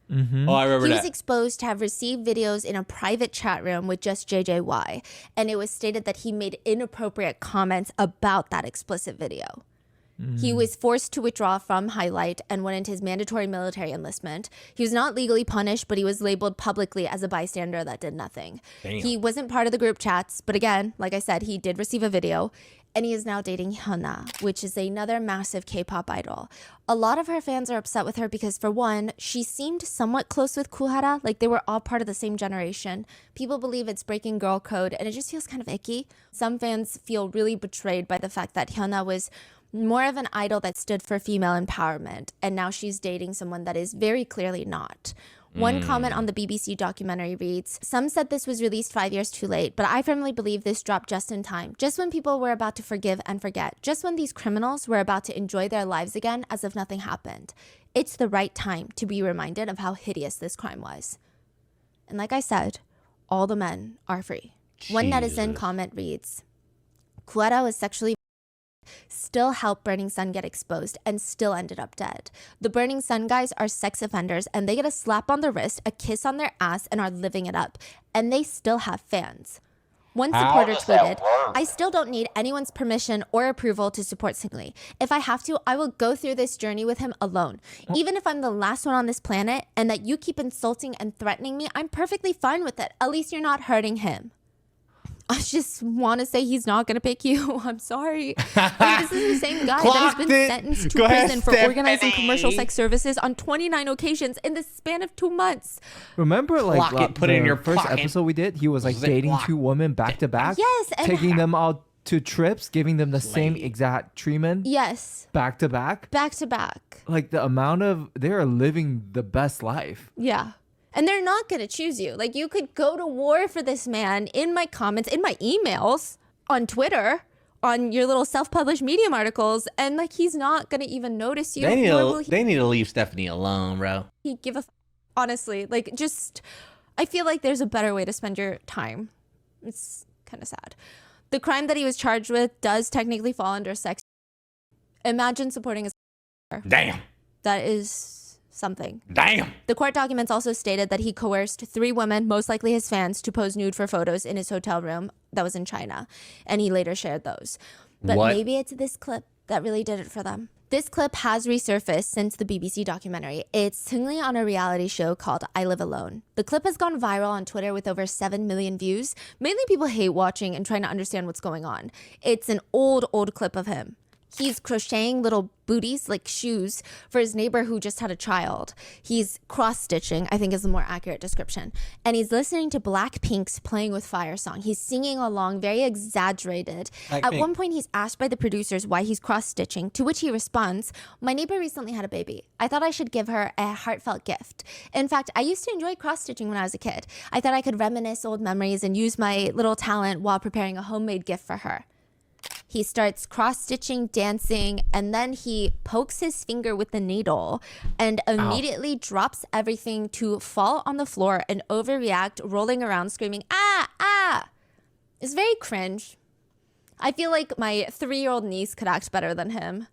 Oh, I remember He that. was exposed to have received videos in a private chat room with just JJY. And it was stated that he made inappropriate comments about that explicit video. He was forced to withdraw from Highlight and went into his mandatory military enlistment. He was not legally punished, but he was labeled publicly as a bystander that did nothing. Damn. He wasn't part of the group chats, but again, like I said, he did receive a video. And he is now dating Hyuna, which is another massive K-pop idol. A lot of her fans are upset with her because, for one, she seemed somewhat close with Kuhara, like they were all part of the same generation. People believe it's breaking girl code, and it just feels kind of icky. Some fans feel really betrayed by the fact that Hyuna was more of an idol that stood for female empowerment, and now she's dating someone that is very clearly not. One comment on the BBC documentary reads, some said this was released 5 years too late, but I firmly believe this dropped just in time, just when people were about to forgive and forget, just when these criminals were about to enjoy their lives again as if nothing happened. It's the right time to be reminded of how hideous this crime was. And like I said, all the men are free. One netizen comment reads, Kuara was sexually still helped Burning Sun get exposed and still ended up dead. The Burning Sun guys are sex offenders and they get a slap on the wrist, a kiss on their ass, and are living it up. And they still have fans. One supporter tweeted, I still don't need anyone's permission or approval to support Seungri. If I have to, I will go through this journey with him alone. Even if I'm the last one on this planet and that you keep insulting and threatening me, I'm perfectly fine with it. At least you're not hurting him. I just want to say he's not going to pick you. I'm sorry. Like, this is the same guy that has been sentenced to prison for organizing commercial sex services on 29 occasions in the span of 2 months. Remember, like Clock it, put it in your first pocket. episode we did? He was like dating 2 women back to back. Yes, and taking them out to trips, giving them the same exact treatment. Yes, Back to back. back to back. Like the amount of they're living the best life. Yeah. And they're not going to choose you. Like, you could go to war for this man in my comments, in my emails, on Twitter, on your little self-published Medium articles, and like he's not going to even notice you. They need, nor will they need to leave Stephanie alone, bro. he give a honestly, like, just I feel like there's a better way to spend your time. It's kind of sad. The crime that he was charged with does technically fall under sex. Imagine supporting a Damn. that is something. Damn. The court documents also stated that he coerced 3 women, most likely his fans, to pose nude for photos in his hotel room. that was in China. And he later shared those. But What? maybe it's this clip that really did it for them. This clip has resurfaced since the BBC documentary. It's Seungri on a reality show called I Live Alone. The clip has gone viral on Twitter with over 7 million views. Mainly people hate watching and trying to understand what's going on. It's an old clip of him. He's crocheting little booties like shoes for his neighbor who just had a child. He's cross-stitching, I think is the more accurate description. And he's listening to Blackpink's Playing with Fire song. He's singing along, very exaggerated. At one point, he's asked by the producers why he's cross-stitching, to which he responds, "My neighbor recently had a baby. I thought I should give her a heartfelt gift. In fact, I used to enjoy cross-stitching when I was a kid. I thought I could reminisce old memories and use my little talent while preparing a homemade gift for her." He starts cross-stitching, dancing, and then he pokes his finger with the needle and immediately drops everything to fall on the floor and overreact, rolling around, screaming, "Ah, ah!" It's very cringe. I feel like my 3-year-old niece could act better than him.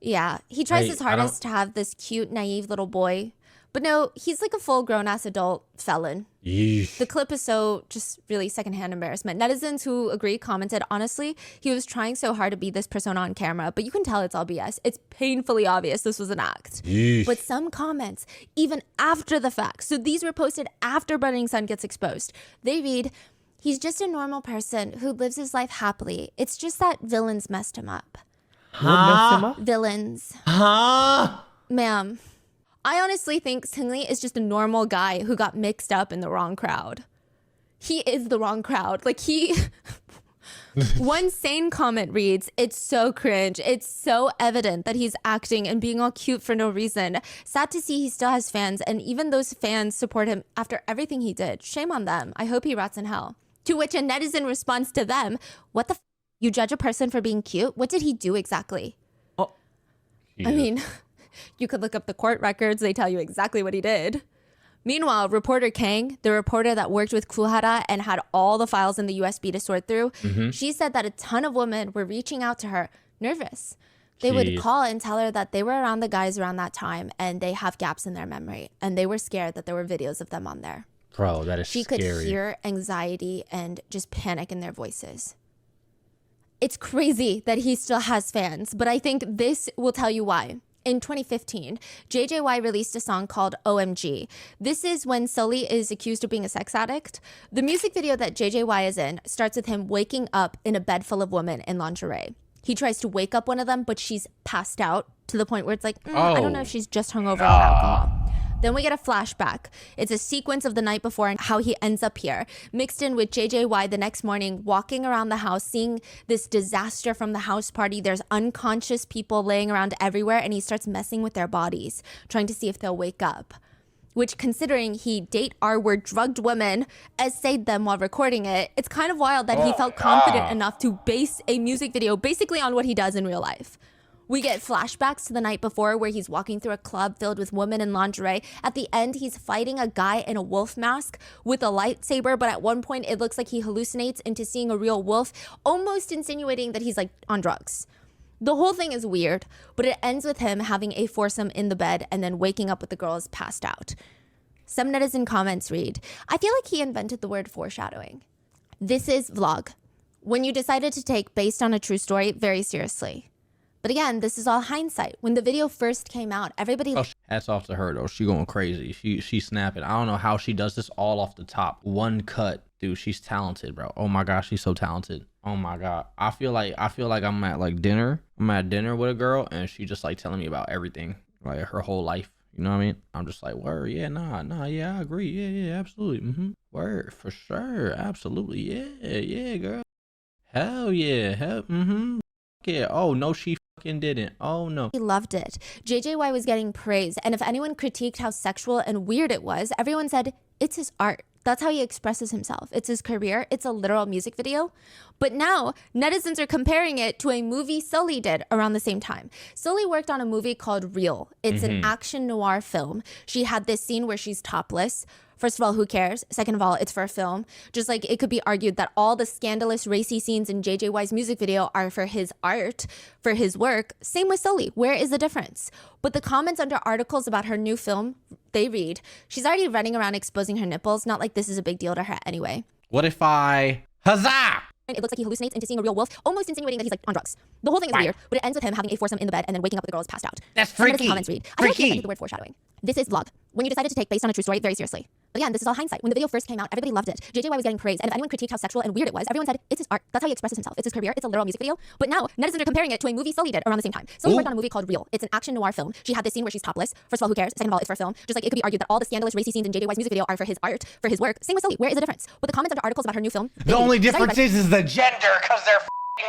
Yeah, he tries his hardest to have this cute, naive little boy. But no, he's like a full grown-ass adult felon. Yeesh. The clip is so just really secondhand embarrassment. Netizens who agree commented, honestly, he was trying so hard to be this persona on camera, but you can tell it's all BS. It's painfully obvious this was an act. Yeesh. But some comments, even after the fact, so these were posted after Burning Sun gets exposed, they read, "He's just a normal person who lives his life happily. It's just that villains messed him up." What messed him up? Villains. Huh? Ma'am, I honestly think Seungri is just a normal guy who got mixed up in the wrong crowd. He is the wrong crowd. Like one sane comment reads, "It's so cringe. It's so evident that he's acting and being all cute for no reason. Sad to see he still has fans, and even those fans support him after everything he did. Shame on them. I hope he rots in hell." To which a netizen responds to them, "What the f***? You judge a person for being cute? What did he do exactly?" Oh. I mean, you could look up the court records. They tell you exactly what he did. Meanwhile, reporter Kang, the reporter that worked with Kuhara and had all the files in the USB to sort through, she said that a ton of women were reaching out to her, nervous. They would call and tell her that they were around the guys around that time and they have gaps in their memory. And they were scared that there were videos of them on there. Bro, that is She scary. could hear anxiety and just panic in their voices. It's crazy that he still has fans, but I think this will tell you why. In 2015, JJY released a song called OMG. This is when Sully is accused of being a sex addict. The music video that JJY is in starts with him waking up in a bed full of women in lingerie. He tries to wake up one of them, but she's passed out to the point where it's like, I don't know if she's just hungover on alcohol. Then we get a flashback. It's a sequence of the night before and how he ends up here, mixed in with JJY the next morning, walking around the house, seeing this disaster from the house party. There's unconscious people laying around everywhere, and he starts messing with their bodies, trying to see if they'll wake up. Which, considering he date R-word drugged women, essayed them while recording it, it's kind of wild that he felt confident enough to base a music video basically on what he does in real life. We get flashbacks to the night before where he's walking through a club filled with women in lingerie. At the end, he's fighting a guy in a wolf mask with a lightsaber, but at one point it looks like he hallucinates into seeing a real wolf, almost insinuating that he's like on drugs. The whole thing is weird, but it ends with him having a foursome in the bed and then waking up with the girls passed out. Some netizen comments read, "I feel like he invented the word foreshadowing." This is vlog. When you decided to take based on a true story very seriously. But again, this is all hindsight. When the video first came out, everybody... Hats off to her, though. She going crazy. She's snapping. I don't know how she does this all off the top. One cut. Dude, she's talented, bro. Oh my gosh, she's so talented. Oh my God. I feel like I'm at like dinner. I'm at dinner with a girl, and she just like telling me about everything. Like her whole life. You know what I mean? I'm just like, word, yeah, nah, yeah, I agree. Yeah, absolutely. Word, for sure. Absolutely. Yeah, girl. Hell yeah. Yeah. Oh, no, she fucking didn't. Oh, no. He loved it. JJY was getting praise, and if anyone critiqued how sexual and weird it was, everyone said, it's his art. That's how he expresses himself. It's his career. It's a literal music video. But now, netizens are comparing it to a movie Sully did around the same time. Sully worked on a movie called Real. It's an action noir film. She had this scene where she's topless. First of all, who cares? Second of all, it's for a film. Just like it could be argued that all the scandalous racy scenes in JJY's music video are for his art, for his work. Same with Sully. Where is the difference? But the comments under articles about her new film, they read, she's already running around exposing her nipples. Not like this is a big deal to her anyway. What if I... Huzzah! it looks like he hallucinates into seeing a real wolf, almost insinuating that he's like on drugs. The whole thing is weird, but it ends with him having a foursome in the bed and then waking up with the girls passed out. That's Some freaky. comments read, I feel like he invented the word foreshadowing. This is vlog. When you decided to take based on a true story very seriously. But again, this is all hindsight. When the video first came out, everybody loved it. JJY was getting praise, and if anyone critiqued how sexual and weird it was, everyone said it's his art. That's how he expresses himself. It's his career. It's a literal music video. But now netizens are comparing it to a movie Sully did around the same time. Sully worked on a movie called Real. It's an action noir film. She had this scene where she's topless. First of all, who cares? Second of all, it's for film. Just like it could be argued that all the scandalous racy scenes in JJY's music video are for his art, for his work. Same with Sully. Where is the difference? But the comments under articles about her new film. The only difference is the gender, because they're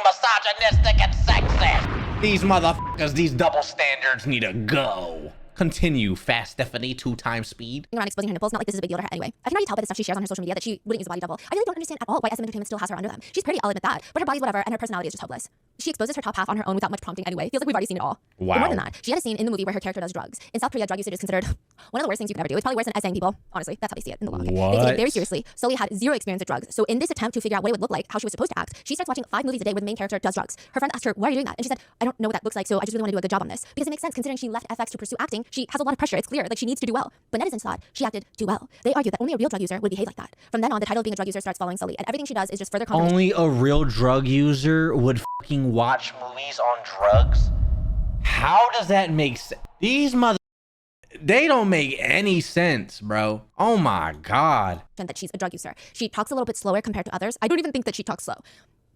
misogynistic and sexist. These motherfuckers, these double standards need to go. Continue, fast Stephanie, 2x speed. Around exposing her nipples, not like this is a big deal to her anyway. I can already tell by the stuff she shares on her social media that she wouldn't use a body double. I really don't understand at all why SM Entertainment still has her under them. She's pretty, I'll admit that, but her body's whatever, and her personality is just hopeless. She exposes her top half on her own without much prompting anyway. Feels like we've already seen it all. Wow. But more than that, she had a scene in the movie where her character does drugs. In South Korea, drug usage is considered one of the worst things you can ever do. It's probably worse than essaying people. Honestly, that's how they see it in the law. Okay? They take it very seriously. Sully had zero experience with drugs. So in this attempt to figure out what it would look like, how she was supposed to act, she starts watching 5 movies a day where the main character does drugs. Her friend asked her, why are you doing that? And she said, I don't know what that looks like, so I just really want to do a good job on this. Because it makes sense considering she left FX to pursue acting. She has a lot of pressure. It's clear. Like she needs to do well. But netizens thought she acted too well. They argued that only a real drug user would behave like that. From then on, the title of being a drug user starts following Sully, and everything she does is just further confirmation. Only a real drug user would fucking watch movies on drugs? How does that make sense? These they don't make any sense, bro. Oh my God. That she's a drug user. She talks a little bit slower compared to others. I don't even think that she talks slow.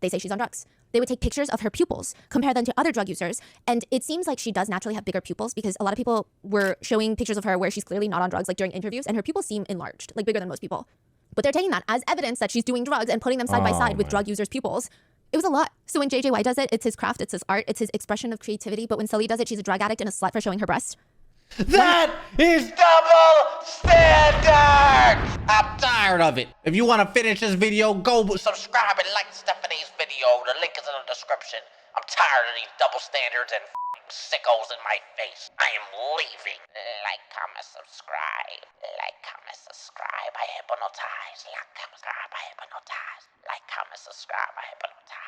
They say she's on drugs. They would take pictures of her pupils, compare them to other drug users, and it seems like she does naturally have bigger pupils because a lot of people were showing pictures of her where she's clearly not on drugs, like during interviews, and her pupils seem enlarged, like bigger than most people. But they're taking that as evidence that she's doing drugs and putting them side by side with drug users' pupils. It was a lot. So when JJY does it, it's his craft, it's his art, it's his expression of creativity. But when Sully does it, she's a drug addict and a slut for showing her breast. That is double standard. I'm tired of it. If you want to finish this video, go subscribe and like Stephanie's video. The link is in the description. I'm tired of these double standards and sickos in my face. I am leaving. Like, comment, subscribe. Like, comment, subscribe. I hypnotize. Like, comment, subscribe. I hypnotize. Like, comment, subscribe. I hypnotize.